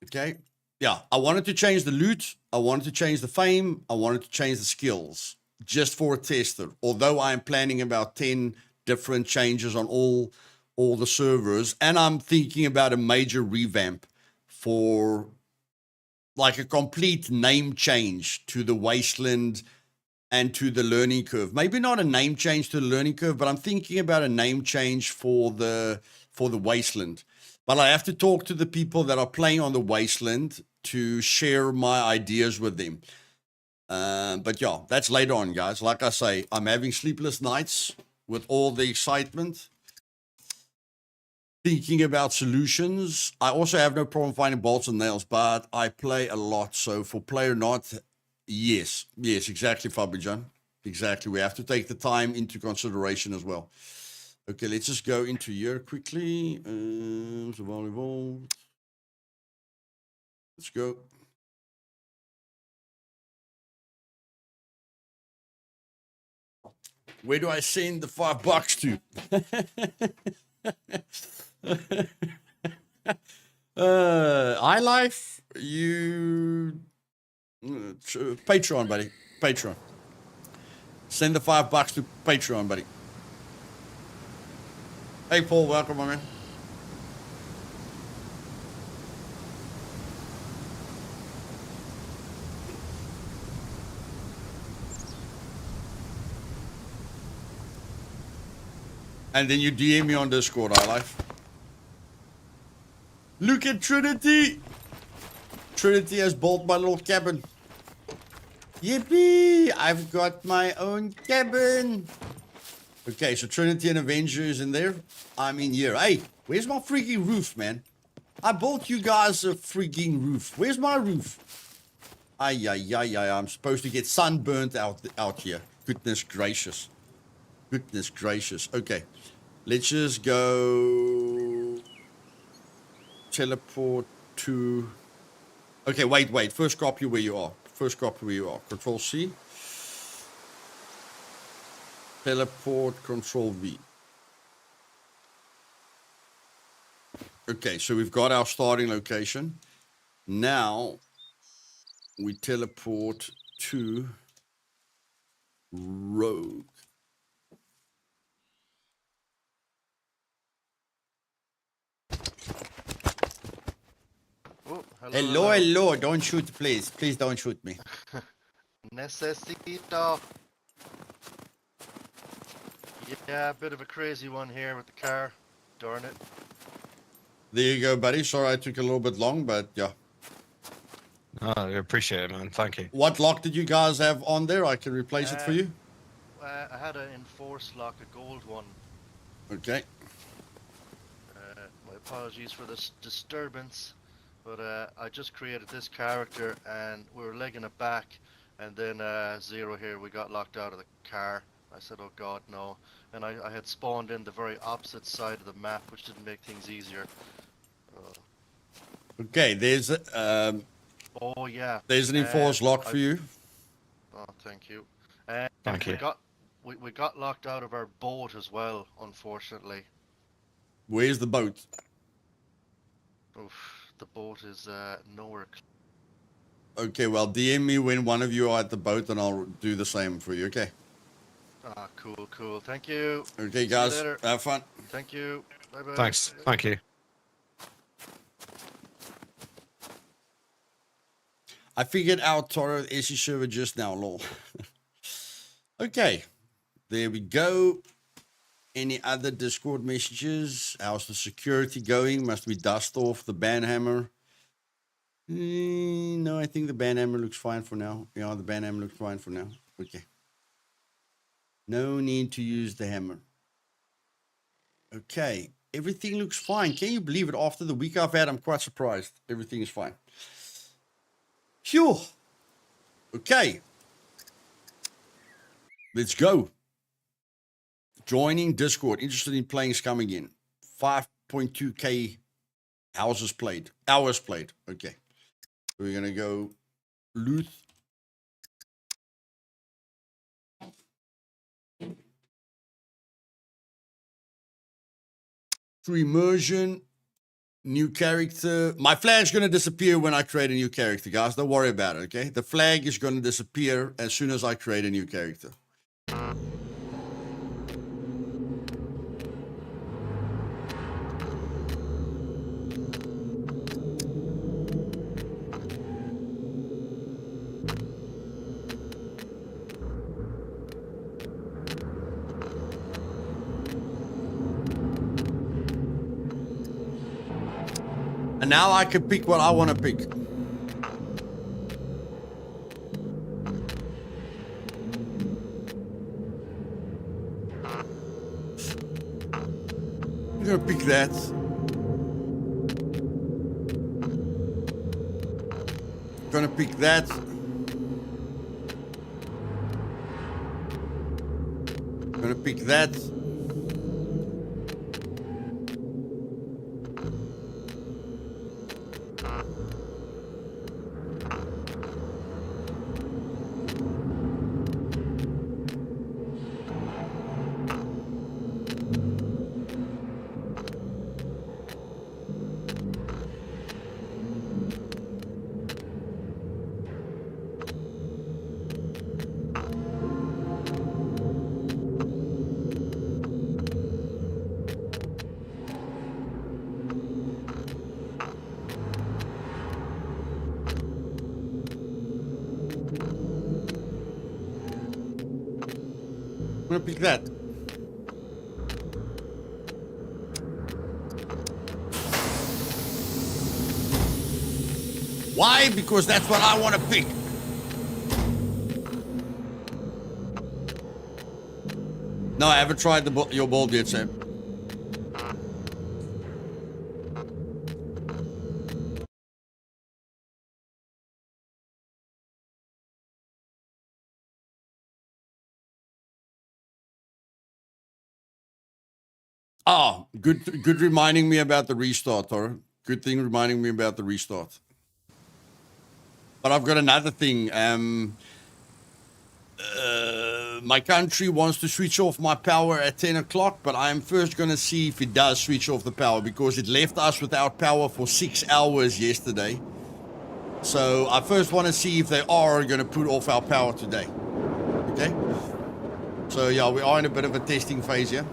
Okay, yeah, I wanted to change the loot. I wanted to change the fame. I wanted to change the skills just for a tester. Although I'm planning about 10 different changes on all the servers, and I'm thinking about a major revamp for like a complete name change to the Wasteland and to the learning curve. Maybe not a name change to the learning curve, but I'm thinking about a name change for the Wasteland. But I have to talk to the people that are playing on the Wasteland to share my ideas with them. But yeah, that's later on, guys. Like I say, I'm having sleepless nights with all the excitement, thinking about solutions. I also have no problem finding bolts and nails, but I play a lot. So for play or not, yes, exactly, Fabijan. Exactly. We have to take the time into consideration as well. Okay, let's just go into here quickly. Survival evolved. Let's go. Where do I send the $5 to? iLife, you Patreon, buddy. Patreon. Send the $5 to Patreon, buddy. Hey, Paul, welcome, my man. And then you DM me on Discord, iLife. Look at Trinity. Trinity has built my little cabin. Yippee! I've got my own cabin. Okay, so Trinity and Avenger is in there. I'm in here. Hey, where's my freaking roof, man? I built you guys a freaking roof. Where's my roof? Ay, I'm supposed to get sunburnt out here. Goodness gracious. Goodness gracious. Okay, let's just go teleport to... Okay, wait. First copy where you are. Control C. Teleport, Control V. Okay, so we've got our starting location. Now we teleport to Rogue. Oh, hello. Don't shoot, please. Please don't shoot me. Necesito. Yeah, a bit of a crazy one here with the car. Darn it. There you go, buddy. Sorry I took a little bit long, but yeah. Oh, I appreciate it, man. Thank you. What lock did you guys have on there? I can replace it for you. I had an enforced lock, a gold one. Okay. My apologies for this disturbance, but I just created this character and we were legging it back, and then Zero here, we got locked out of the car. I said, oh god, no. And I had spawned in the very opposite side of the map, which didn't make things easier. Okay, there's oh yeah. There's an enforced lock for you. Oh, thank you. Thank you. We got locked out of our boat as well, unfortunately. Where's the boat? Oof, the boat is nowhere. Okay, well, DM me when one of you are at the boat, and I'll do the same for you. Okay. Ah, cool, cool. Thank you. Okay, See you guys. later. Have fun. Thank you. Bye bye. Thanks. Thank you. I figured out Toro SE server just now, lol. Okay. There we go. Any other Discord messages? How's the security going? Must we dust off the banhammer? No, I think the banhammer looks fine for now. Yeah, the banhammer looks fine for now. Okay. No need to use the hammer. Okay. Everything looks fine. Can you believe it? After the week I've had, I'm quite surprised. Everything is fine. Phew. Okay. Let's go. Joining Discord. Interested in playing Scum again. 5.2k hours played. Okay. We're going to go Luth. To Immersion. New character. My flag's going to disappear when I create a new character, guys. Don't worry about it, okay? The flag is going to disappear as soon as I create a new character. And now I can pick what I want to pick. I'm going to pick that. Going to pick that. Going to pick that. I'm going to pick that. Why? Because that's what I want to pick. No, I haven't tried your bold yet, Sam. Oh, good reminding me about the restart, Toro. Good thing reminding me about the restart. But I've got another thing. My country wants to switch off my power at 10 o'clock, but I'm first going to see if it does switch off the power, because it left us without power for 6 hours yesterday. So I first want to see if they are going to put off our power today. Okay? So yeah, we are in a bit of a testing phase here.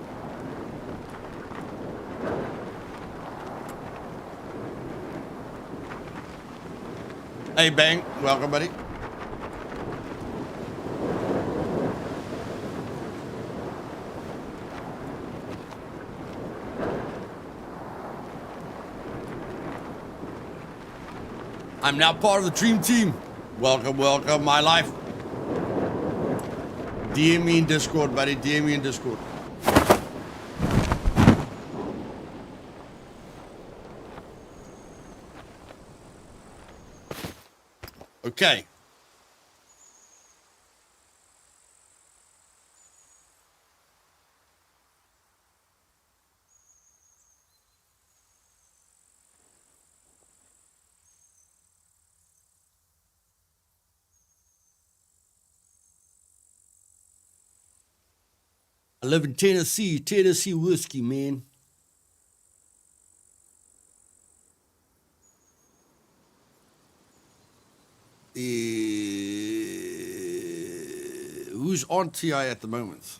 Hey, Bang. Welcome, buddy. I'm now part of the dream team. Welcome, welcome, my life. DM me in Discord, buddy. DM me in Discord. Okay. I live in Tennessee. Tennessee whiskey, man. Who's on TI at the moment?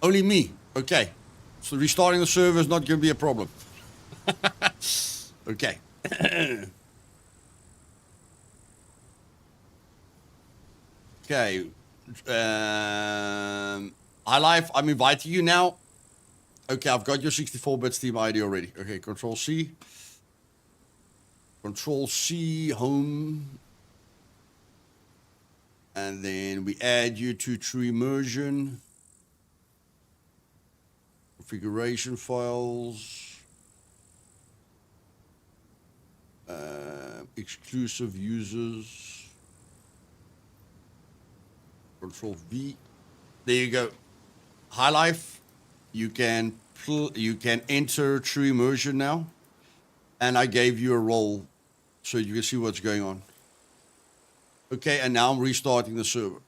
Only me. Okay. So restarting the server is not going to be a problem. Okay. Okay. High Life, I'm inviting you now. Okay, I've got your 64-bit Steam ID already. Okay, Control C. Control C, home. And then we add you to True Immersion. Configuration files. Exclusive users. Control V. There you go. High Life. You can enter True Immersion now. And I gave you a role so you can see what's going on. Okay, and now I'm restarting the server.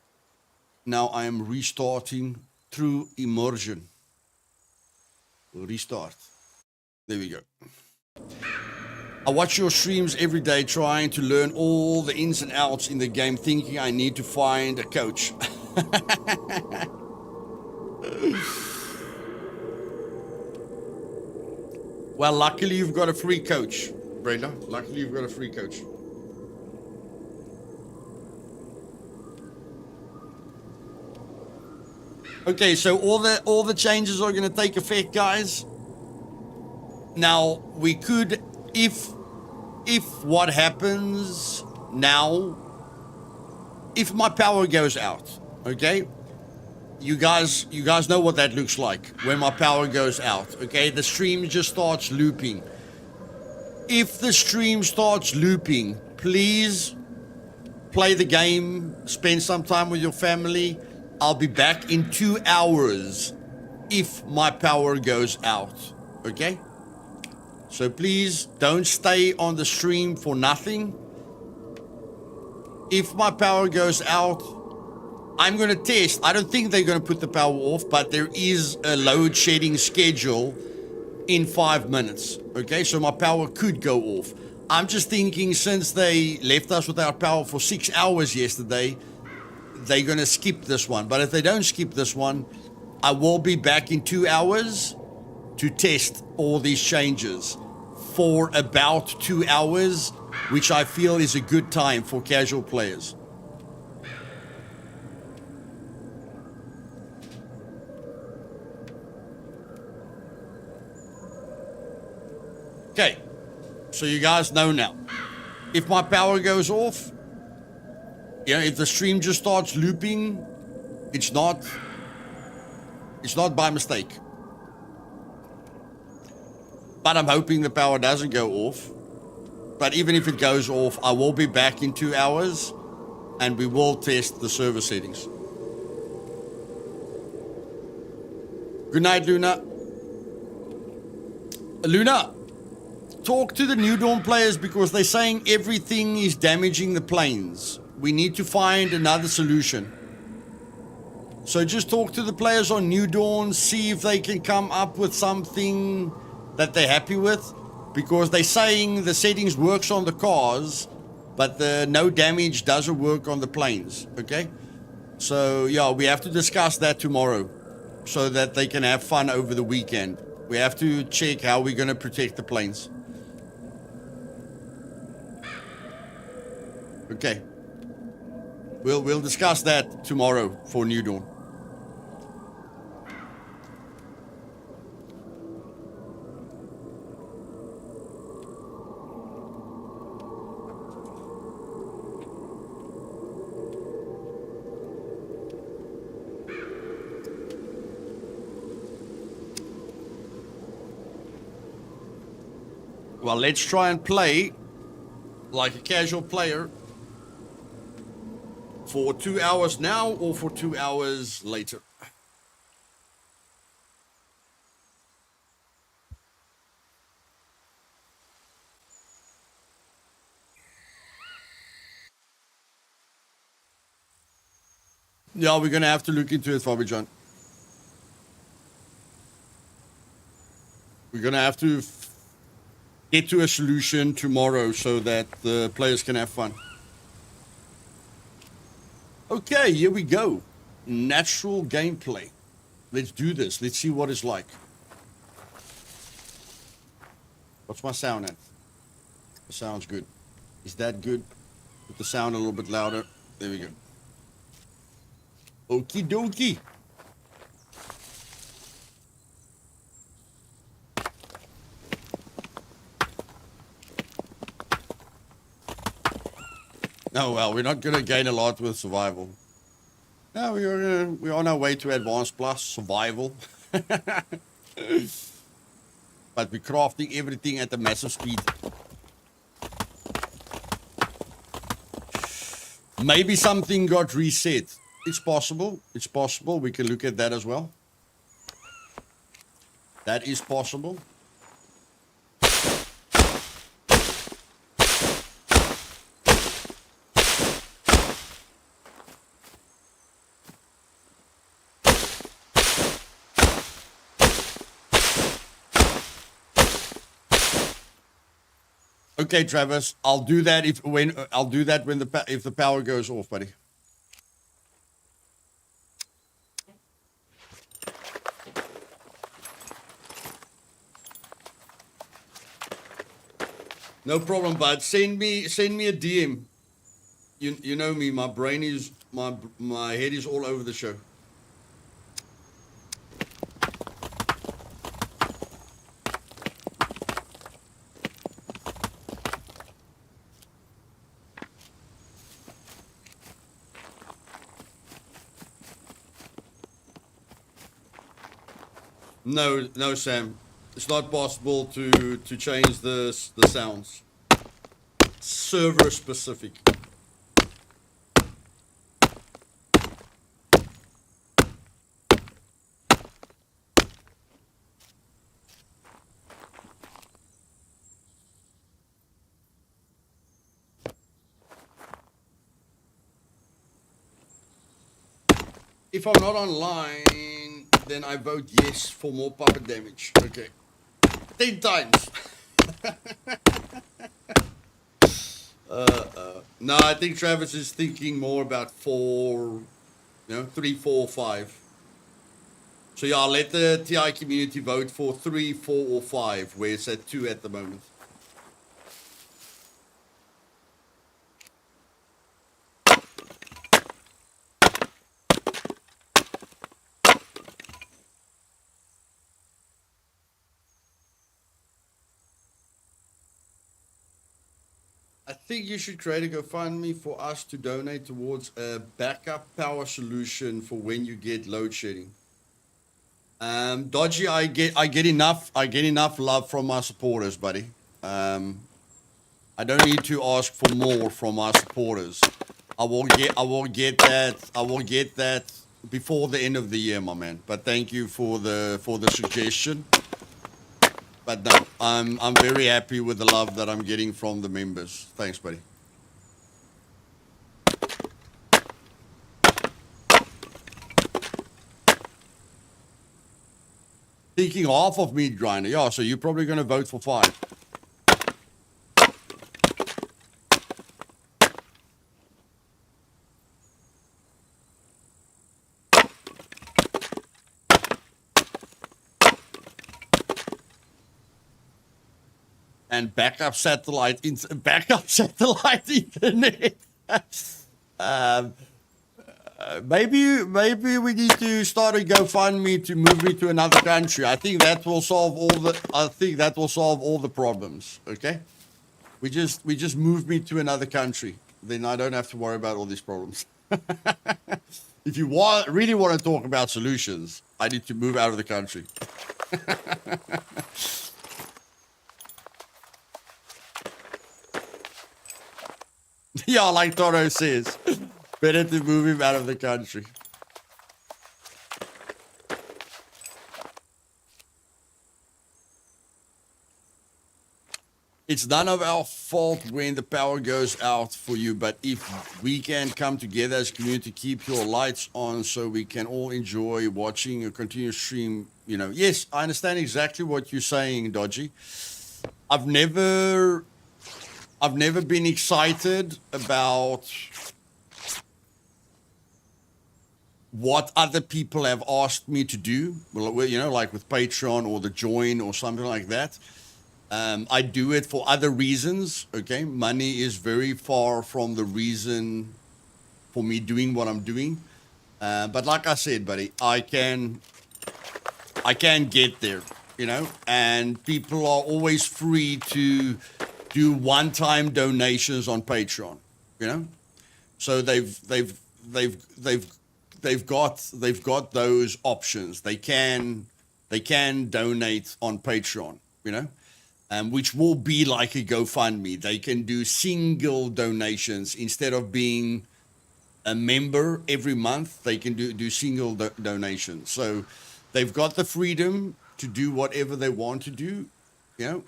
Now I am restarting through Immersion. Restart. There we go. I watch your streams every day trying to learn all the ins and outs in the game, thinking I need to find a coach. Well, luckily you've got a free coach, Brenda. Luckily you've got a free coach. Okay, so all the changes are going to take effect, guys. Now we could, if what happens now, if my power goes out, okay, you guys know what that looks like when my power goes out. Okay, the stream just starts looping. If the stream starts looping, please play the game, spend some time with your family. I'll be back in 2 hours if my power goes out, okay? So please don't stay on the stream for nothing. If my power goes out, I'm going to test. I don't think they're going to put the power off, but there is a load shedding schedule in 5 minutes, okay? So my power could go off. I'm just thinking since they left us without power for 6 hours yesterday, they're going to skip this one. But if they don't skip this one, I will be back in 2 hours to test all these changes for about 2 hours, which I feel is a good time for casual players. Okay, so you guys know now. If my power goes off, you know, if the stream just starts looping, it's not by mistake. But I'm hoping the power doesn't go off. But even if it goes off, I will be back in 2 hours and we will test the server settings. Good night, Luna. Luna, talk to the New Dawn players because they're saying everything is damaging the planes. We need to find another solution. So just talk to the players on New Dawn, see if they can come up with something that they're happy with, because they're saying the settings works on the cars, but the no damage doesn't work on the planes, okay? So yeah, we have to discuss that tomorrow so that they can have fun over the weekend. We have to check how we're going to protect the planes. Okay. We'll discuss that tomorrow for New Dawn. Well, let's try and play like a casual player for 2 hours now or for 2 hours later. Yeah, we're going to have to look into it, Fabi John. We're we're gonna have to get to a solution tomorrow so that the players can have fun. Okay, here we go. Natural gameplay. Let's do this. Let's see what it's like. What's my sound at? The sound's good. Is that good? Put the sound a little bit louder. There we go. Okie dokie. Oh well, we're not gonna gain a lot with survival. No, we're on our way to Advanced Plus survival. But we're crafting everything at a massive speed. Maybe something got reset. It's possible. It's possible. We can look at that as well. That is possible. Okay, Travis, I'll do that if when the power goes off, buddy. No problem, bud. Send me a DM. You know me. My brain is my head is all over the show. No, Sam. It's not possible to change the sounds. Server specific. If I'm not online, then I vote yes for more puppet damage. Okay. 10 times. No, I think Travis is thinking more about 3, 4, 5. So yeah, I'll let the TI community vote for 3, 4, or 5, where it's at 2 at the moment. I think you should create a GoFundMe for us to donate towards a backup power solution for when you get load shedding. Dodgy, I get enough love from my supporters, buddy. I don't need to ask for more from our supporters. I will get that before the end of the year, my man. But thank you for the suggestion. But no, I'm very happy with the love that I'm getting from the members. Thanks, buddy. Thinking half of meat grinder. Yeah, so you're probably going to vote for 5. And backup satellite internet. Maybe we need to start a GoFundMe to move me to another country. I think that will solve all the problems. Okay, we just move me to another country. Then I don't have to worry about all these problems. If you really want to talk about solutions, I need to move out of the country. Yeah, like Toro says, better to move him out of the country. it's none of our fault when the power goes out for you, but if we can come together as a community, keep your lights on so we can all enjoy watching a continuous stream, you know. Yes, I understand exactly what you're saying, Dodgy. I've never been excited about what other people have asked me to do, well, you know, like with Patreon or the join or something like that. I do it for other reasons. Okay, money is very far from the reason for me doing what I'm doing. But like I said, buddy, I can get there, you know. And people are always free to do one-time donations on Patreon, you know. So they've got those options. They can donate on Patreon, you know. Which will be like a GoFundMe. They can do single donations instead of being a member every month. They can do single donations. So they've got the freedom to do whatever they want to do, you know.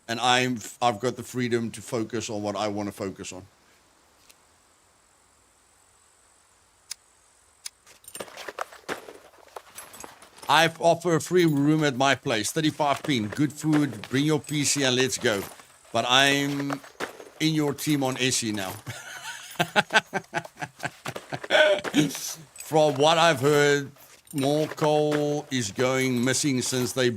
And I've got the freedom to focus on what I want to focus on. I offer a free room at my place, 35 pin, good food, bring your PC and let's go. But I'm in your team on SE now. From what I've heard, more coal is going missing since they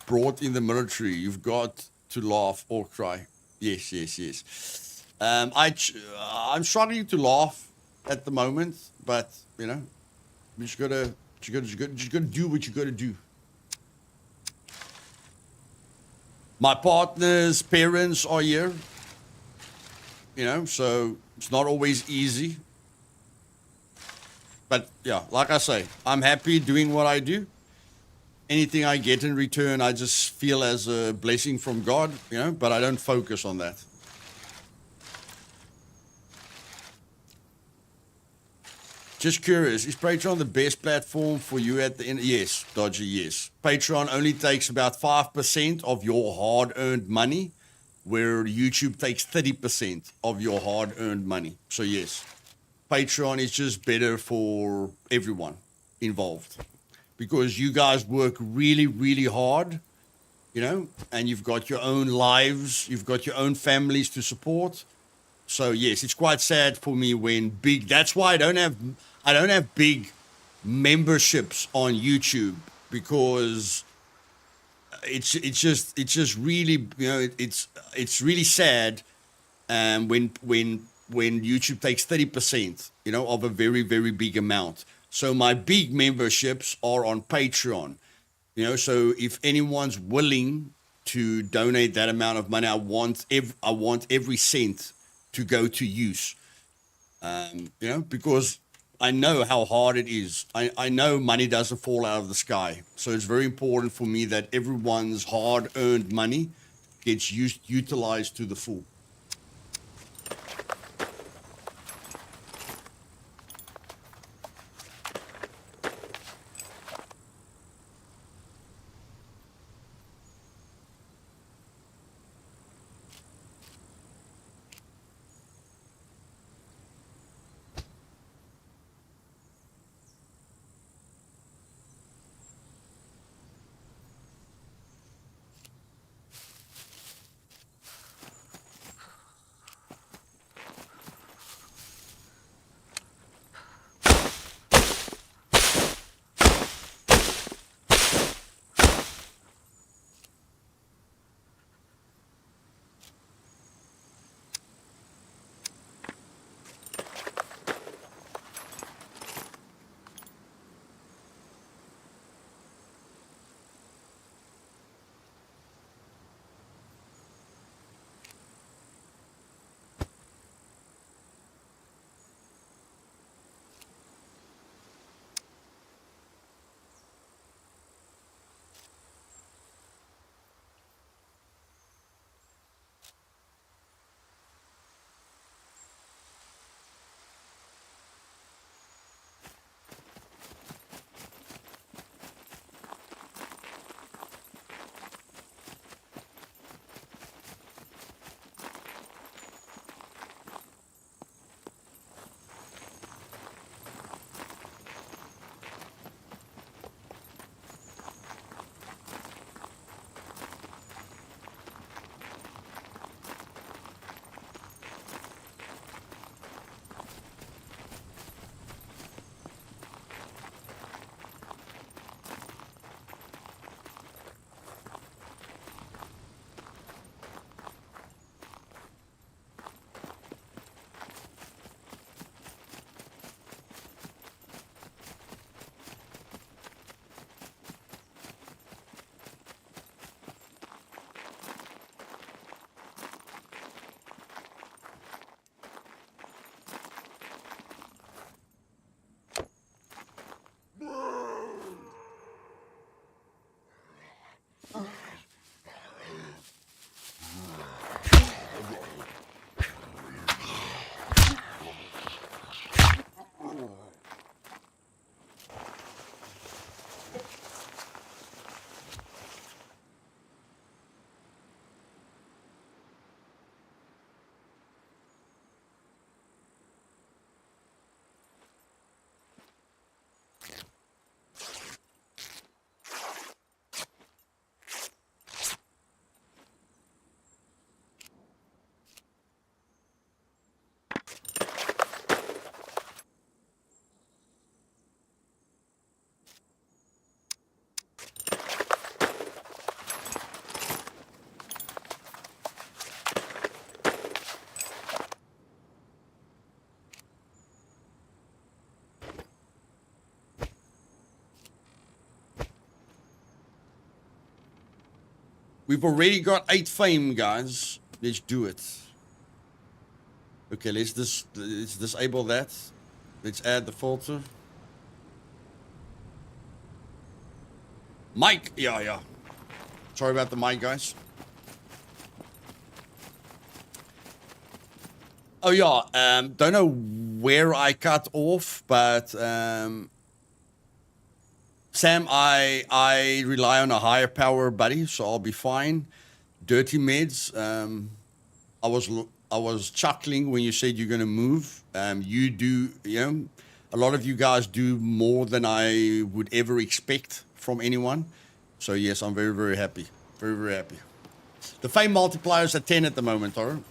brought in the military. You've got to laugh or cry. Yes, yes, yes. I'm struggling to laugh at the moment, but you know, you just gotta do what you gotta do. My partner's parents are here, you know, so it's not always easy. But yeah, like I say, I'm happy doing what I do. Anything I get in return, I just feel as a blessing from God, you know, but I don't focus on that. Just curious, is Patreon the best platform for you at the end? Yes, Dodgy, yes. Patreon only takes about 5% of your hard-earned money, where YouTube takes 30% of your hard-earned money. So yes, Patreon is just better for everyone involved because you guys work really, really hard, you know, and you've got your own lives, you've got your own families to support. So yes, it's quite sad for me when big. That's why I don't have big memberships on YouTube because it's just really, you know, it's really sad. When YouTube takes 30%, you know, of a very, very big amount. So my big memberships are on Patreon, you know. So if anyone's willing to donate that amount of money, I want every cent to go to use, you know, because I know how hard it is. I know money doesn't fall out of the sky. So it's very important for me that everyone's hard-earned money gets utilized to the full. We've already got 8 fame, guys. Let's do it. Okay, let's disable that. Let's add the filter. Mic, yeah. Sorry about the mic, guys. Oh yeah, don't know where I cut off, but Sam, I rely on a higher power buddy, so I'll be fine. Dirty meds. I was chuckling when you said you're gonna move. You do, a lot of you guys do more than I would ever expect from anyone. So yes, I'm very, very happy. Very, very happy. The fame multiplier is at 10 at the moment, alright?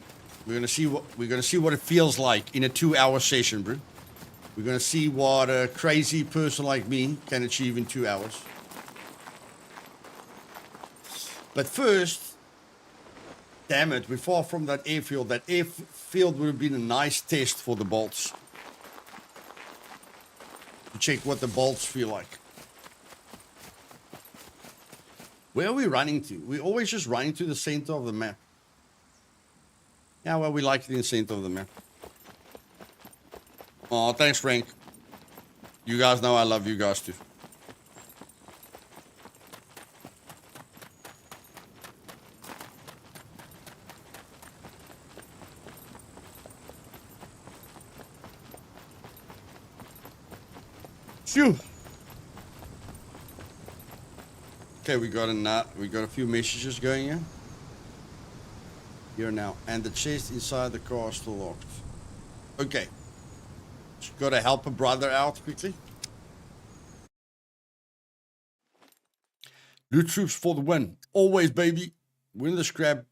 We're gonna see what it feels like in a 2-hour session, bro. We're gonna see what a crazy person like me can achieve in 2 hours. But first, damn it, we're far from that airfield. That airfield would have been a nice test for the bolts. To check what the bolts feel like. Where are we running to? We're always just running to the center of the map. Yeah, well, we like the center of the map. Oh, thanks, Frank. You guys know I love you guys too. Phew. Okay, we got a few messages going here. Here now, and the chest inside the car is still locked. Okay, just gotta help a brother out quickly. Loot troops for the win, always, baby. Win the scrap.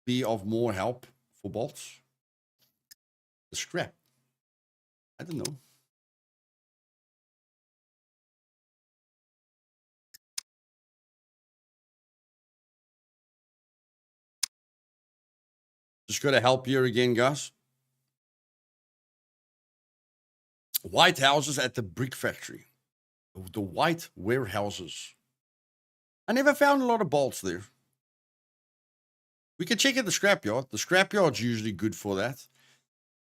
Be of more help for bolts. The scrap. I don't know. Just gotta help here again, guys. White houses at the brick factory. The white warehouses. I never found a lot of bolts there. We can check at the scrapyard. The scrapyard's usually good for that.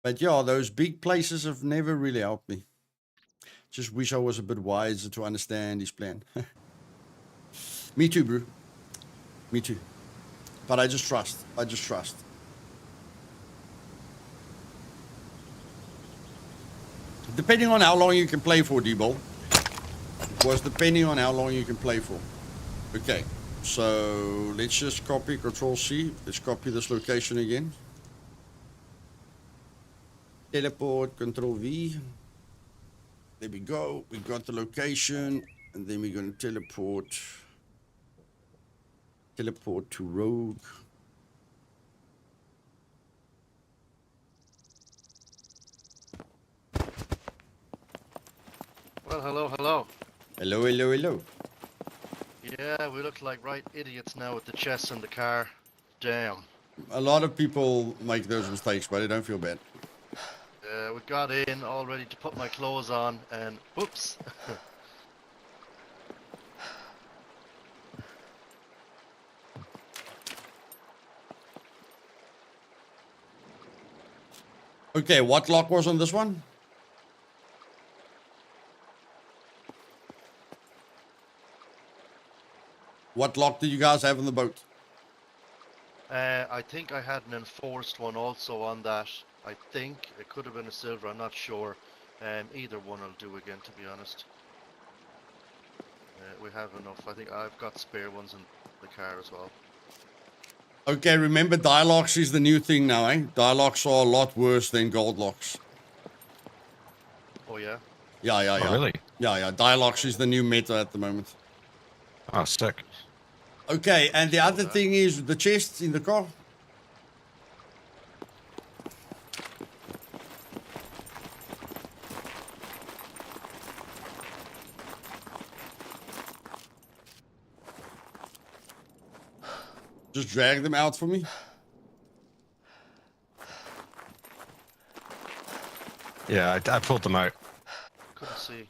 But yeah, those big places have never really helped me. Just wish I was a bit wiser to understand his plan. Me too, bro. Me too. But I just trust. Depending on how long you can play for, D-Ball. It was depending on how long you can play for. Okay, so let's just copy Control-C. Let's copy this location again. Teleport, Control-V. There we go. We got the location. And then we're going to teleport. Teleport to Rogue. Well, hello. Hello. Yeah, we look like right idiots now with the chests in the car. Damn. A lot of people make those mistakes, but I don't feel bad. We got in all ready to put my clothes on, and whoops. Okay, what lock was on this one? What lock did you guys have on the boat? I think I had an enforced one also on that. I think it could have been a silver, I'm not sure. Either one will do again, to be honest. We have enough. I think I've got spare ones in the car as well. Okay, remember dialogues is the new thing now, eh? Dialogues are a lot worse than gold locks. Oh yeah? Yeah. Oh, really? Yeah. Dialogues is the new meta at the moment. Oh, sick. Okay, and the other thing is the chests in the car. Just drag them out for me. Yeah, I pulled them out. Couldn't see.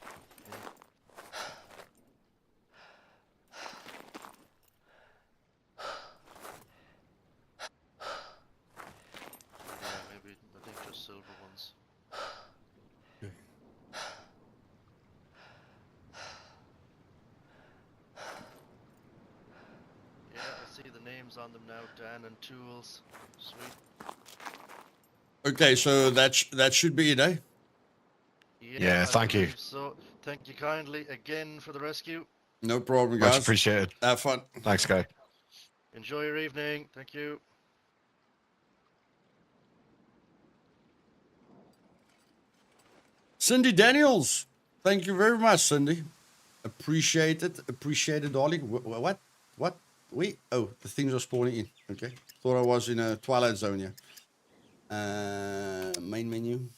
names on them now, Dan and Tools. Sweet. Okay, so that should be it, eh? Yeah, I thank you. believe So, thank you kindly again for the rescue. No problem, Much guys. appreciated. Have fun. Thanks, guy. Enjoy your evening. Thank you. Cindy Daniels. Thank you very much, Cindy. Appreciate it. Appreciate it, darling. What? What? Wait. Oh, the things are spawning in. Okay. Thought I was in a Twilight Zone, yeah. Main menu.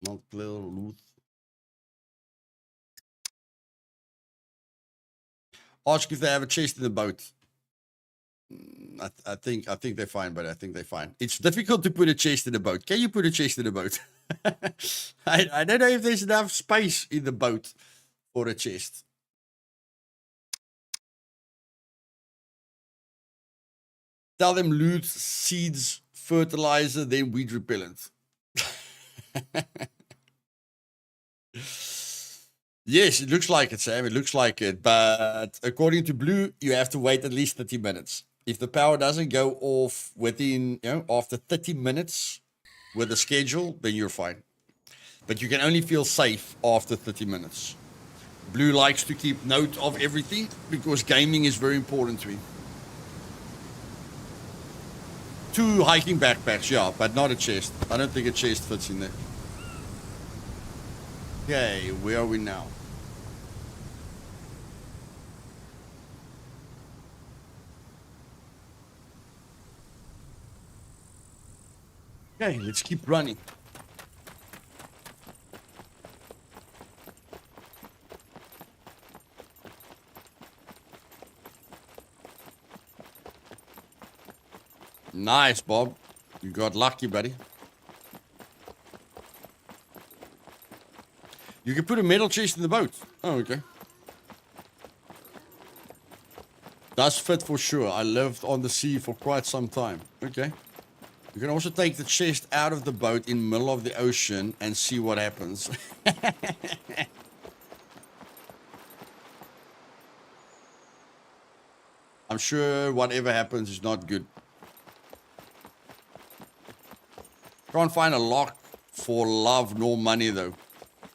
Multiplayer, loot. Ask if they have a chest in the boat. I think they're fine, but I think they're fine. It's difficult to put a chest in a boat. Can you put a chest in a boat? I don't know if there's enough space in the boat for a chest. Tell them loot, seeds, fertilizer, then weed repellent. Yes, it looks like it, Sam. It looks like it. But according to Blue, you have to wait at least 30 minutes. If the power doesn't go off within, after 30 minutes with the schedule, then you're fine. But you can only feel safe after 30 minutes. Blue likes to keep note of everything because gaming is very important to him. 2 hiking backpacks, yeah, but not a chest. I don't think a chest fits in there. Okay, where are we now? Okay, let's keep running. Nice, Bob. You got lucky, buddy. You can put a metal chest in the boat. Oh, okay. Does fit for sure. I lived on the sea for quite some time. Okay. You can also take the chest out of the boat in the middle of the ocean and see what happens. I'm sure whatever happens is not good. Can't find a lock for love nor money, though.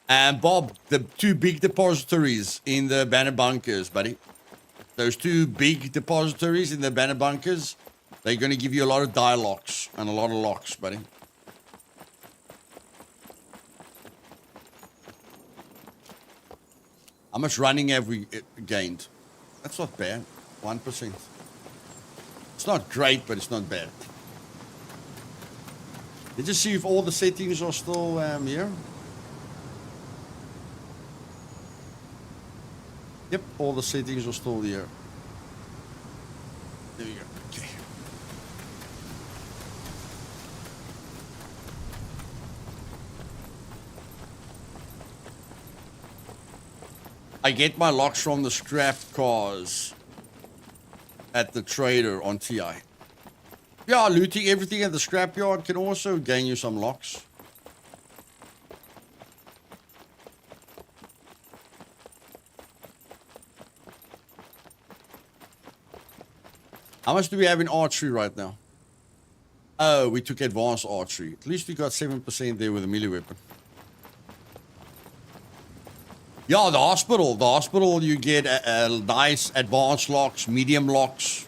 And Bob, the 2 big depositories in the banner bunkers, buddy. Those 2 big depositories in the banner bunkers, they're going to give you a lot of die locks and a lot of locks, buddy. How much running have we gained? That's not bad. 1%. It's not great, but it's not bad. Did you see if all the settings are still here? Yep, all the settings are still here. There we go. Okay. I get my locks from the scrapped cars at the trader on TI. Yeah, looting everything at the scrapyard can also gain you some locks. How much do we have in archery right now? Oh, we took advanced archery. At least we got 7% there with a melee weapon. Yeah, the hospital. The hospital, you get nice advanced locks, medium locks.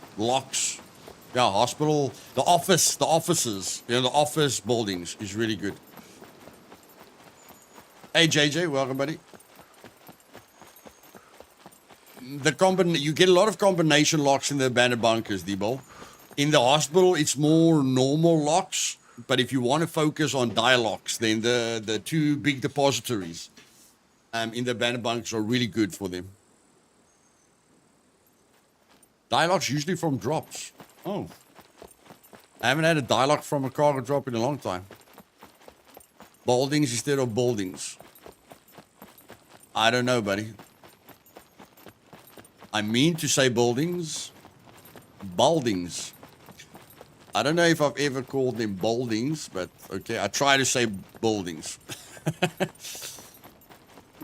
Yeah, hospital. The offices. The office buildings is really good. Hey, JJ, welcome, buddy. You get a lot of combination locks in the abandoned bunkers, Debo. In the hospital, it's more normal locks. But if you want to focus on die locks, then the 2 big depositories in the abandoned bunkers are really good for them. Die locks usually from drops. Oh. I haven't had a die lock from a cargo drop in a long time. Baldings instead of buildings. I don't know, buddy. I mean to say buildings. Baldings. I don't know if I've ever called them baldings, but okay, I try to say buildings.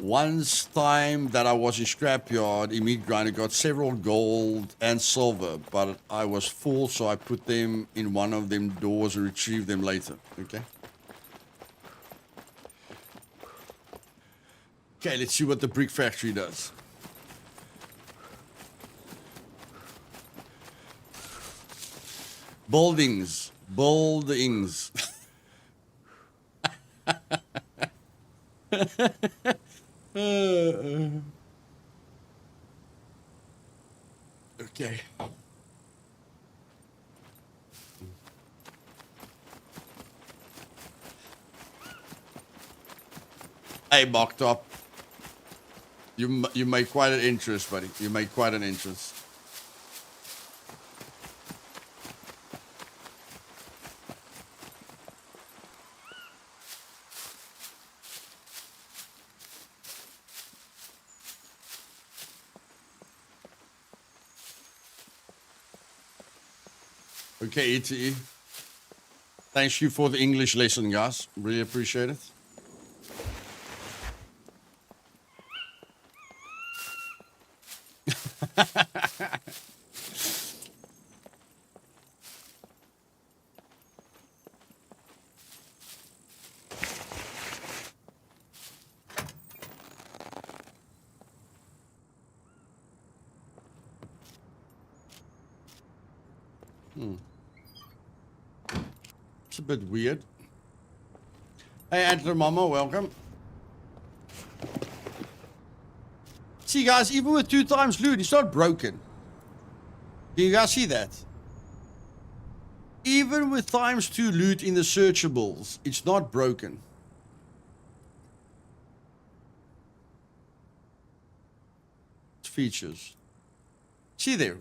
Once time that I was in scrapyard, in meat grinder, got several gold and silver, but I was full, so I put them in one of them doors and retrieved them later. Okay. Okay, let's see what the brick factory does. Buildings. Buildings. Okay. Hey, Bocktop. You made quite an interest, buddy. You made quite an interest. Okay, ETE. Thank you for the English lesson, guys. Really appreciate it. It's a bit weird. Hey, Antler Mama, welcome. See, guys, even with 2 times loot, it's not broken. Do you guys see that? Even with times 2 loot in the searchables, it's not broken. It's features. See there.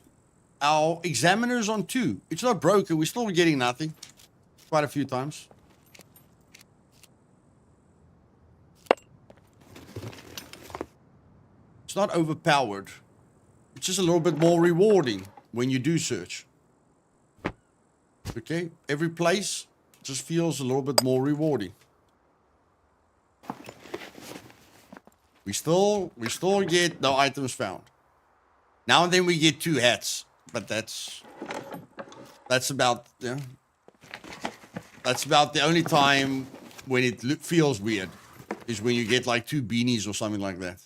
Our examiner's on 2. It's not broken. We're still getting nothing. Quite a few times. It's not overpowered. It's just a little bit more rewarding when you do search. Okay? Every place just feels a little bit more rewarding. We still get no items found. Now and then we get 2 hats. But that's about, yeah. That's about the only time when it feels weird, is when you get like 2 beanies or something like that.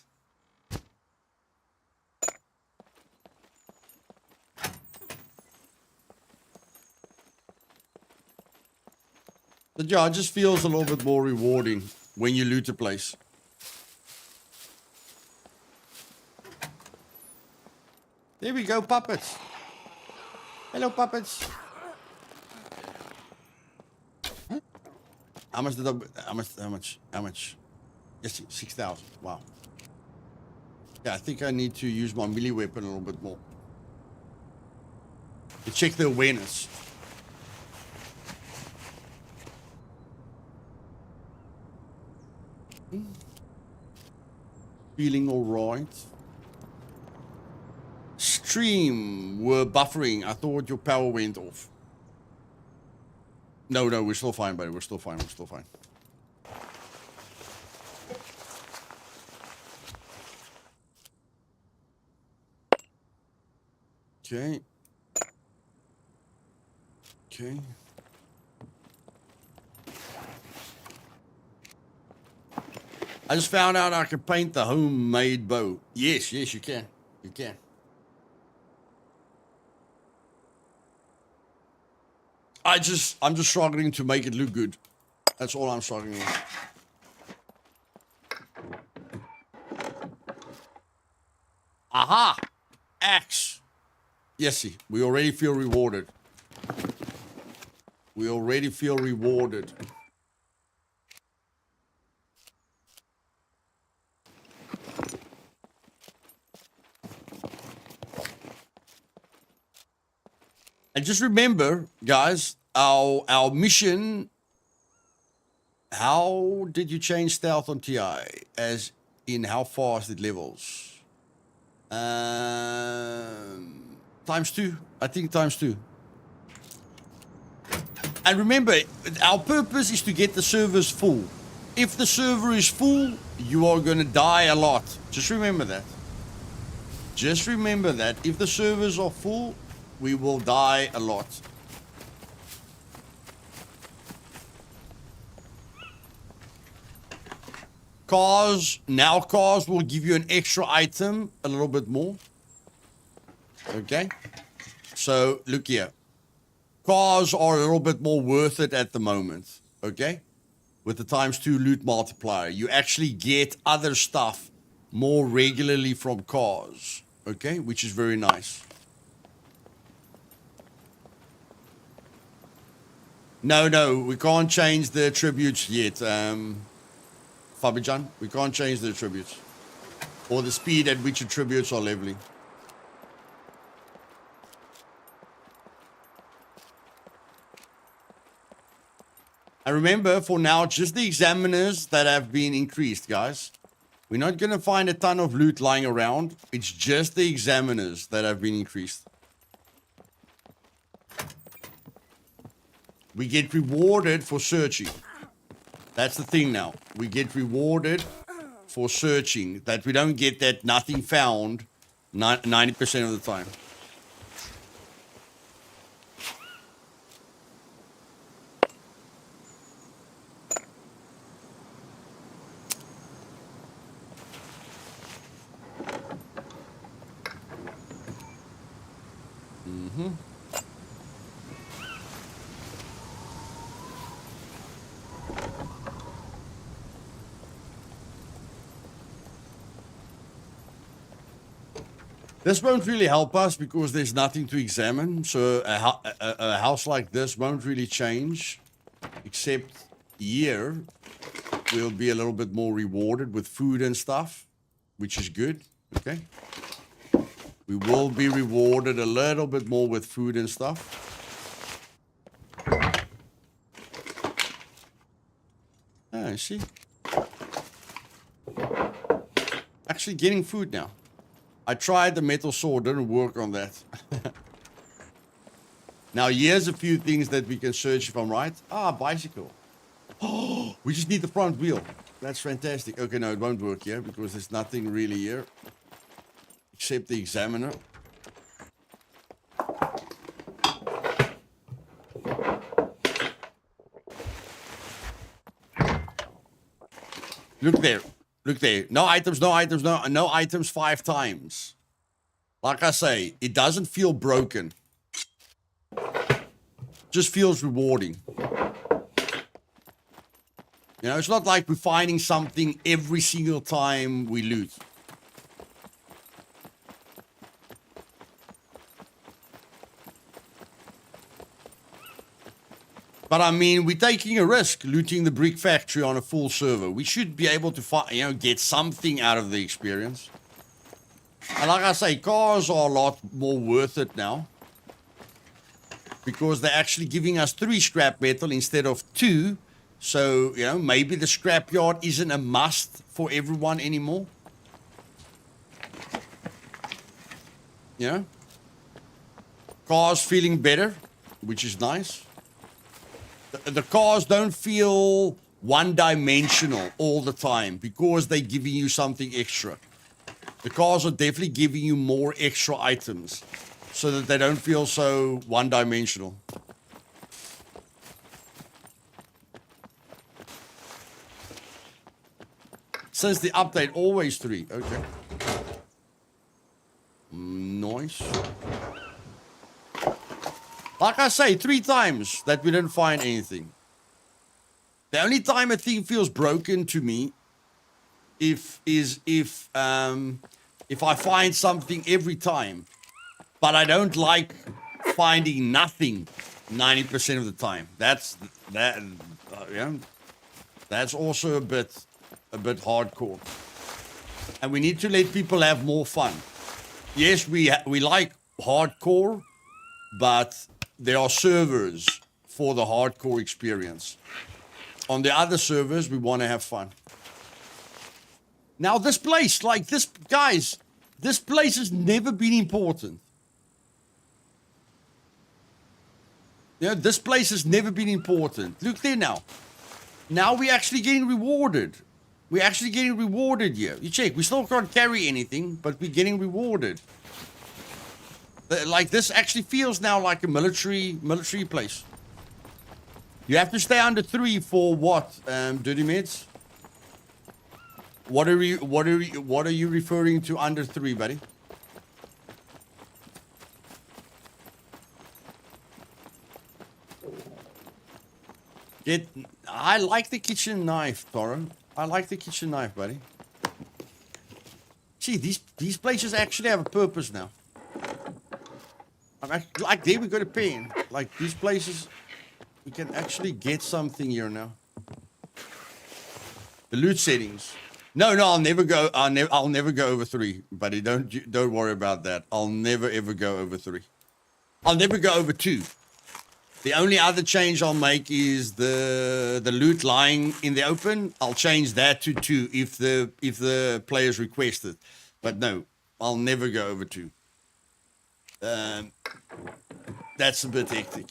But yeah, it just feels a little bit more rewarding when you loot a place. There we go, puppets. Hello, puppets. How much did how much? Yes, 6,000. Wow. Yeah, I think I need to use my melee weapon a little bit more. To check the awareness. Feeling alright. Stream were buffering. I thought your power went off. No, we're still fine, buddy. We're still fine. Okay. I just found out I can paint the homemade bow. Yes, you can. You can. I'm just struggling to make it look good. That's all I'm struggling with. Aha! Axe. Yes, see, we already feel rewarded. And just remember, guys, our mission. How did you change stealth on TI? As in how fast it levels? ×2. I think ×2. And remember, our purpose is to get the servers full. if the server is full, you are going to die a lot. Just remember that. Just remember that if the servers are full, we will die a lot. Cars will give you an extra item a little bit more. Okay. So look here. Cars are a little bit more worth it at the moment. Okay. With the ×2 loot multiplier, you actually get other stuff more regularly from cars. Okay. Which is very nice. No, we can't change the attributes yet. Fabijan, we can't change the attributes. Or the speed at which attributes are leveling. And remember, for now, just the examiners that have been increased, guys. We're not going to find a ton of loot lying around. It's just the examiners that have been increased. We get rewarded for searching. That's the thing now. We get rewarded for searching. That we don't get that nothing found 90% of the time. This won't really help us because there's nothing to examine. So a house like this won't really change. Except here, we'll be a little bit more rewarded with food and stuff. Which is good. Okay. We will be rewarded a little bit more with food and stuff. Ah, I see. Actually getting food now. I tried the metal sword, didn't work on that. Now, here's a few things that we can search if I'm right. Ah, bicycle. Oh, we just need the front wheel. That's fantastic. Okay, no, it won't work here because there's nothing really here. Except the examiner. Look there. Look there. No items, no items, no items 5 times. Like I say, it doesn't feel broken. Just feels rewarding. You know, it's not like we're finding something every single time we loot. But I mean, we're taking a risk looting the brick factory on a full server. We should be able to get something out of the experience. And like I say, cars are a lot more worth it now. Because they're actually giving us 3 scrap metal instead of 2. So, you know, maybe the scrapyard isn't a must for everyone anymore. You know? Cars feeling better, which is nice. The cars don't feel one-dimensional all the time because they're giving you something extra. The cars are definitely giving you more extra items so that they don't feel so one-dimensional. Since the update, always 3. Okay. Nice. Like I say, 3 times that we didn't find anything. The only time a thing feels broken to me if I find something every time. But I don't like finding nothing 90% of the time. That's also a bit hardcore. And we need to let people have more fun. Yes, we like hardcore, but there are servers for the hardcore experience. On the other servers, we want to have fun. Now, this place, like this, guys, this place has never been important. You know, this place has never been important. Look there now. Now we're actually getting rewarded. We're actually getting rewarded here. You check, we still can't carry anything, but we're getting rewarded. Like, this actually feels now like a military place. You have to stay under 3 for what, Dirty Meds? What are you referring to under 3, buddy? I like the kitchen knife, Toro. I like the kitchen knife, buddy. See, these places actually have a purpose now. Like, there we got a pen. Like, these places, we can actually get something here now. The loot settings. No, I'll never go. I'll never go over 3, buddy. Don't worry about that. I'll never ever go over 3. I'll never go over 2. The only other change I'll make is the loot lying in the open. I'll change that to 2 if the players request it. But no, I'll never go over 2. That's a bit hectic.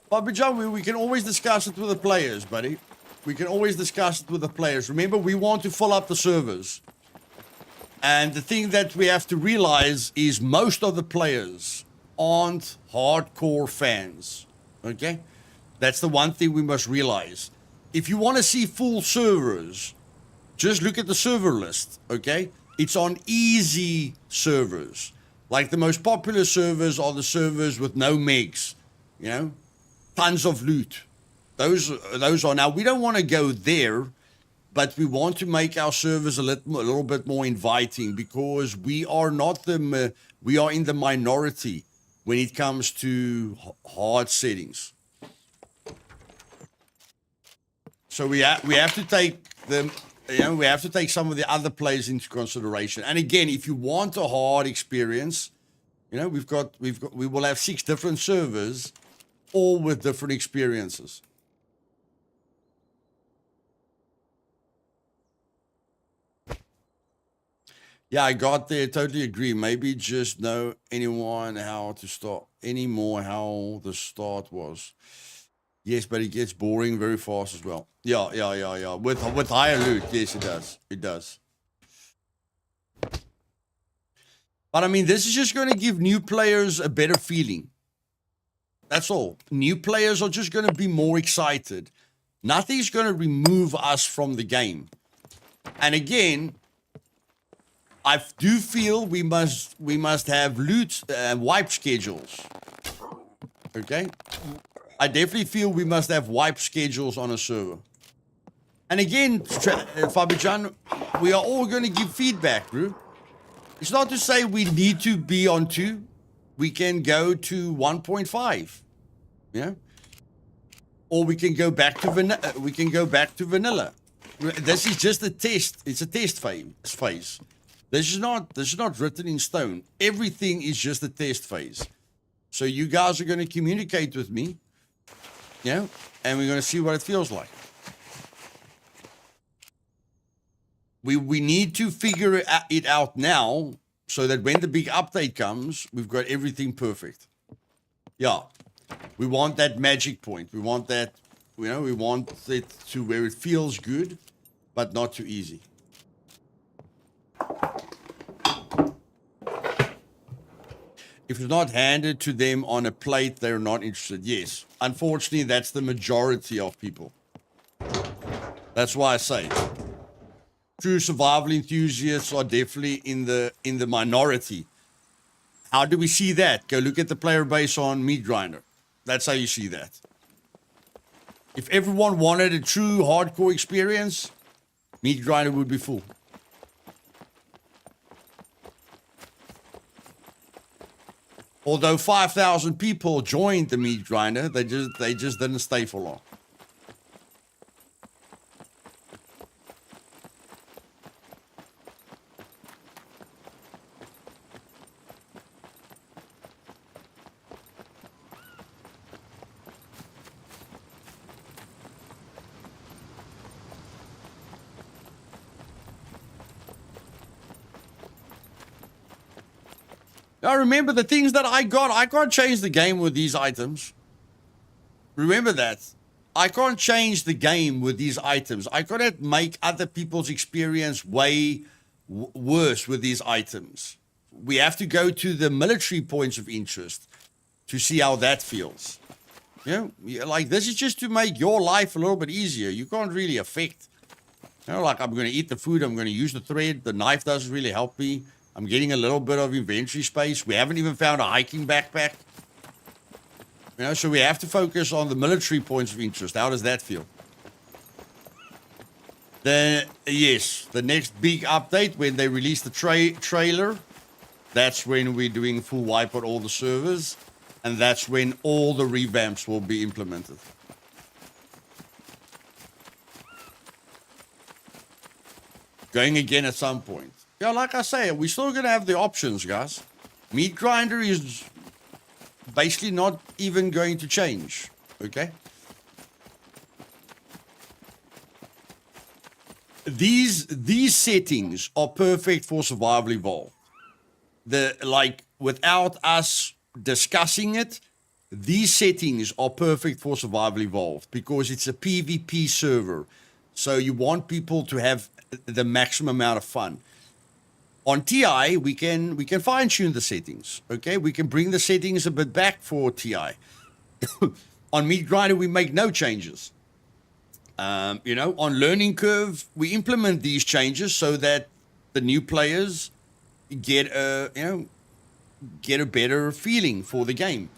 Bobby John, we can always discuss it with the players, buddy. We can always discuss it with the players. Remember, we want to fill up the servers. And the thing that we have to realize is most of the players aren't hardcore fans. Okay? That's the one thing we must realize. If you want to see full servers, just look at the server list. Okay? It's on easy servers. Like the most popular servers are the servers with no megs. You know? Tons of loot. Those are now. We don't want to go there, but we want to make our servers a little bit more inviting because we are in the minority when it comes to hard settings. So we have to take them. We have to take some of the other players into consideration. And again, if you want a hard experience, we will have 6 different servers, all with different experiences. Yeah, I got there. Totally agree. Maybe just know anyone how to start anymore, how the start was. Yes, but it gets boring very fast as well. Yeah. With higher loot, yes, it does. It does. But I mean, this is just going to give new players a better feeling. That's all. New players are just going to be more excited. Nothing's going to remove us from the game. And again, I do feel we must have loot and wipe schedules. Okay? I definitely feel we must have wipe schedules on a server. And again, Fabijan, we are all going to give feedback, bro. It's not to say we need to be on 2. We can go to 1.5. Yeah? Or we can go back to vanilla. This is just a test. It's a test phase. This is not written in stone. Everything is just a test phase. So you guys are going to communicate with me, and we're going to see what it feels like. We need to figure it out now so that when the big update comes, we've got everything perfect. Yeah. We want that magic point. We want that, we want it to where it feels good, but not too easy. If it's not handed to them on a plate, they're not interested. Yes. Unfortunately, that's the majority of people. That's why I say true survival enthusiasts are definitely in the minority. How do we see that? Go look at the player base on Meat Grinder. That's how you see that. If everyone wanted a true hardcore experience, Meat Grinder would be full. Although 5,000 people joined the Meat Grinder, they just didn't stay for long. Now remember the things that I can't change the game with these items. Remember that. I can't change the game with these items. I cannot make other people's experience way worse with these items. We have to go to the military points of interest to see how that feels. You know, like this is just to make your life a little bit easier. You can't really affect, you know, like I'm going to eat the food, I'm going to use the thread, the knife doesn't really help me. I'm getting a little bit of inventory space. We haven't even found a hiking backpack. You know, so we have to focus on the military points of interest. How does that feel? Then, yes, the next big update, when they release the trailer, that's when we're doing full wipe on all the servers. And that's when all the revamps will be implemented. Going again at some point. Yeah, like I say, we're still going to have the options, guys. Meat grinder is basically not even going to change, okay? These settings are perfect for Survival Evolved. Without us discussing it, these settings are perfect for Survival Evolved because it's a PvP server. So you want people to have the maximum amount of fun. On TI, we can fine-tune the settings, okay? We can bring the settings a bit back for TI. On Meat Grinder, we make no changes. You know, on Learning Curve, we implement these changes so that the new players get a better feeling for the game.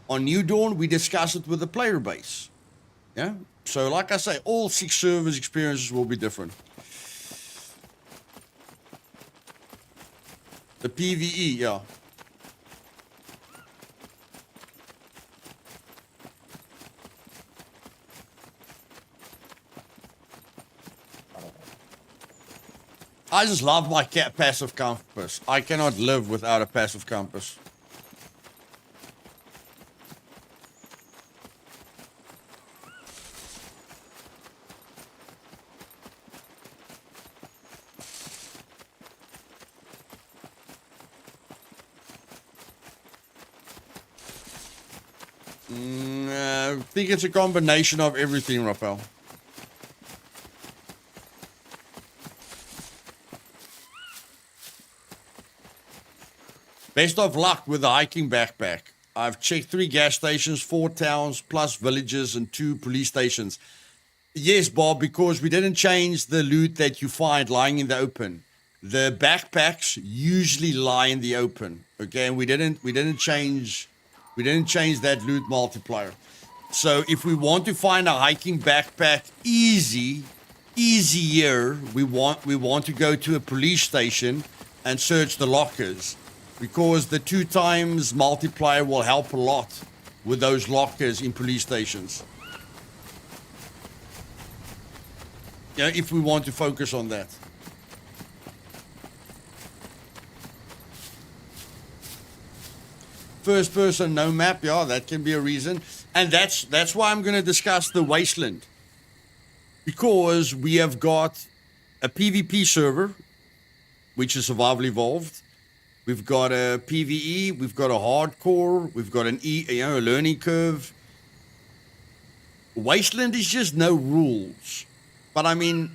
On New Dawn, we discuss it with the player base. Yeah? So, like I say, all 6 servers' experiences will be different. The PvE, yeah. I just love my passive compass. I cannot live without a passive compass. I think it's a combination of everything, Raphael. Best of luck with the hiking backpack. I've checked 3 gas stations, 4 towns, plus villages and 2 police stations. Yes, Bob, because we didn't change the loot that you find lying in the open. The backpacks usually lie in the open. Okay, and we didn't change that loot multiplier. So if we want to find a hiking backpack easier, we want to go to a police station and search the lockers, because the 2 times multiplier will help a lot with those lockers in police stations. Yeah, if we want to focus on that. First person, no map, yeah, that can be a reason. And that's why I'm going to discuss the Wasteland. Because we have got a PvP server, which is Survival Evolved. We've got a PvE, we've got a hardcore, we've got a learning curve. Wasteland is just no rules. But I mean,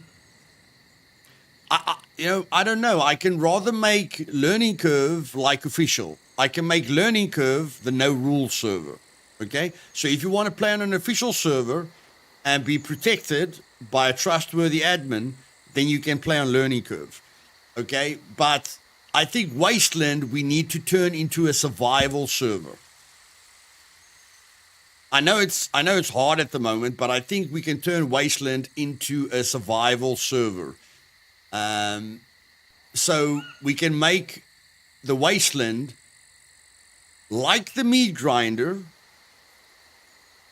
I don't know. I can rather make learning curve like official. I can make learning curve the no rules server. Okay? So if you want to play on an official server and be protected by a trustworthy admin, then you can play on learning curve. Okay? But I think Wasteland we need to turn into a survival server. I know it's hard at the moment, but I think we can turn Wasteland into a survival server. So we can make the Wasteland like the meat grinder.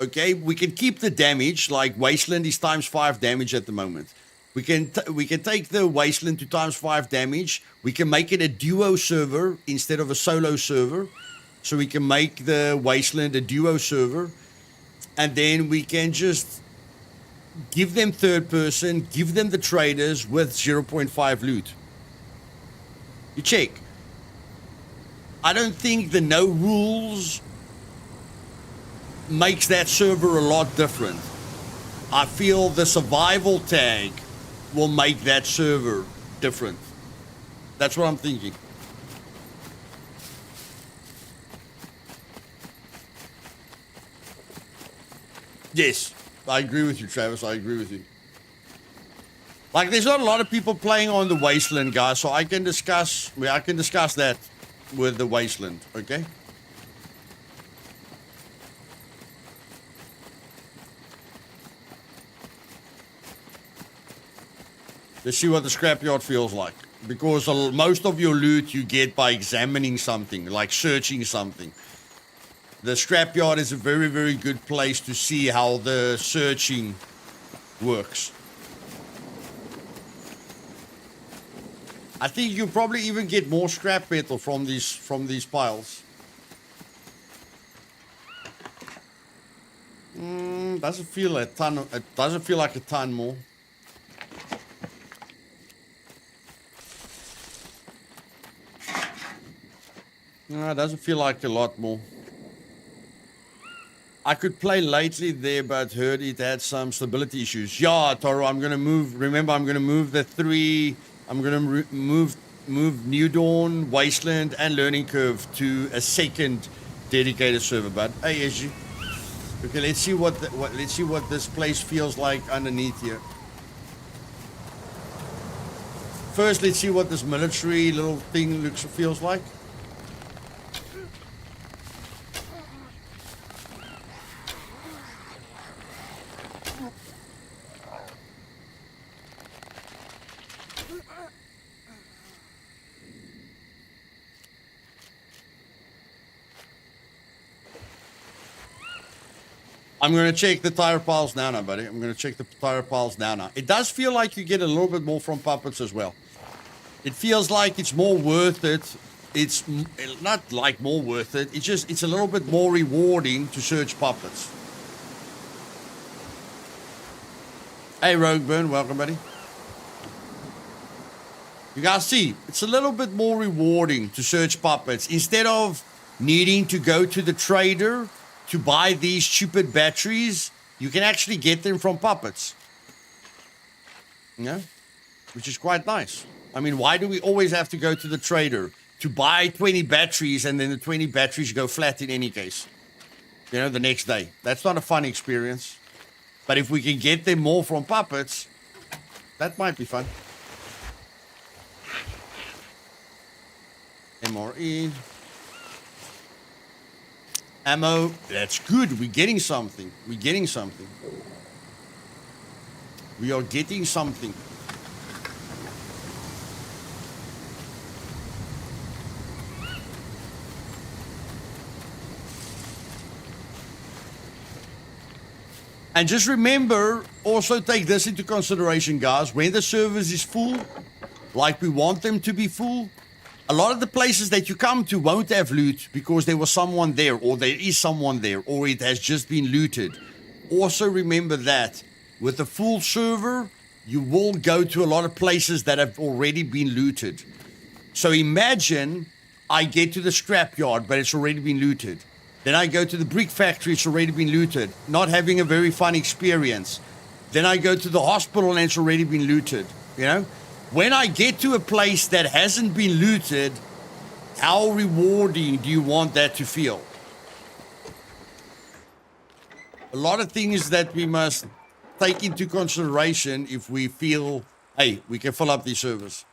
Okay, we can keep the damage, like Wasteland is ×5 damage at the moment. We can take the Wasteland to ×5 damage. We can make it a duo server instead of a solo server. So we can make the Wasteland a duo server. And then we can just give them third person, give them the traders with 0.5 loot. You check. I don't think the no rules makes that server a lot different. I feel the survival tag will make that server different. That's what I'm thinking. Yes, I agree with you, Travis. I agree with you. Like, there's not a lot of people playing on the Wasteland, guys, so I can discuss that with the Wasteland, okay? Let's see what the scrapyard feels like. Because most of your loot you get by examining something, like searching something. The scrapyard is a very, very good place to see how the searching works. I think you probably even get more scrap metal from these piles. Doesn't feel a ton. It doesn't feel like a ton more. No, it doesn't feel like a lot more. I could play lately there, but heard it had some stability issues. Yeah, Toro, I'm gonna move. Remember, I'm gonna move the three. I'm gonna move New Dawn, Wasteland, and Learning Curve to a second dedicated server. But hey, SG. Okay, let's see what this place feels like underneath here. First, let's see what this military little thing feels like. I'm going to check the tire piles now, buddy. I'm going to check the tire piles now. It does feel like you get a little bit more from puppets as well. It feels like it's more worth it. It's not like more worth it. It's a little bit more rewarding to search puppets. Hey, Rogueburn, welcome, buddy. You guys see, it's a little bit more rewarding to search puppets. Instead of needing to go to the trader to buy these stupid batteries, you can actually get them from puppets. Yeah, which is quite nice. I mean, why do we always have to go to the trader to buy 20 batteries and then the 20 batteries go flat in any case? You know, the next day. That's not a fun experience. But if we can get them more from puppets, that might be fun. MRE. Ammo, that's good. We're getting something. We're getting something. We are getting something. And just remember, also take this into consideration, guys. When the servers is full, like we want them to be full, a lot of the places that you come to won't have loot because there was someone there, or there is someone there, or it has just been looted. Also remember that with a full server, you will go to a lot of places that have already been looted. So imagine I get to the scrapyard, but it's already been looted. Then I go to the brick factory, it's already been looted. Not having a very fun experience. Then I go to the hospital and it's already been looted, you know? When I get to a place that hasn't been looted, how rewarding do you want that to feel? A lot of things that we must take into consideration if we feel, hey, we can fill up these servers.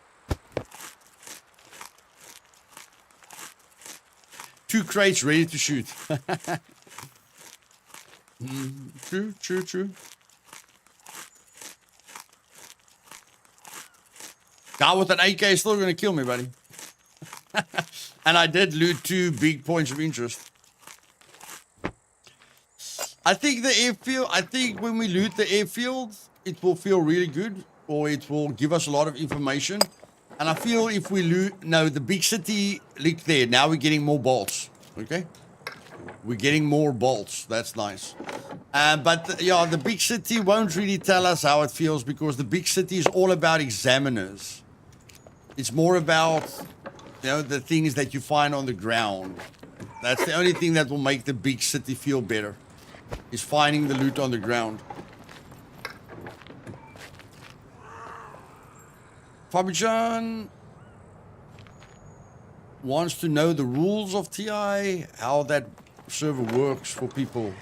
2 crates ready to shoot. True. Guy with an AK is still going to kill me, buddy. And I did loot 2 big points of interest. I think the airfield, when we loot the airfield, it will feel really good, or it will give us a lot of information. And I feel if we loot, no, the big city, look there, now we're getting more bolts, okay? We're getting more bolts, that's nice. But yeah, the big city won't really tell us how it feels because the big city is all about examiners. It's more about You know, the things that you find on the ground. That's the only thing that will make the big city feel better. Is finding the loot on the ground. Fabijan wants to know the rules of TI, how that server works for people.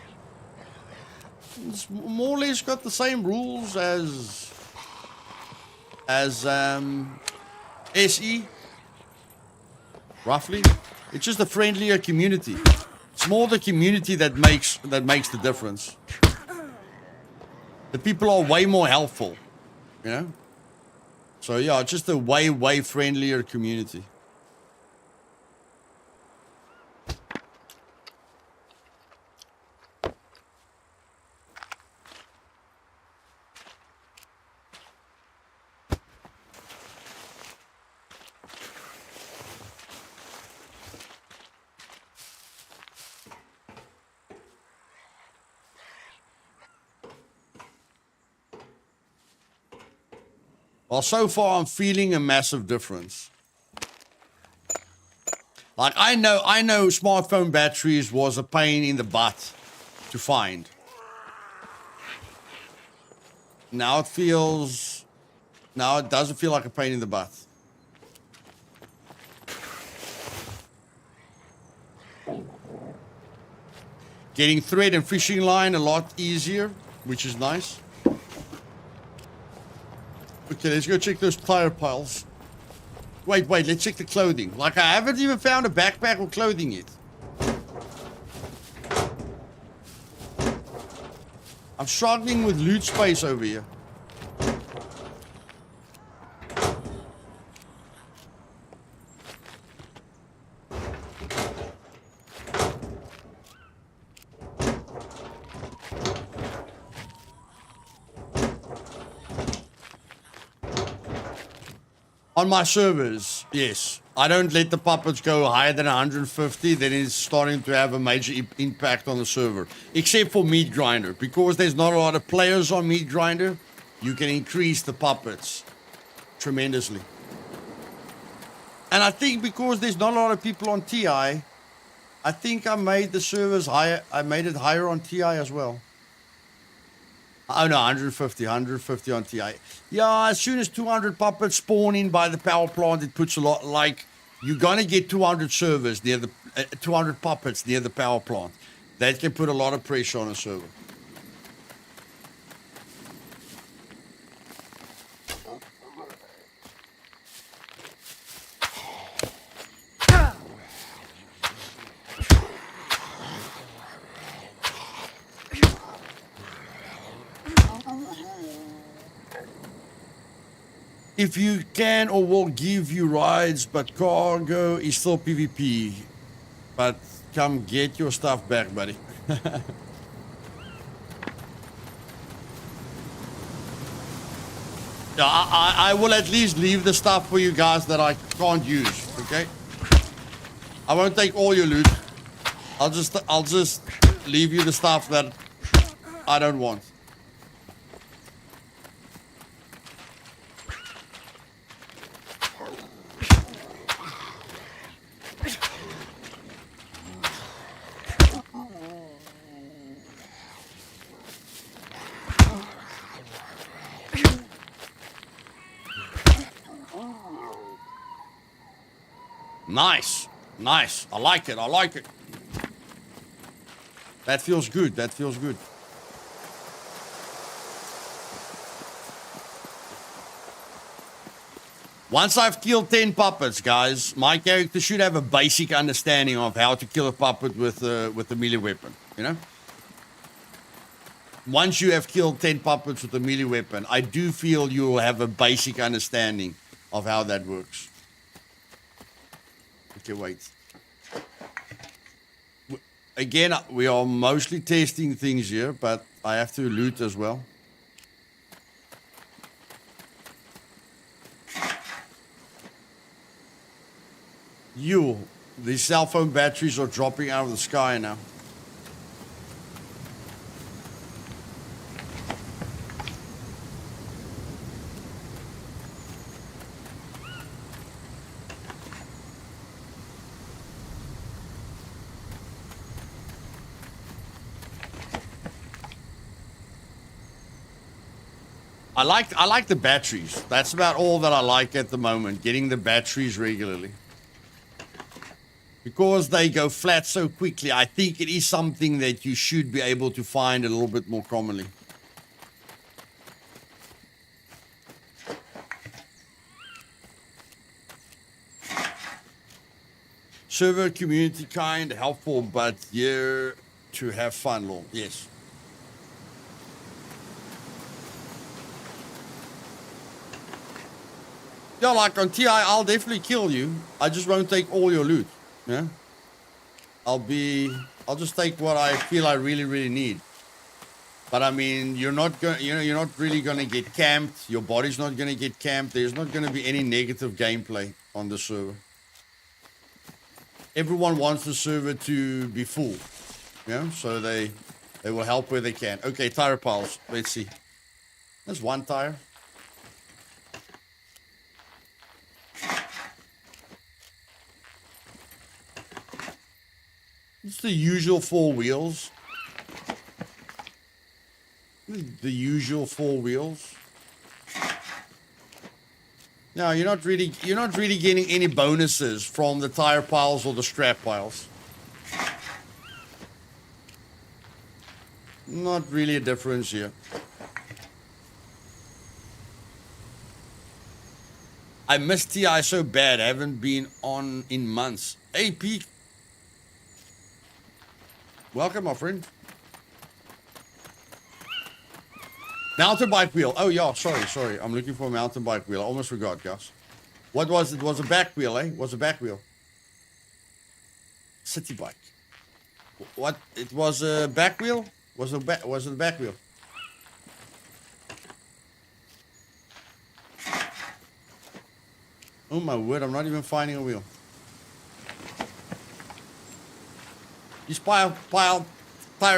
It's more or less got the same rules as SE, roughly. It's just a friendlier community. It's more the community that makes the difference. The people are way more helpful, you know. So yeah, it's just a way friendlier community. Well, so far I'm feeling a massive difference. Like I know smartphone batteries was a pain in the butt to find. Now it doesn't feel like a pain in the butt. Getting thread and fishing line a lot easier, which is nice. Okay, let's go check those tire piles. Wait, let's check the clothing. Like, I haven't even found a backpack or clothing yet. I'm struggling with loot space over here. On my servers, yes. I don't let the puppets go higher than 150, then it's starting to have a major impact on the server. Except for Meat Grinder. Because there's not a lot of players on Meat Grinder, you can increase the puppets tremendously. And I think because there's not a lot of people on TI, I think I made the servers higher. I made it higher on TI as well. Oh no, 150 on TI. Yeah, as soon as 200 puppets spawn in by the power plant, it puts a lot, like, you're gonna get 200 servers near the, 200 puppets near the power plant. That can put a lot of pressure on a server. If you can or will give you rides, but cargo is still PvP. But come get your stuff back, buddy. Yeah, I will at least leave the stuff for you guys that I can't use, okay? I won't take all your loot. I'll just leave you the stuff that I don't want. Nice. Nice. I like it. I like it. That feels good. That feels good. Once I've killed 10 puppets, guys, my character should have a basic understanding of how to kill a puppet with a melee weapon, you know? Once you have killed 10 puppets with a melee weapon, I do feel you will have a basic understanding of how that works. Okay, wait. Again, we are mostly testing things here, but I have to loot as well. These cell phone batteries are dropping out of the sky now. I like the batteries. That's about all that I like at the moment, getting the batteries regularly. Because they go flat so quickly, I think it is something that you should be able to find a little bit more commonly. Server community kind, helpful, but here to have fun, Lord. Yes. Yeah, like on TI, I'll definitely kill you. I just won't take all your loot. Yeah. I'll just take what I feel I really need. But I mean, you're not really gonna get camped. Your body's not gonna get camped. There's not gonna be any negative gameplay on the server. Everyone wants the server to be full. Yeah, so they will help where they can. Okay, tire piles. Let's see. There's one tire. It's the usual 4 wheels. The usual 4 wheels. No, you're not really getting any bonuses from the tire piles or the strap piles. Not really a difference here. I miss TI so bad. I haven't been on in months. Hey, Pete. Welcome, my friend. Mountain bike wheel. Oh, yeah. Sorry. I'm looking for a mountain bike wheel. I almost forgot, guys. What was it? Was a back wheel, eh? Was a back wheel. City bike. What? It was a back wheel? Was it a back wheel? Oh, my word. I'm not even finding a wheel. These tire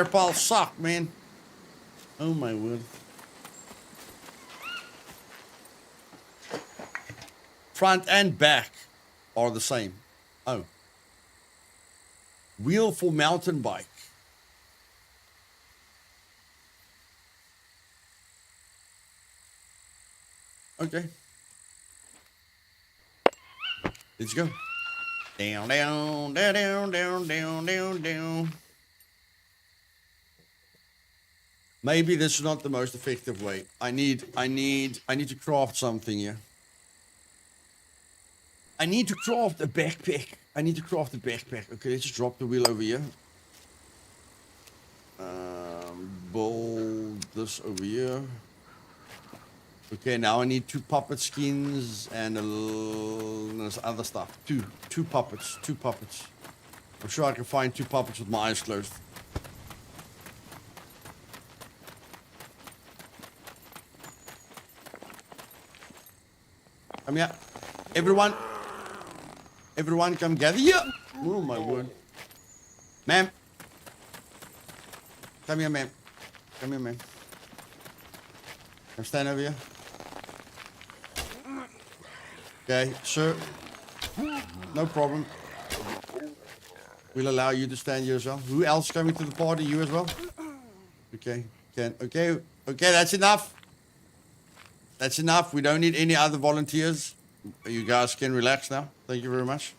piles suck, man. Oh, my word. Front and back are the same. Oh. Wheel for mountain bike. Okay. Let's go. Down, down, down, down, down, down, down, down. Maybe this is not the most effective way. I need to craft something here. I need to craft a backpack. Okay, let's just drop the wheel over here. Build this over here. Okay, now I need 2 puppet skins and there's other stuff. Two puppets. I'm sure I can find 2 puppets with my eyes closed. Come here. Everyone come gather here. Oh my word. Ma'am. Come here, ma'am. Come stand over here. Okay, sir. No problem. We'll allow you to stand here as well. Who else coming to the party? You as well? Okay. Okay, that's enough. That's enough. We don't need any other volunteers. You guys can relax now. Thank you very much.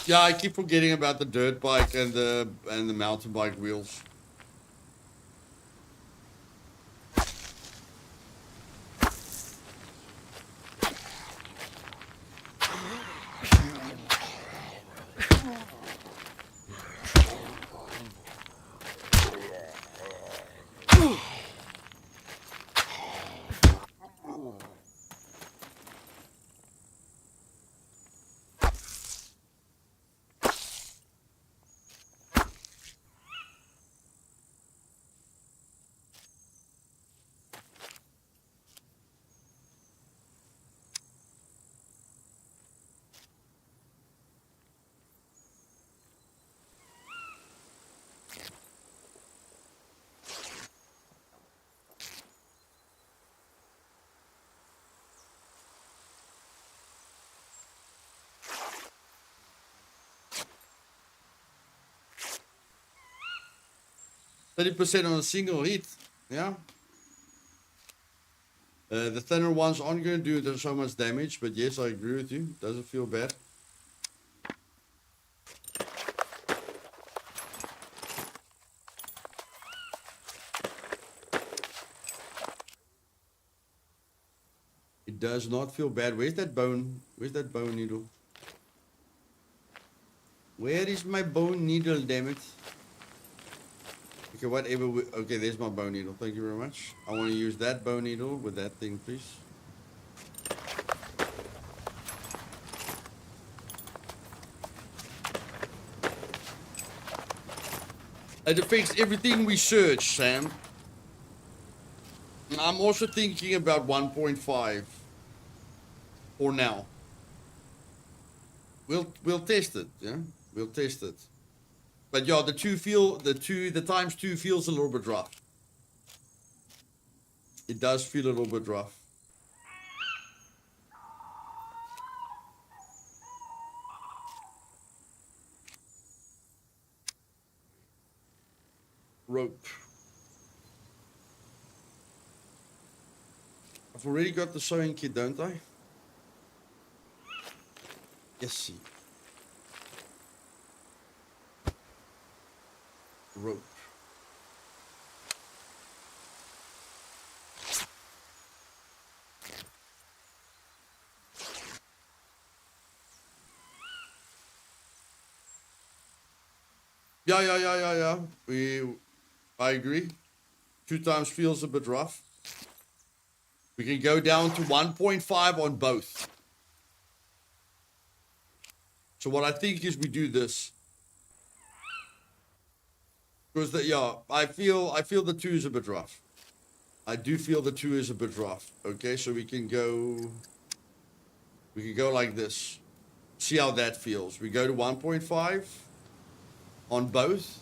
Yeah, I keep forgetting about the dirt bike and the mountain bike wheels. 30% on a single hit. Yeah. The thinner ones aren't going to do so much damage, but yes, I agree with you. Doesn't feel bad. It does not feel bad. Where's that bone? Where's that bone needle? Where is my bone needle, damn it? Okay, whatever. Okay, there's my bone needle. Thank you very much. I want to use that bone needle with that thing, please. It affects everything we search, Sam. I'm also thinking about 1.5 for now. We'll test it, yeah. We'll test it. But yeah, the times two feels a little bit rough. It does feel a little bit rough. Rope. I've already got the sewing kit, don't I? Yes, see. Rope. Yeah. I agree. 2 times feels a bit rough. We can go down to 1.5 on both. So what I think is we do this. Because I feel the 2 is a bit rough. I do feel the 2 is a bit rough. Okay, so we can go like this. See how that feels. We go to 1.5 on both.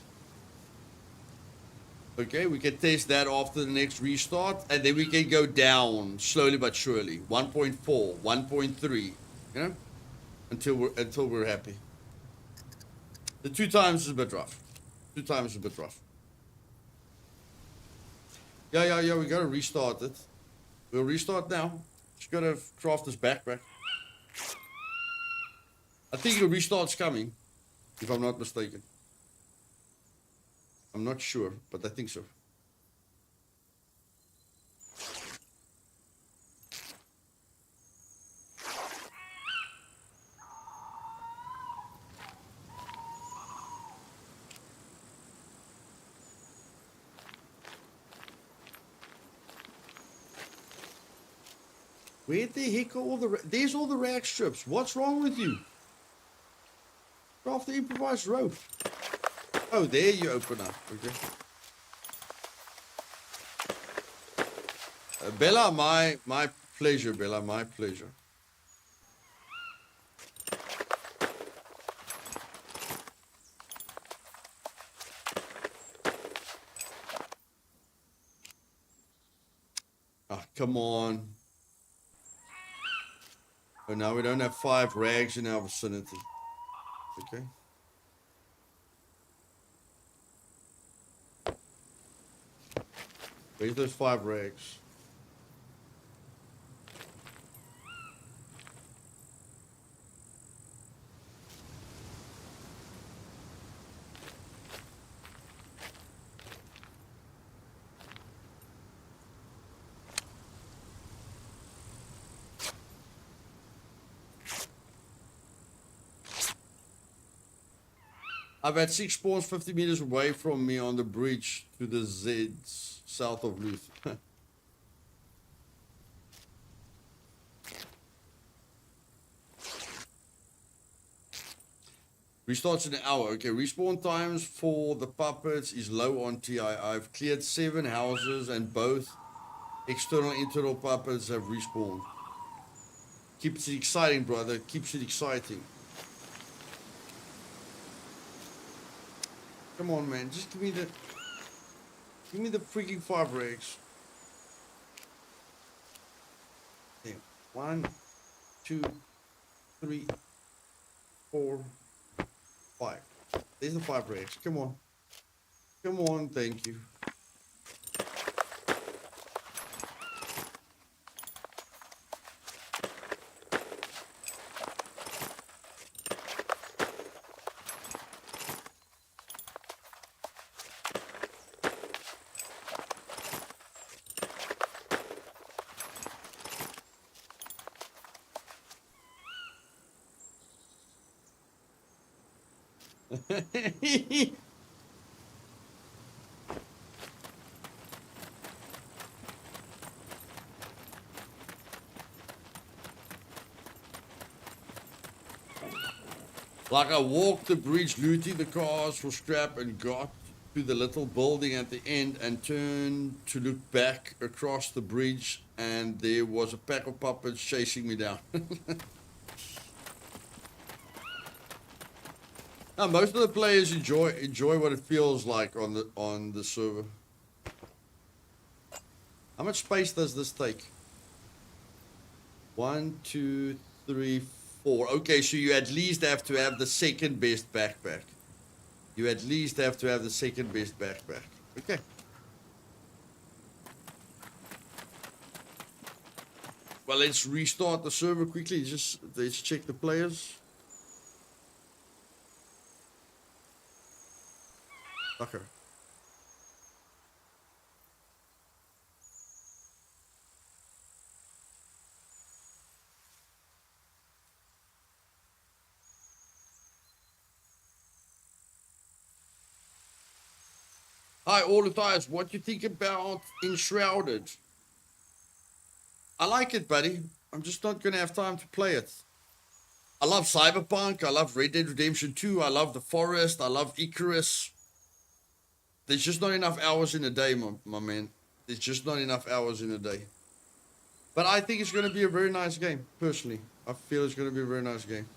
Okay, we can test that after the next restart, and then we can go down slowly but surely. 1.4, 1.3, you know, until we're happy. The 2 times is a bit rough. 2 times is a bit rough. Yeah. We gotta restart it. We'll restart now. Just gotta craft this backpack. I think the restart's coming, if I'm not mistaken. I'm not sure, but I think so. Where the heck are all the... There's all the rag strips. What's wrong with you? Craft the improvised rope. Oh, there you open up. Okay. Bella, my pleasure, Bella, my pleasure. Ah, come on. Oh, now we don't have 5 rags in our vicinity. Okay. Where's those 5 rags? I've had 6 spawns 50 meters away from me on the bridge to the Z's south of Luth. Restarts in an hour. Okay, respawn times for the puppets is low on TI. I've cleared 7 houses and both external and internal puppets have respawned. Keeps it exciting, brother. Keeps it exciting. Come on, man. Just give me the freaking 5 rigs. Okay. 1, 2, 3, 4, 5. There's the 5 rigs. Come on. Come on, thank you. Like I walked the bridge, looting the cars for scrap, and got to the little building at the end and turned to look back across the bridge, and there was a pack of puppets chasing me down. Now, most of the players enjoy what it feels like on the server. How much space does this take? 1, 2, 3, 4. Okay, so you at least have to have the second best backpack. You at least have to have the second best backpack. Okay. Well, let's restart the server quickly. Just let's check the players. Okay. Hi, all Luthais. What do you think about Enshrouded? I like it, buddy. I'm just not gonna have time to play it. I love Cyberpunk. I love Red Dead Redemption 2. I love The Forest. I love Icarus. There's just not enough hours in a day, my man. There's just not enough hours in a day. But I think it's going to be a very nice game, personally. I feel it's going to be a very nice game.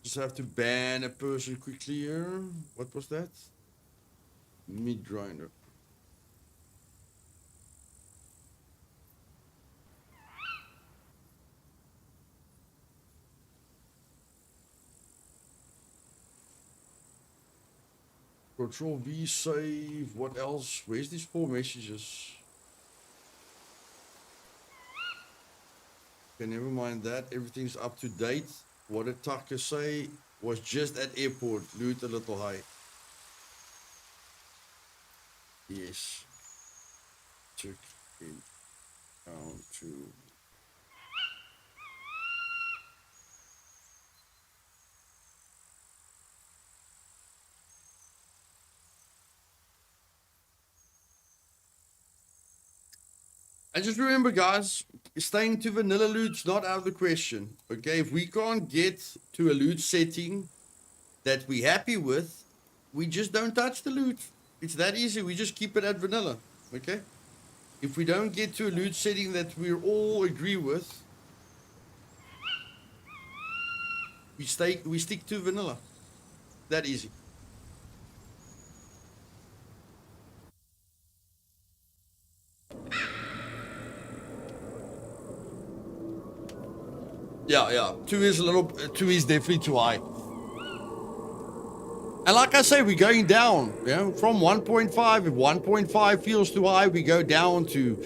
Just have to ban a person quickly here. What was that? Meat grinder. Control V, save. What else? Where's these 4 messages? Okay, never mind that. Everything's up to date. What did Tucker say? Was just at airport. Loot a little high. Yes. Check in. Down to. And just remember, guys, staying to vanilla loot's not out of the question. Okay, if we can't get to a loot setting that we're happy with, we just don't touch the loot. It's that easy. We just keep it at vanilla. Okay? If we don't get to a loot setting that we all agree with, we stick to vanilla. That easy. Yeah. 2 is a little. 2 is definitely too high. And like I say, we're going down. You know, from 1.5. If 1.5 feels too high, we go down to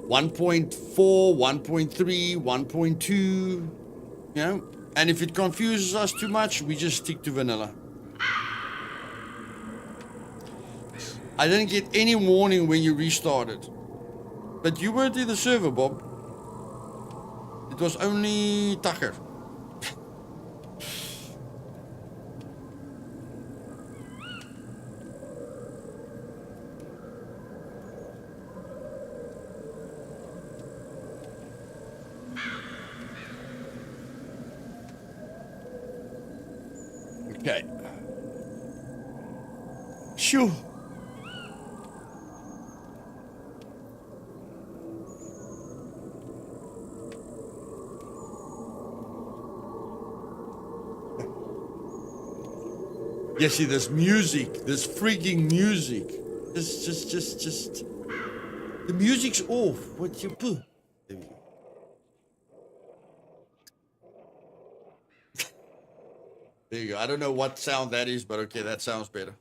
1.4, 1.3, 1.2. You know, and if it confuses us too much, we just stick to vanilla. I didn't get any warning when you restarted. But you weren't in the server, Bob. It was only Tucker. Okay. Sure. Yeah, see, there's music. There's freaking music. Just. The music's off. What you put? There we go. There you go. I don't know what sound that is, but okay, that sounds better.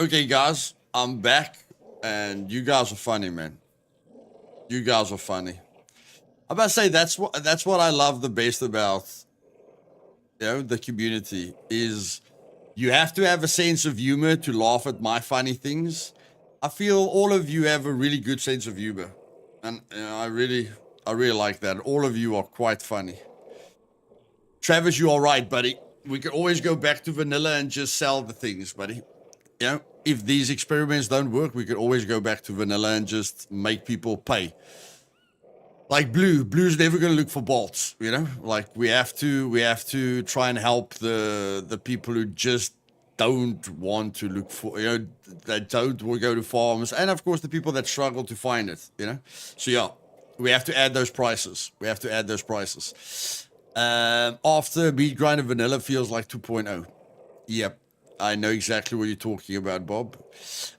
Okay, guys, I'm back, and you guys are funny, man. You guys are funny. I'm about to say that's what I love the best about the community is you have to have a sense of humor to laugh at my funny things. I feel all of you have a really good sense of humor, and I really like that. All of you are quite funny. Travis, you all right, buddy? We can always go back to vanilla and just sell the things, buddy. You know, if these experiments don't work, we could always go back to vanilla and just make people pay. Like Blue's never going to look for bolts, you know? Like we have to try and help the people who just don't want to look for, you know, that don't want to go to farms, and of course the people that struggle to find it, you know? So yeah, we have to add those prices. After Meat Grinder Vanilla feels like 2.0. Yep. I know exactly what you're talking about, Bob.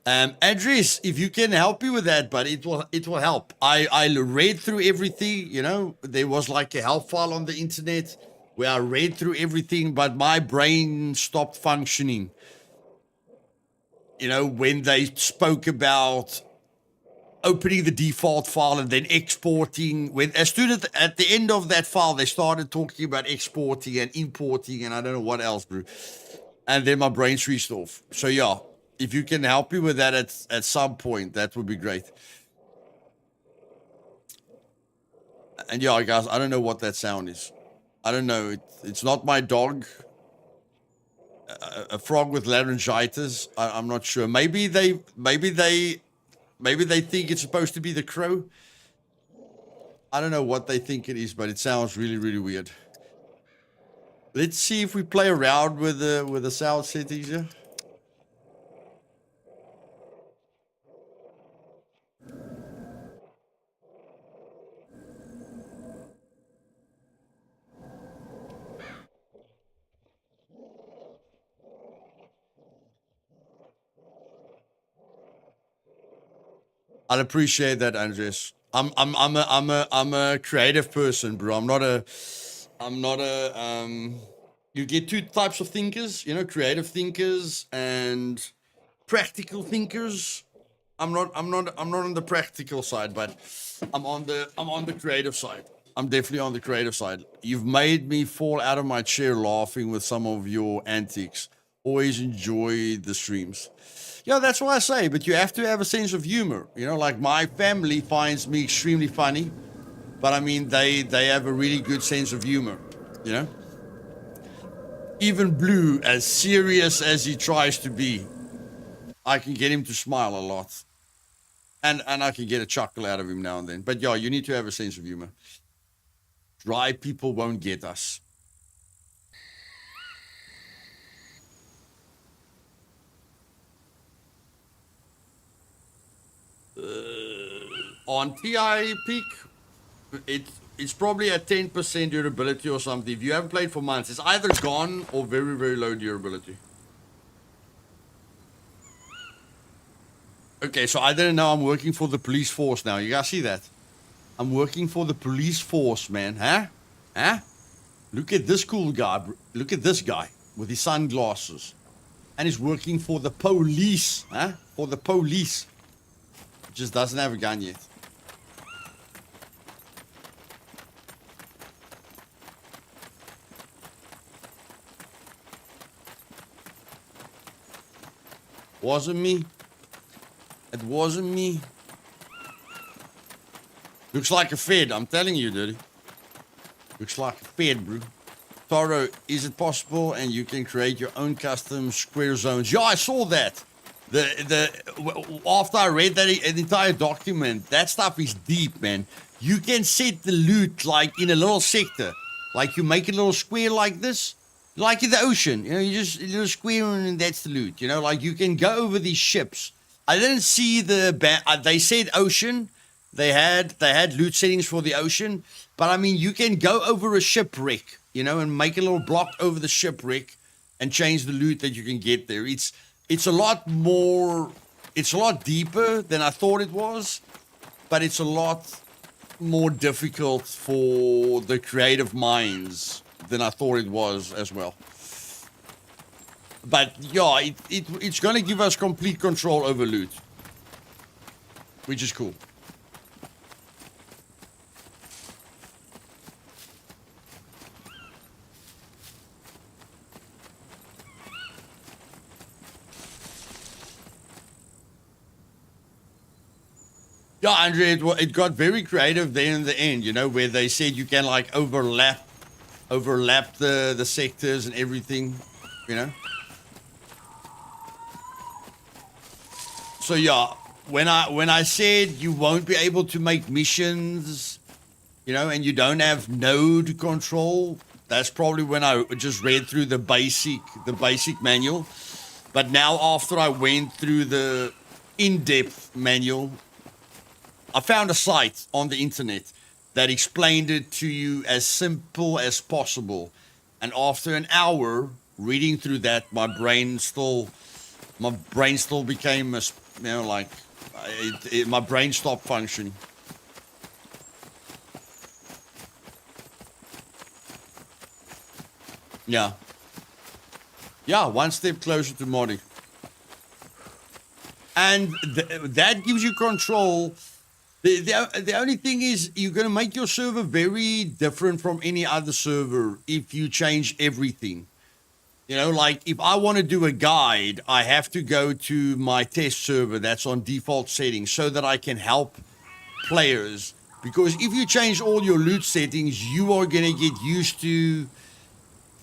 Andres, if you can help me with that, but it will help. I read through everything, you know. There was like a help file on the internet where I read through everything, but my brain stopped functioning. You know, when they spoke about opening the default file and then exporting. As soon as at the end of that file, they started talking about exporting and importing and I don't know what else, bro. And then my brain switched off. So yeah, if you can help me with that at some point, that would be great. And yeah, guys, I don't know what that sound is. I don't know. It's not my dog. A frog with laryngitis. I'm not sure. Maybe they think it's supposed to be the crow. I don't know what they think it is, but it sounds really, really weird. Let's see if we play around with the sound settings here. I'd appreciate that, Andres. I'm a creative person, bro. I'm not a you get two types of thinkers, you know, creative thinkers and practical thinkers. I'm not on the practical side, but I'm on the creative side. I'm definitely on the creative side. You've made me fall out of my chair laughing with some of your antics. Always enjoy the streams. Yeah, that's what I say, but you have to have a sense of humor. You know, like my family finds me extremely funny, but I mean, they have a really good sense of humor, you know? Even Blue, as serious as he tries to be, I can get him to smile a lot. And I can get a chuckle out of him now and then. But yeah, you need to have a sense of humor. Dry people won't get us. On TI peak, it's probably at 10% durability or something. If you haven't played for months, it's either gone or very, very low durability. Okay, so I didn't know I'm working for the police force now. You guys see that? I'm working for the police force, man. Huh? Look at this cool guy. Look at this guy with his sunglasses. And he's working for the police. Huh? For the police. Just doesn't have a gun yet. Wasn't me. It wasn't me. Looks like a Fed, I'm telling you, dude. Looks like a Fed, bro. Taro, is it possible and you can create your own custom square zones? Yeah, I saw that. After I read that entire document, that stuff is deep, man. You can set the loot like in a little sector. Like you make a little square like this. Like in the ocean, you know, you just a little square and that's the loot. You know, like you can go over these ships. I didn't see they said ocean. They had loot settings for the ocean, but I mean you can go over a shipwreck, you know, and make a little block over the shipwreck and change the loot that you can get there. It's a lot deeper than I thought it was, but it's a lot more difficult for the creative minds than I thought it was as well. But yeah, it's going to give us complete control over loot, which is cool. Yeah, Andre, it got very creative there in the end, you know, where they said you can like overlap the sectors and everything, you know. So yeah, when I said you won't be able to make missions, you know, and you don't have node control, that's probably when I just read through the basic manual. But now after I went through the in-depth manual, I found a site on the internet that explained it to you as simple as possible. And after an hour reading through that, my brain still became, my brain stopped functioning. Yeah. Yeah, one step closer to modding. And that gives you control. The only thing is you're going to make your server very different from any other server if you change everything. You know, like if I want to do a guide, I have to go to my test server that's on default settings so that I can help players. Because if you change all your loot settings, you are going to get used to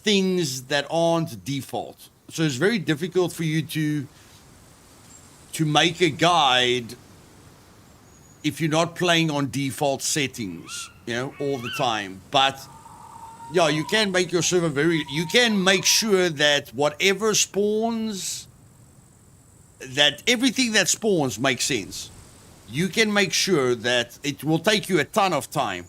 things that aren't default. So it's very difficult for you to make a guide if you're not playing on default settings, you know, all the time. But yeah, you can make your server you can make sure that whatever spawns, that everything that spawns makes sense. You can make sure that it will take you a ton of time,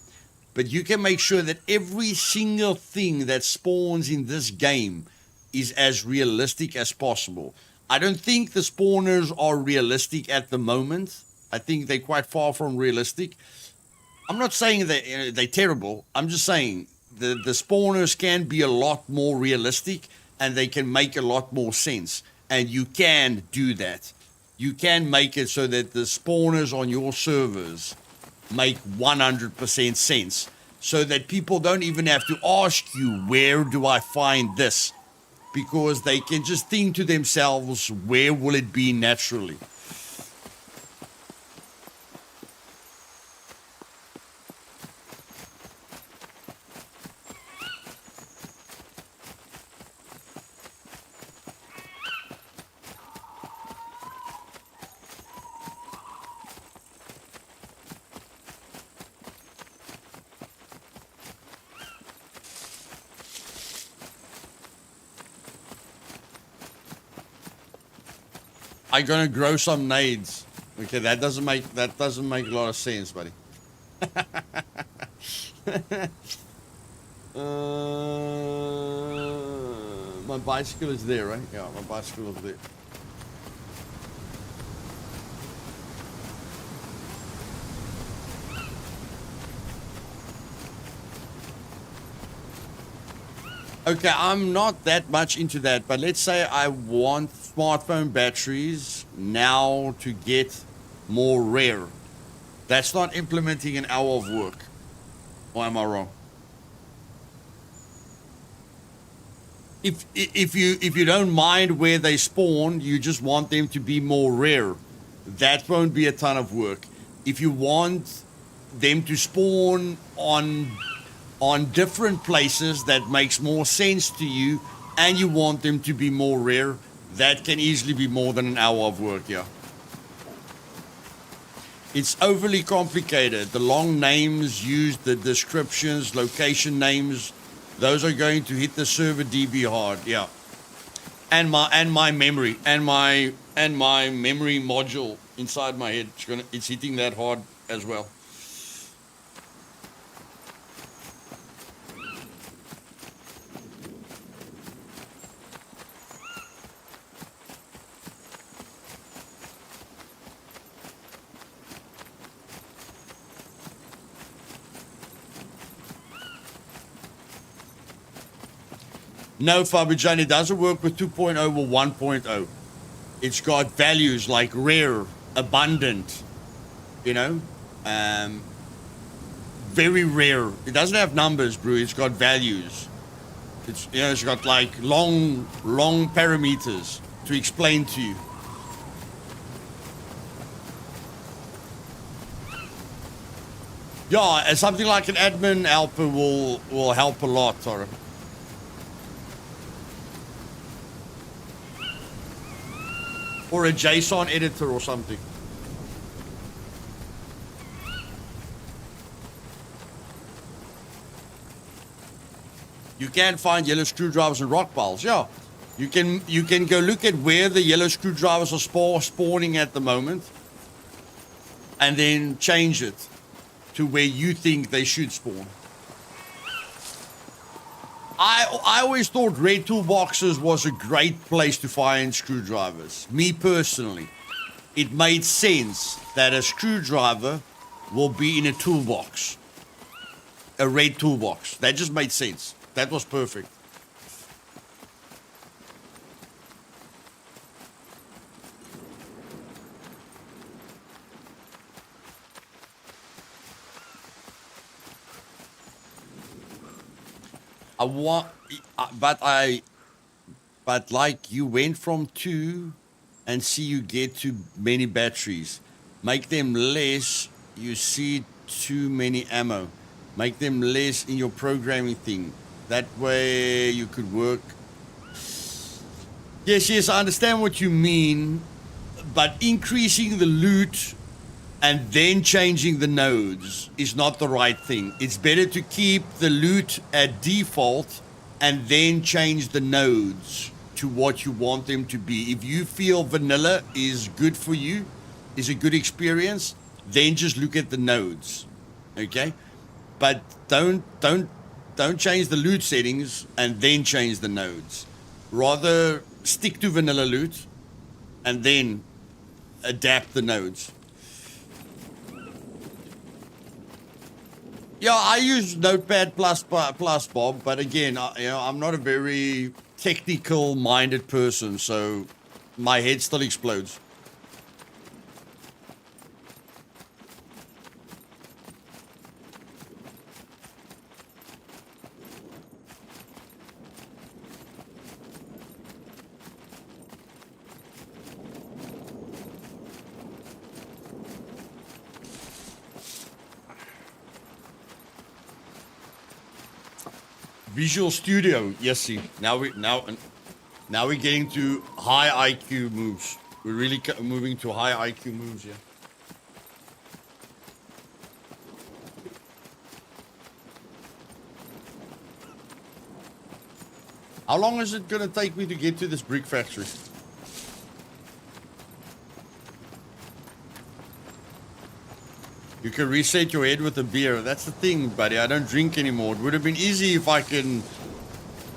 but you can make sure that every single thing that spawns in this game is as realistic as possible. I don't think the spawners are realistic at the moment. I think they're quite far from realistic. I'm not saying that they're terrible. I'm just saying the spawners can be a lot more realistic and they can make a lot more sense. And you can do that. You can make it so that the spawners on your servers make 100% sense. So that people don't even have to ask you, where do I find this? Because they can just think to themselves, where will it be naturally? I'm gonna grow some nades. Okay, that doesn't make a lot of sense, buddy. My bicycle is there, right? Yeah, my bicycle is there. Okay, I'm not that much into that, but let's say I want smartphone batteries now to get more rare. That's not implementing an hour of work. Or am I wrong? If you don't mind where they spawn, you just want them to be more rare. That won't be a ton of work. If you want them to spawn on different places that makes more sense to you, and you want them to be more rare, that can easily be more than an hour of work, yeah. It's overly complicated. The long names used, the descriptions, location names, those are going to hit the server DB hard, yeah. And my memory and my memory module inside my head, it's hitting that hard as well. No, Fabijan, it doesn't work with 2.0 or 1.0. It's got values like rare, abundant, you know, very rare. It doesn't have numbers, bro. It's got values. It's, you know, it's got like long parameters to explain to you. Yeah, and something like an admin helper will help a lot, Tara. or a JSON editor or something. You can find yellow screwdrivers and rock piles. Yeah, you can go look at where the yellow screwdrivers are spawning at the moment, and then change it to where you think they should spawn. I always thought red toolboxes was a great place to find screwdrivers. Me personally, it made sense that a screwdriver will be in a toolbox, a red toolbox. That just made sense. That was perfect. I want, but like you went from 2 and see you get too many batteries. Make them less, you see too many ammo. Make them less in your programming thing. That way you could work. Yes, I understand what you mean, but increasing the loot and then changing the nodes is not the right thing. It's better to keep the loot at default and then change the nodes to what you want them to be. If you feel vanilla is good for you, is a good experience, then just look at the nodes, okay? But don't change the loot settings and then change the nodes. Rather stick to vanilla loot and then adapt the nodes. Yeah, I use Notepad plus Bob, but again, I'm not a very technical-minded person, so my head still explodes. Visual Studio, yes, see. Now we're getting to high IQ moves. We're really moving to high IQ moves, yeah. How long is it gonna take me to get to this brick factory? You can reset your head with a beer. That's the thing, buddy. I don't drink anymore. It would have been easy if I can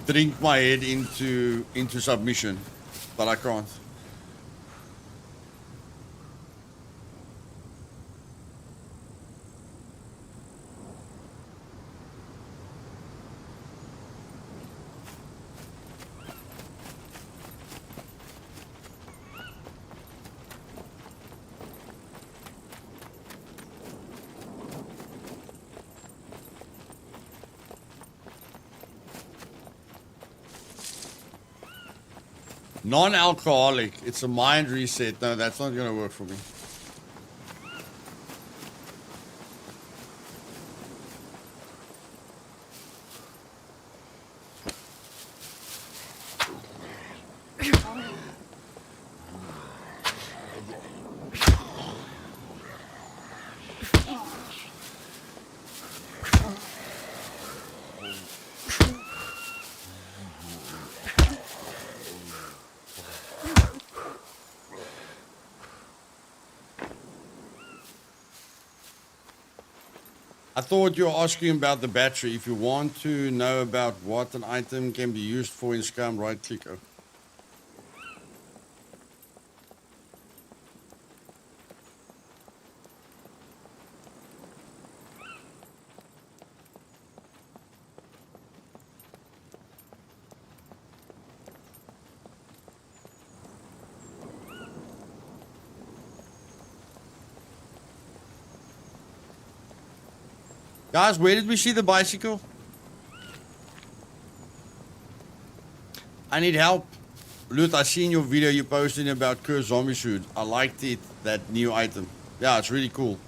drink my head into submission, but I can't. Non-alcoholic. It's a mind reset. No, that's not going to work for me. I thought you were asking about the battery. If you want to know about what an item can be used for in Scum, right click. Oh. Guys, where did we see the bicycle? I need help. Luth, I seen your video you posted about Cursed Zombie Suit. I liked it, that new item. Yeah, it's really cool.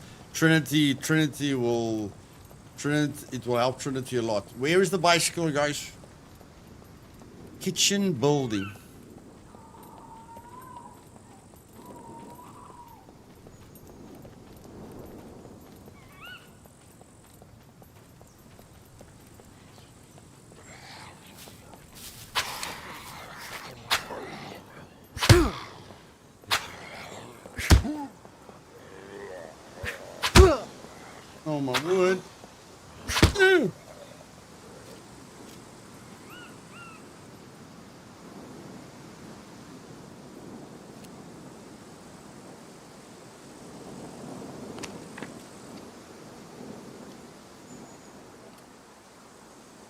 It will help Trinity a lot. Where is the bicycle, guys? Kitchen building. Oh my word.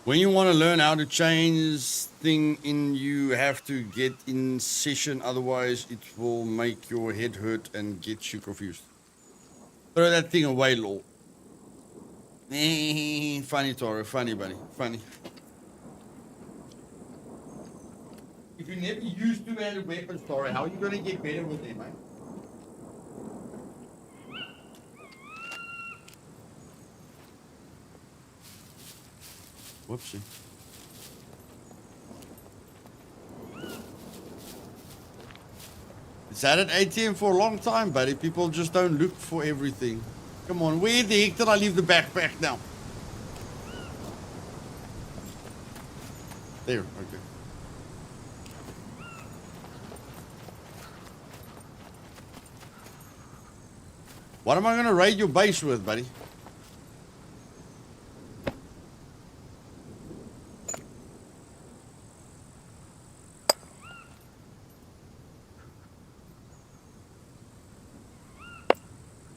When you want to learn how to change thing in, you have to get in session, otherwise it will make your head hurt and get you confused. Throw that thing away, lol. Funny, Toro, funny, buddy, funny. If you never use two-handed weapons, Toro, how are you gonna get better with them, mate? Whoopsie. It's had an ATM for a long time, buddy. People just don't look for everything. Come on, where the heck did I leave the backpack now? There, okay. What am I gonna raid your base with, buddy?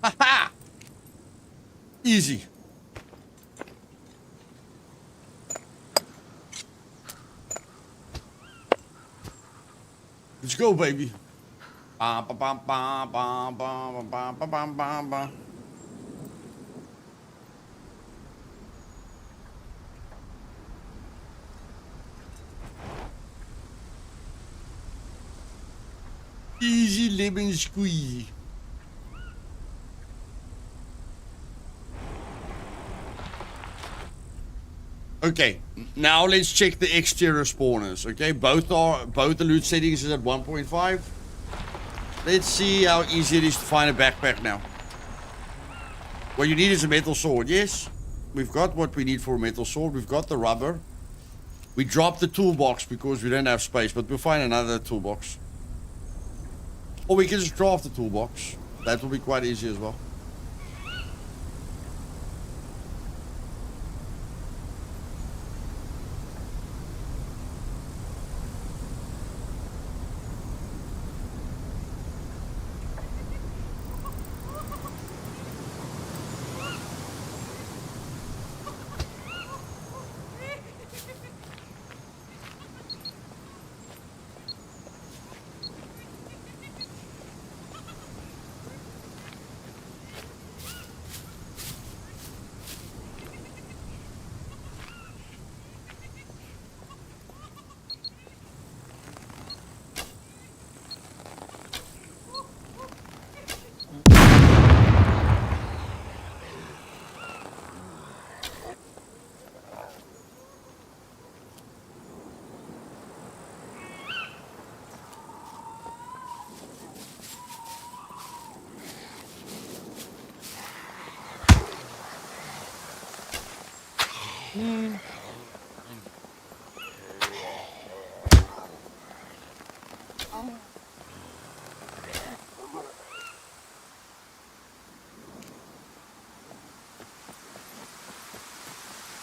Ha! Easy. Let's go, baby. Ba ba ba ba ba ba ba ba ba ba ba. Easy lemon squeeze. Okay, now let's check the exterior spawners. Okay, both the loot settings is at 1.5. Let's see how easy it is to find a backpack now. What you need is a metal sword. Yes, we've got what we need for a metal sword. We've got the rubber. We dropped the toolbox because we don't have space, but we'll find another toolbox. Or we can just craft the toolbox. That will be quite easy as well.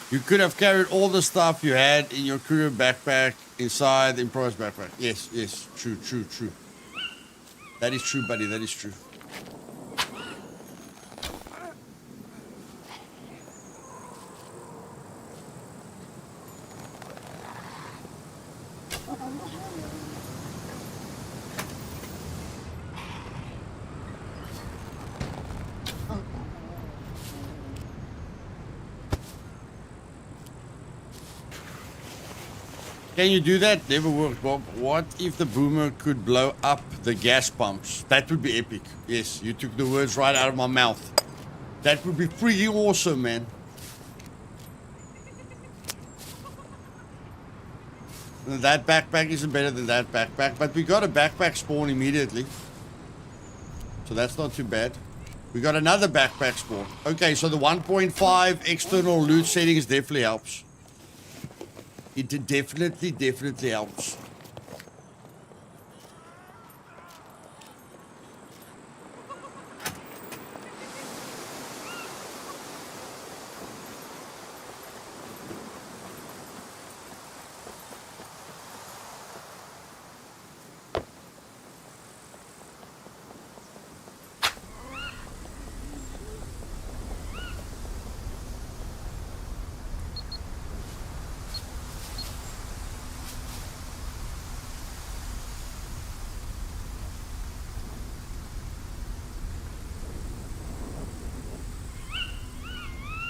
You could have carried all the stuff you had in your courier backpack inside the improvised backpack. Yes, yes, true, true, true. That is true, buddy, that is true. Can you do that? Never worked, Bob. What if the boomer could blow up the gas pumps? That would be epic. Yes, you took the words right out of my mouth. That would be freaking awesome, man. That backpack isn't better than that backpack, but we got a backpack spawn immediately. So that's not too bad. We got another backpack spawn. Okay, so the 1.5 external loot settings definitely helps. It definitely helps.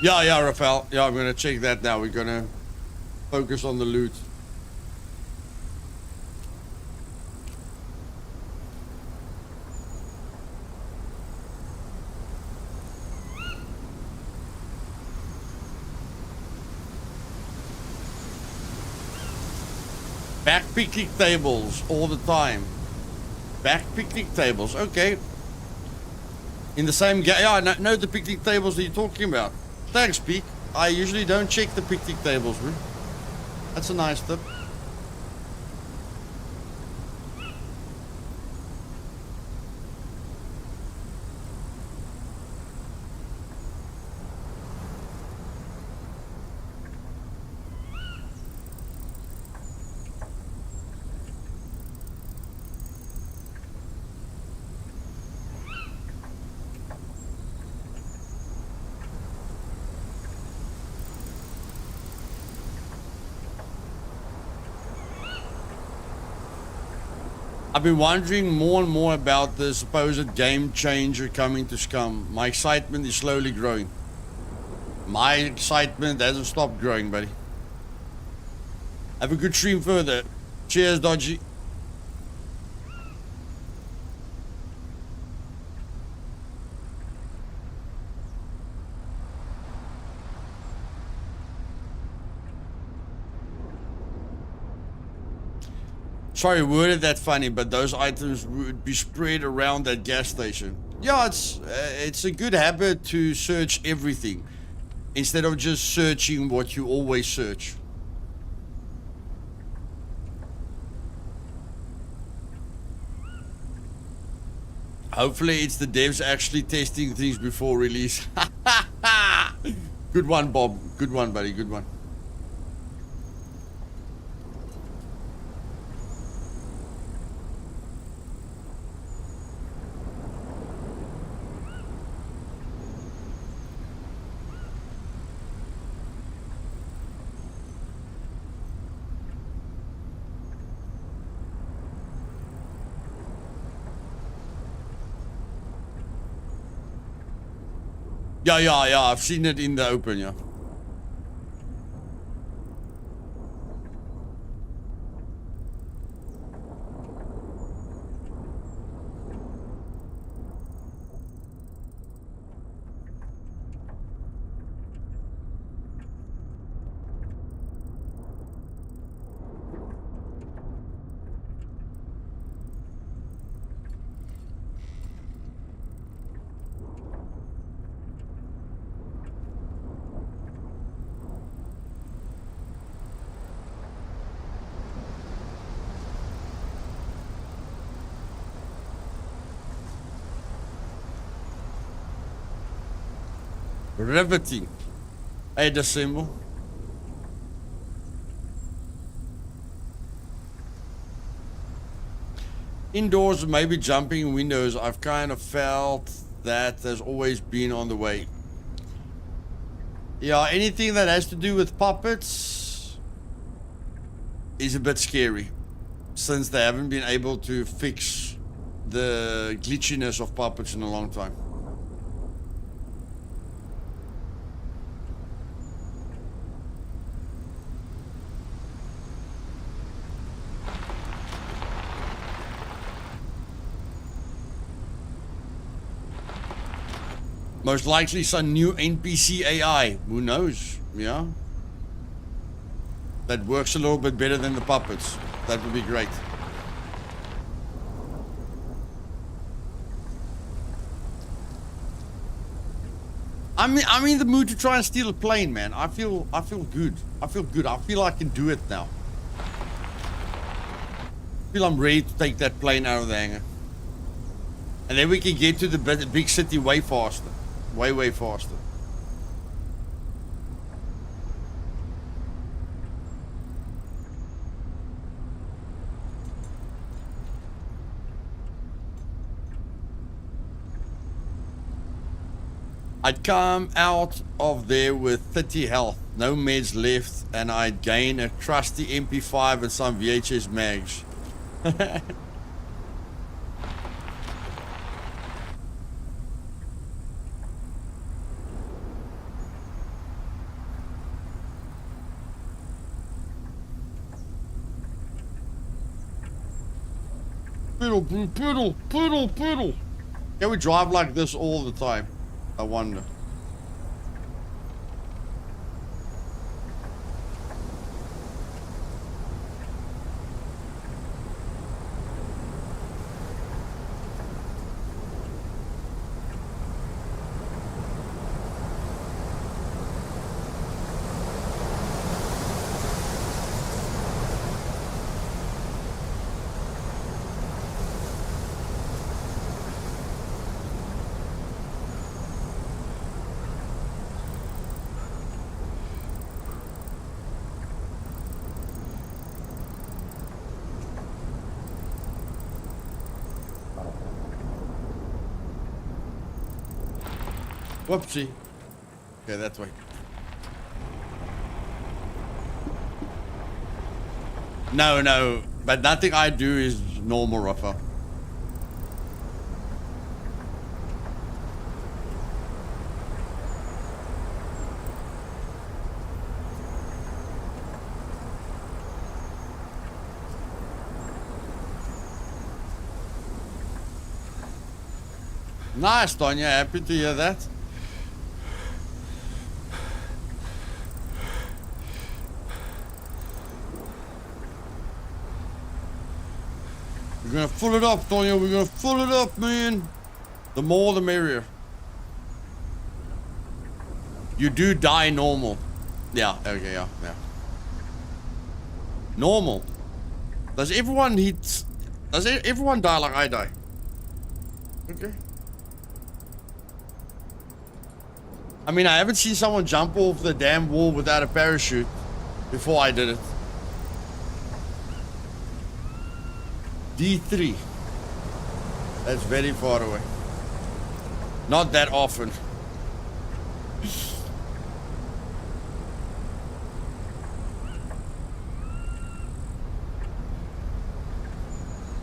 Yeah, Rafael. Yeah, I'm gonna check that now. We're gonna focus on the loot. Back picnic tables all the time. Back picnic tables, okay. In the same game, yeah, I know the picnic tables that you're talking about. Thanks, Peak. I usually don't check the picnic tables, bro. That's a nice tip. I've been wondering more and more about the supposed game changer coming to Scum. My excitement is slowly growing. My excitement hasn't stopped growing, buddy. Have a good stream further. Cheers, Dodgy. Sorry, worded that funny, but those items would be spread around that gas station. Yeah, it's a good habit to search everything instead of just searching what you always search. Hopefully it's the devs actually testing things before release. Good one, Bob. Good one, buddy. Good one. Yeah. I've seen it in the open, yeah. Riveting. Hey, the symbol. Indoors, maybe jumping windows. I've kind of felt that has always been on the way. Yeah, anything that has to do with puppets is a bit scary, since they haven't been able to fix the glitchiness of puppets in a long time. Most likely some new NPC AI. Who knows? Yeah. That works a little bit better than the puppets. That would be great. I'm in the mood to try and steal a plane, man. I feel good. I feel good. I feel I can do it now. I feel I'm ready to take that plane out of the hangar. And then we can get to the big city way faster. Way faster. I'd come out of there with 30 health, no meds left, and I'd gain a trusty MP5 and some VHS mags. pedal, bro, pedal, pedal, pedal. Can we drive like this all the time? I wonder. Whoopsie. Okay, that way. No, no, but nothing I do is normal, Rafa. Nice, Tonya. Happy to hear that. We're gonna fill it up, Tonya. We're gonna fill it up, man. The more, the merrier. You do die normal. Yeah, okay, yeah. Normal. Does everyone everyone die like I die? Okay. I mean, I haven't seen someone jump off the damn wall without a parachute before I did it. D3. That's very far away. Not that often.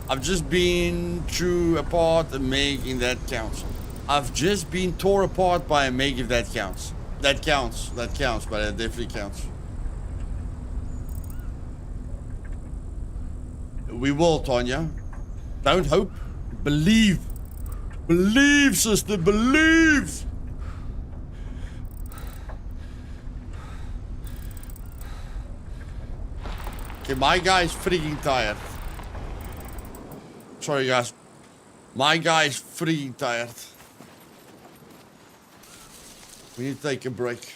I've just been through apart and making that counts. I've just been tore apart by a Meg if that counts. That counts, but it definitely counts. We will, Tonya. Don't hope. Believe. Believe, sister, believe! Okay, my guy's freaking tired. Sorry, guys. My guy's freaking tired. We need to take a break.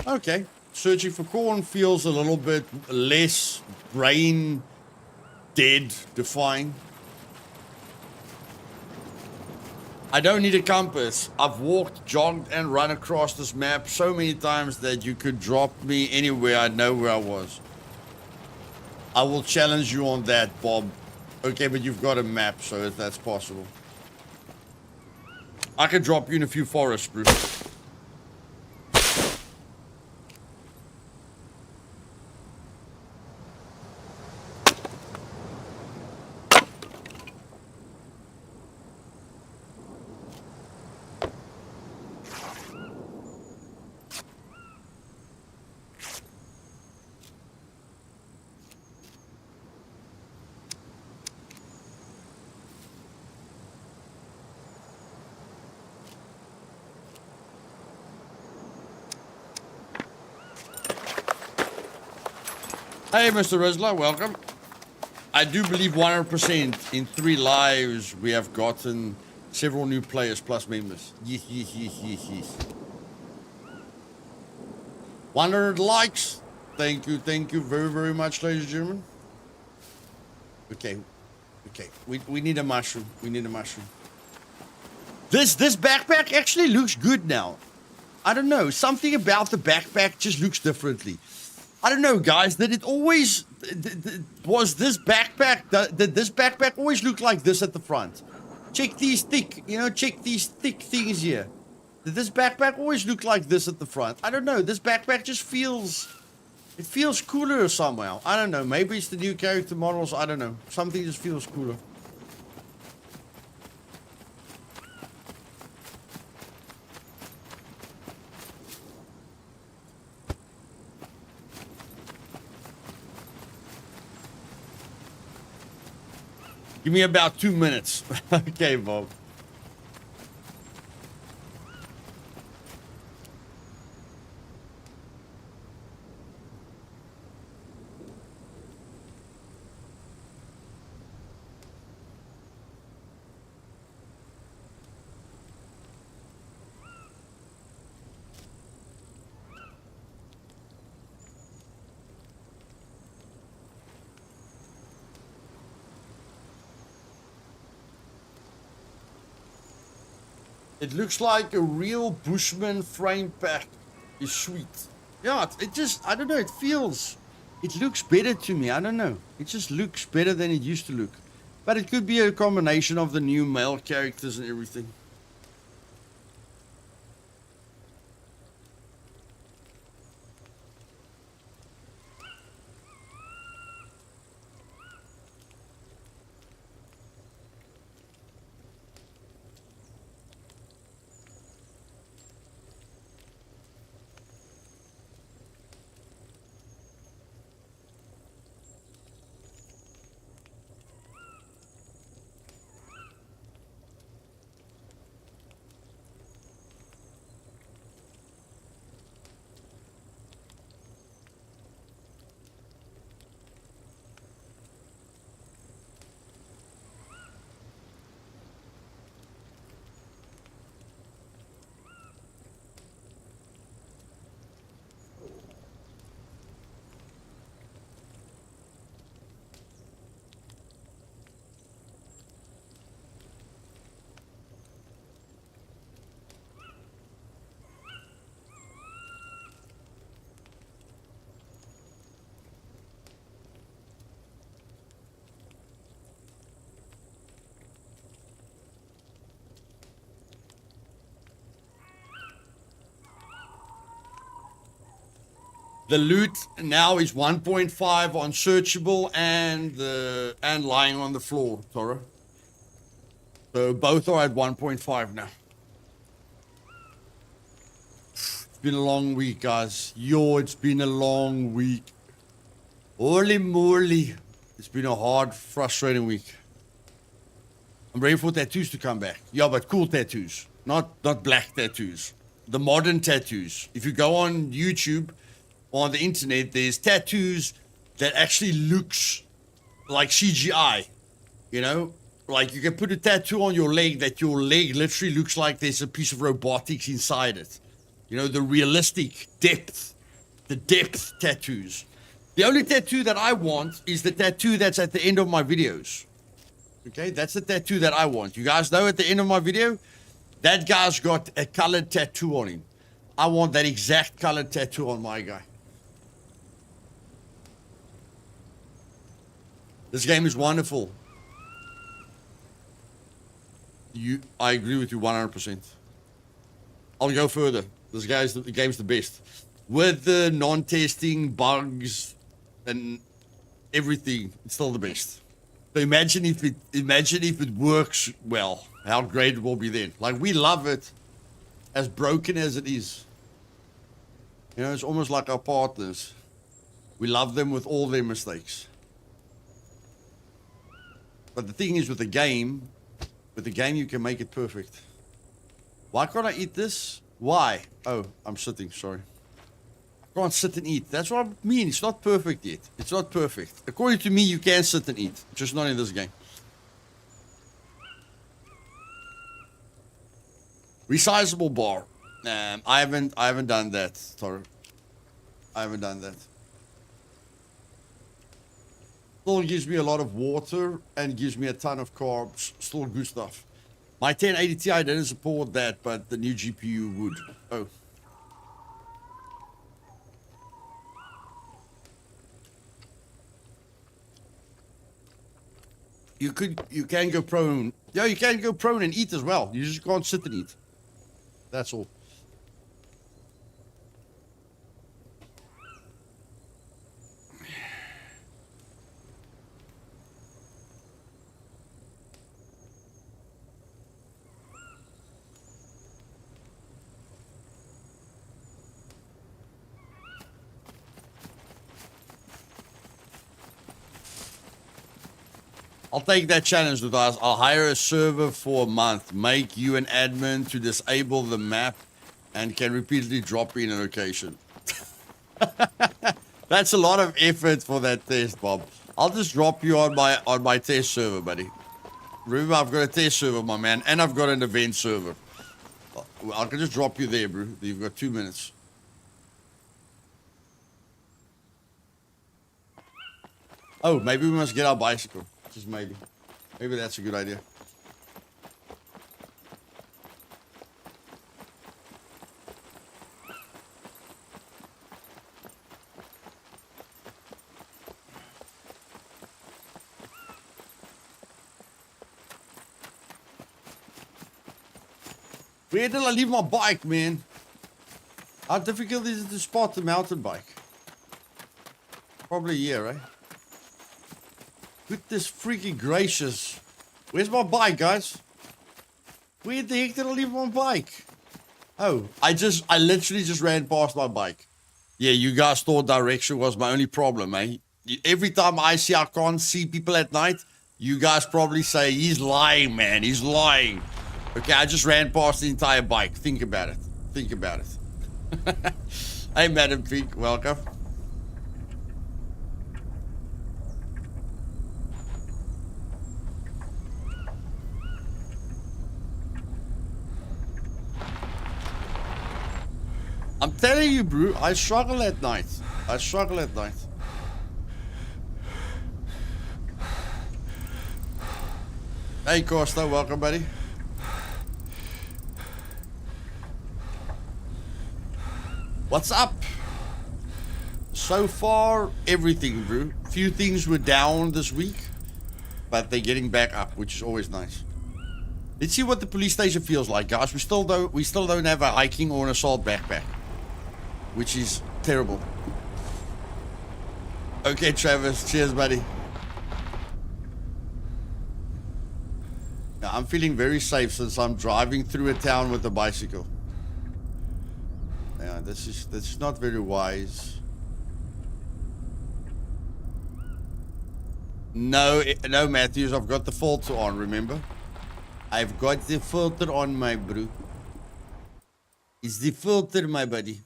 Okay, searching for corn feels a little bit less brain dead defying. I don't need a compass. I've walked, jogged, and run across this map so many times that you could drop me anywhere. I'd know where I was. I will challenge you on that, Bob. Okay, but you've got a map, so that's possible. I could drop you in a few forests, Bruce. Hey, Mr. Rizla, welcome. I do believe 100% in 3 lives we have gotten several new players plus members. Yes. 100 likes. Thank you very, very much, ladies and gentlemen. Okay. We need a mushroom. This backpack actually looks good now. I don't know. Something about the backpack just looks differently. I don't know, guys. Did it always... was this backpack... Did this backpack always look like this at the front? Check these thick... check these thick things here. Did this backpack always look like this at the front? I don't know. This backpack just feels... It feels cooler somehow. I don't know. Maybe it's the new character models. I don't know. Something just feels cooler. Give me about 2 minutes. Okay, Bob. It looks like a real Bushman frame pack is sweet. Yeah, it just, I don't know, it looks better to me. I don't know. It just looks better than it used to look. But it could be a combination of the new male characters and everything. The loot now is 1.5 on searchable and lying on the floor, Toro. So both are at 1.5 now. It's been a long week, guys. Yo, it's been a long week. Holy moly. It's been a hard, frustrating week. I'm ready for tattoos to come back. Yeah, but cool tattoos. Not black tattoos. The modern tattoos. If you go on YouTube... on the internet, there's tattoos that actually looks like CGI, you know? Like you can put a tattoo on your leg that your leg literally looks like there's a piece of robotics inside it. You know, the realistic depth, the depth tattoos. The only tattoo that I want is the tattoo that's at the end of my videos. Okay, that's the tattoo that I want. You guys know at the end of my video, that guy's got a colored tattoo on him. I want that exact colored tattoo on my guy. This game is wonderful. I agree with you 100%. I'll go further. The game's the best. With the non-testing, bugs, and everything, it's still the best. So imagine if it works well, how great it will be then. Like, we love it as broken as it is. You know, it's almost like our partners. We love them with all their mistakes. But the thing is with the game you can make it perfect. Why can't I eat this? Why? Oh, I'm sitting, sorry. I can't sit and eat. That's what I mean. It's not perfect yet. It's not perfect. According to me, you can sit and eat. Just not in this game. Resizable bar. I haven't done that, Toro. I haven't done that. Still gives me a lot of water and gives me a ton of carbs. Still good stuff. My 1080 Ti didn't support that, but the new GPU would. Oh. You can go prone. Yeah, you can go prone and eat as well. You just can't sit and eat. That's all. I'll take that challenge, Luthais. I'll hire a server for a month, make you an admin to disable the map, and can repeatedly drop in a location. That's a lot of effort for that test, Bob. I'll just drop you on my test server, buddy. Remember, I've got a test server, my man, and I've got an event server. I can just drop you there, bro. You've got 2 minutes. Oh, maybe we must get our bicycle. Just maybe. Maybe that's a good idea. Where did I leave my bike, man? How difficult is it to spot a mountain bike? Probably a year, right? Goodness freaking gracious. Where's my bike, guys? Where the heck did I leave my bike? Oh, I literally just ran past my bike. Yeah, you guys thought direction was my only problem, eh? Every time I can't see people at night, you guys probably say, he's lying, man, he's lying. Okay, I just ran past the entire bike. Think about it. Think about it. Hey, Madam Pink, welcome. I'm telling you, bro, I struggle at night. I struggle at night. Hey, Costa, welcome, buddy. What's up? So far, everything, bro. Few things were down this week, but they're getting back up, which is always nice. Let's see what the police station feels like, guys. We still don't have a hiking or an assault backpack, which is terrible. Okay, Travis. Cheers, buddy. Now, I'm feeling very safe since I'm driving through a town with a bicycle. Yeah, this is not very wise. No, Matthews, I've got the filter on, remember? I've got the filter on, my bro. It's the filter, my buddy.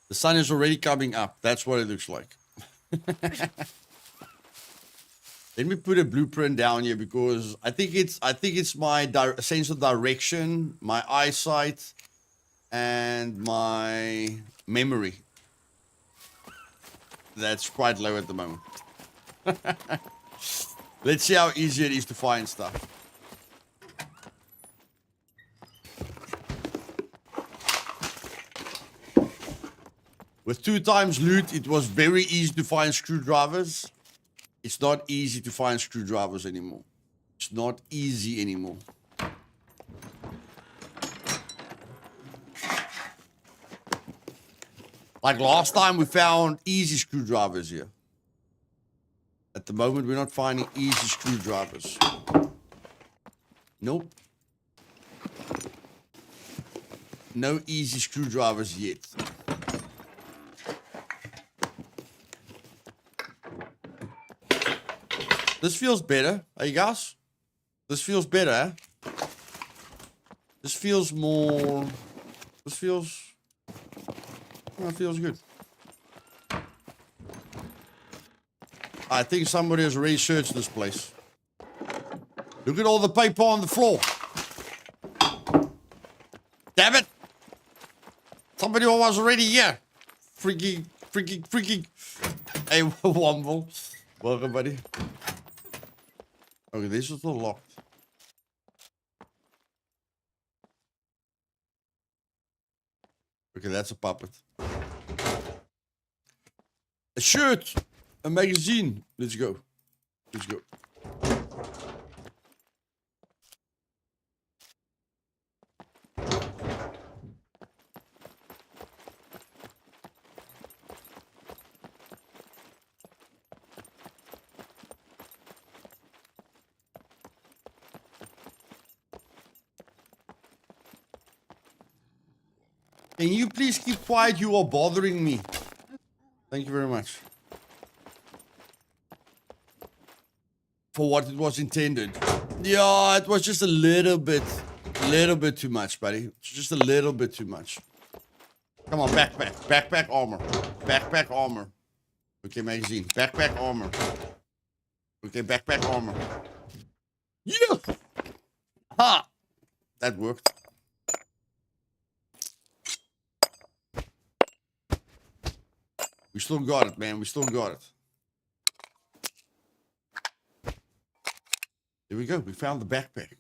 The sun is already coming up. That's what it looks like. Let me put a blueprint down here because I think it's my sense of direction, my eyesight, and my memory. That's quite low at the moment. Let's see how easy it is to find stuff. With 2 times loot, it was very easy to find screwdrivers. It's not easy to find screwdrivers anymore. It's not easy anymore. Like last time, we found easy screwdrivers here. At the moment, we're not finding easy screwdrivers. Nope. No easy screwdrivers yet. This feels better, hey guys? This feels better, eh? This feels more... This feels... Oh, it feels good. I think somebody has already searched this place. Look at all the paper on the floor. Damn it! Somebody was already here. Freaking. Hey, Womble. Welcome, buddy. Okay, this is still locked. Okay, that's a puppet. A shirt! A magazine! Let's go. Let's go. Can you please keep quiet? You are bothering me. Thank you very much. for what it was intended. Yeah, it was just a little bit too much, buddy. It's just a little bit too much. Come on, backpack armor. Okay, magazine, backpack armor. Okay, backpack armor. Yeah! Ha! That worked. We still got it, man. We still got it. There we go. We found the backpack.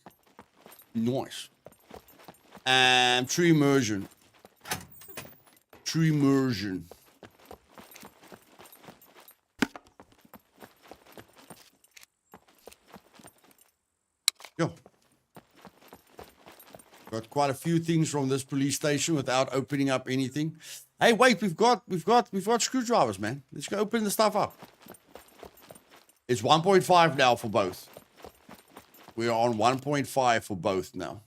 Nice. And true immersion. True immersion. Yo. Got quite a few things from this police station without opening up anything. Hey, wait, we've got screwdrivers, man. Let's go open the stuff up. It's 1.5 now for both. We are on 1.5 for both now.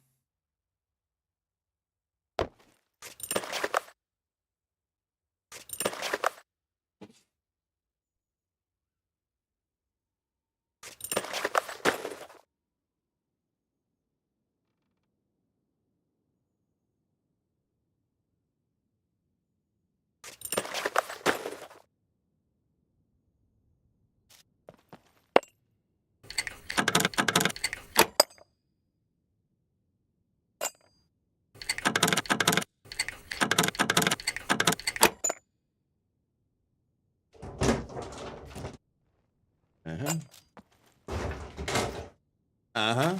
Uh-huh.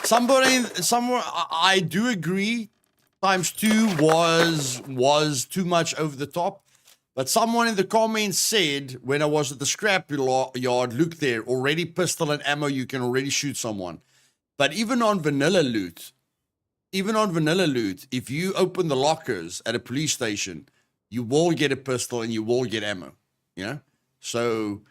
Somewhere, I do agree. ×2 was too much over the top. But someone in the comments said, when I was at the scrap yard, look there, already pistol and ammo, you can already shoot someone. But even on vanilla loot, if you open the lockers at a police station, you will get a pistol and you will get ammo, you know? So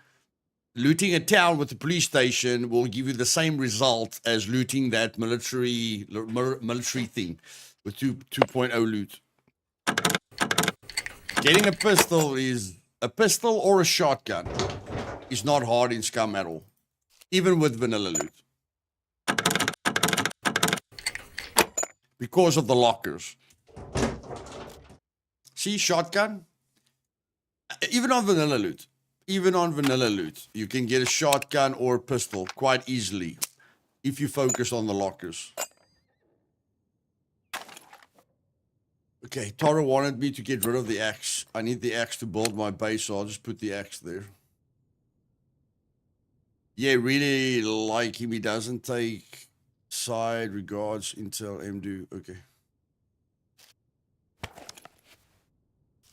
looting a town with the police station will give you the same result as looting that military thing with 2.0 loot. Getting a pistol or a shotgun is not hard in Scum at all, even with vanilla loot. Because of the lockers. See, shotgun? Even on vanilla loot, you can get a shotgun or a pistol quite easily if you focus on the lockers. Okay, Tara wanted me to get rid of the axe. I need the axe to build my base, so I'll just put the axe there. Yeah, really like him. He doesn't take side. Regards, Intel, MDO. Okay.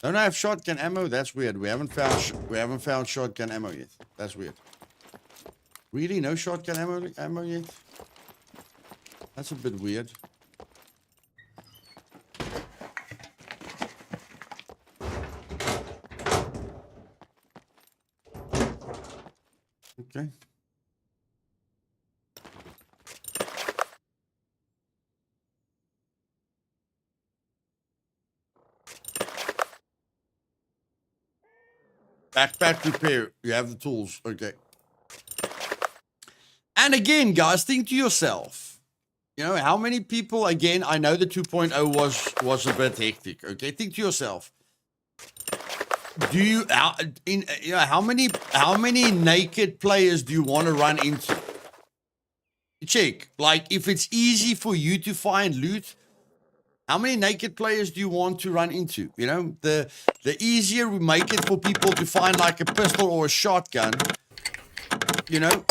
Don't I have shotgun ammo? That's weird. We haven't found shotgun ammo yet. That's weird. Really, no shotgun ammo yet? That's a bit weird. Okay. Backpack repair. You have the tools. Okay. And again, guys, think to yourself. You know, how many people, again, I know the 2.0 was a bit hectic. Okay, think to yourself. Do you, how many naked players do you want to run into? Check. Like, if it's easy for you to find loot, how many naked players do you want to run into? You know, the easier we make it for people to find like a pistol or a shotgun, you know,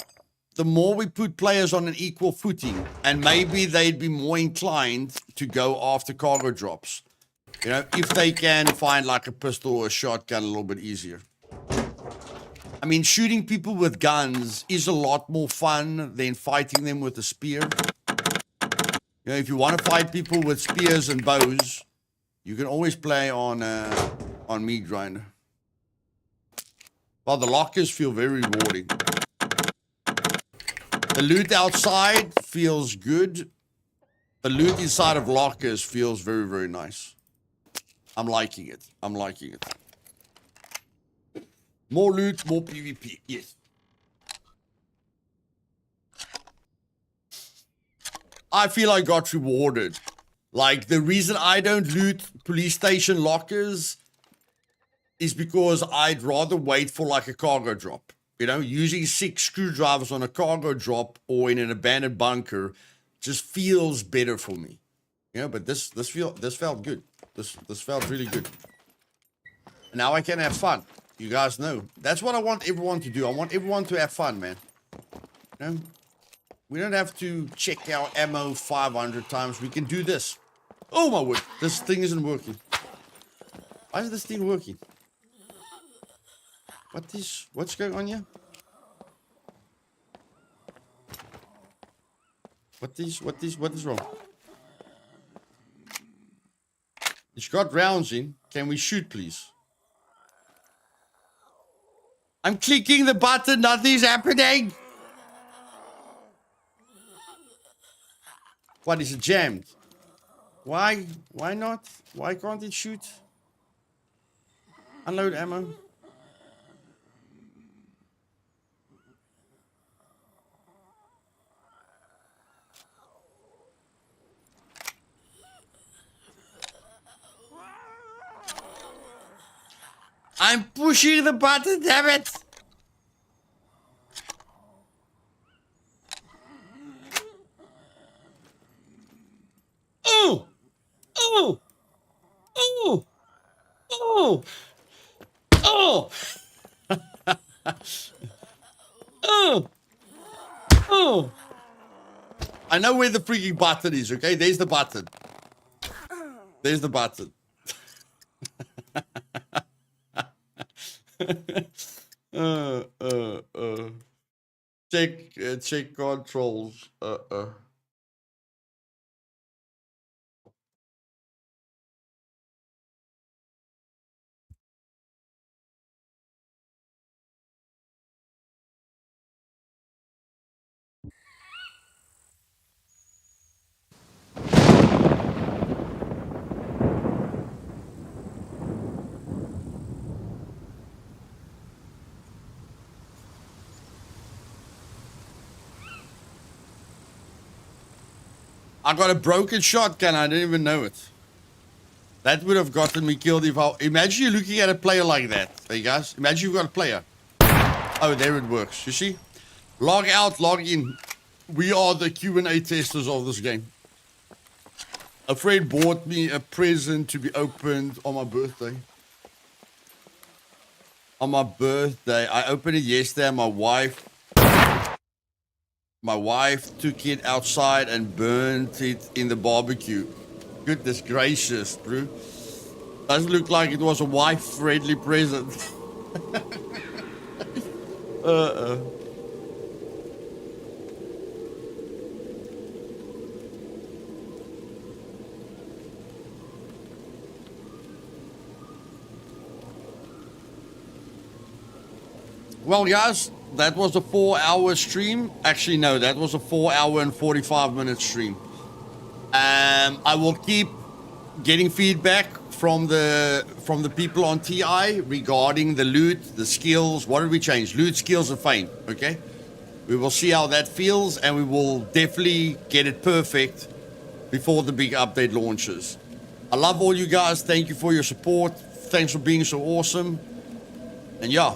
the more we put players on an equal footing, and maybe they'd be more inclined to go after cargo drops. You know, if they can find like a pistol or a shotgun a little bit easier. I mean, shooting people with guns is a lot more fun than fighting them with a spear. You know, if you want to fight people with spears and bows, you can always play on Meat Grinder. Well, the lockers feel very rewarding. The loot outside feels good. The loot inside of lockers feels very, very nice. I'm liking it. I'm liking it. More loot, more PvP. Yes. I feel I got rewarded. Like, the reason I don't loot police station lockers is because I'd rather wait for, like, a cargo drop. You know, using 6 screwdrivers on a cargo drop or in an abandoned bunker just feels better for me. You know, but this felt good. This felt really good. Now I can have fun. You guys know. That's what I want everyone to do. I want everyone to have fun, man. You know? We don't have to check our ammo 500 times. We can do this. Oh my word. This thing isn't working. Why is this thing working? What's going on here? What is wrong? It's got rounds in. Can we shoot, please? I'm clicking the button. Nothing's happening. What, is it jammed? Why? Why not? Why can't it shoot? Unload ammo. I'm pushing the button, damn it! Oh! Oh! Oh! Oh! Oh! Oh! Oh! I know where the freaking button is, okay? There's the button. There's the button. Check controls. I got a broken shotgun. I didn't even know it. That would have gotten me killed if I... Imagine you're looking at a player like that. Hey, guys. Imagine you've got a player. Oh, there it works. You see? Log out, log in. We are the Q&A testers of this game. A friend bought me a present to be opened on my birthday. On my birthday. I opened it yesterday and my wife took it outside and burnt it in the barbecue. Goodness gracious, bro. Doesn't look like it was a wife-friendly present. Well, guys, that was a 4-hour stream. Actually, no, that was a 4-hour and 45-minute stream. I will keep getting feedback from the people on TI regarding the loot, the skills. What did we change? Loot, skills, and fame. Okay, we will see how that feels, and we will definitely get it perfect before the big update launches. I love all you guys. Thank you for your support. Thanks for being so awesome. And yeah,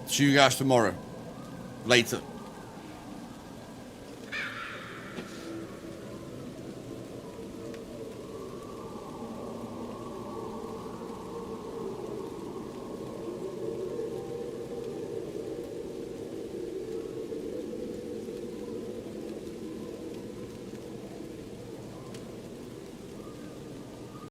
see you guys tomorrow. Later.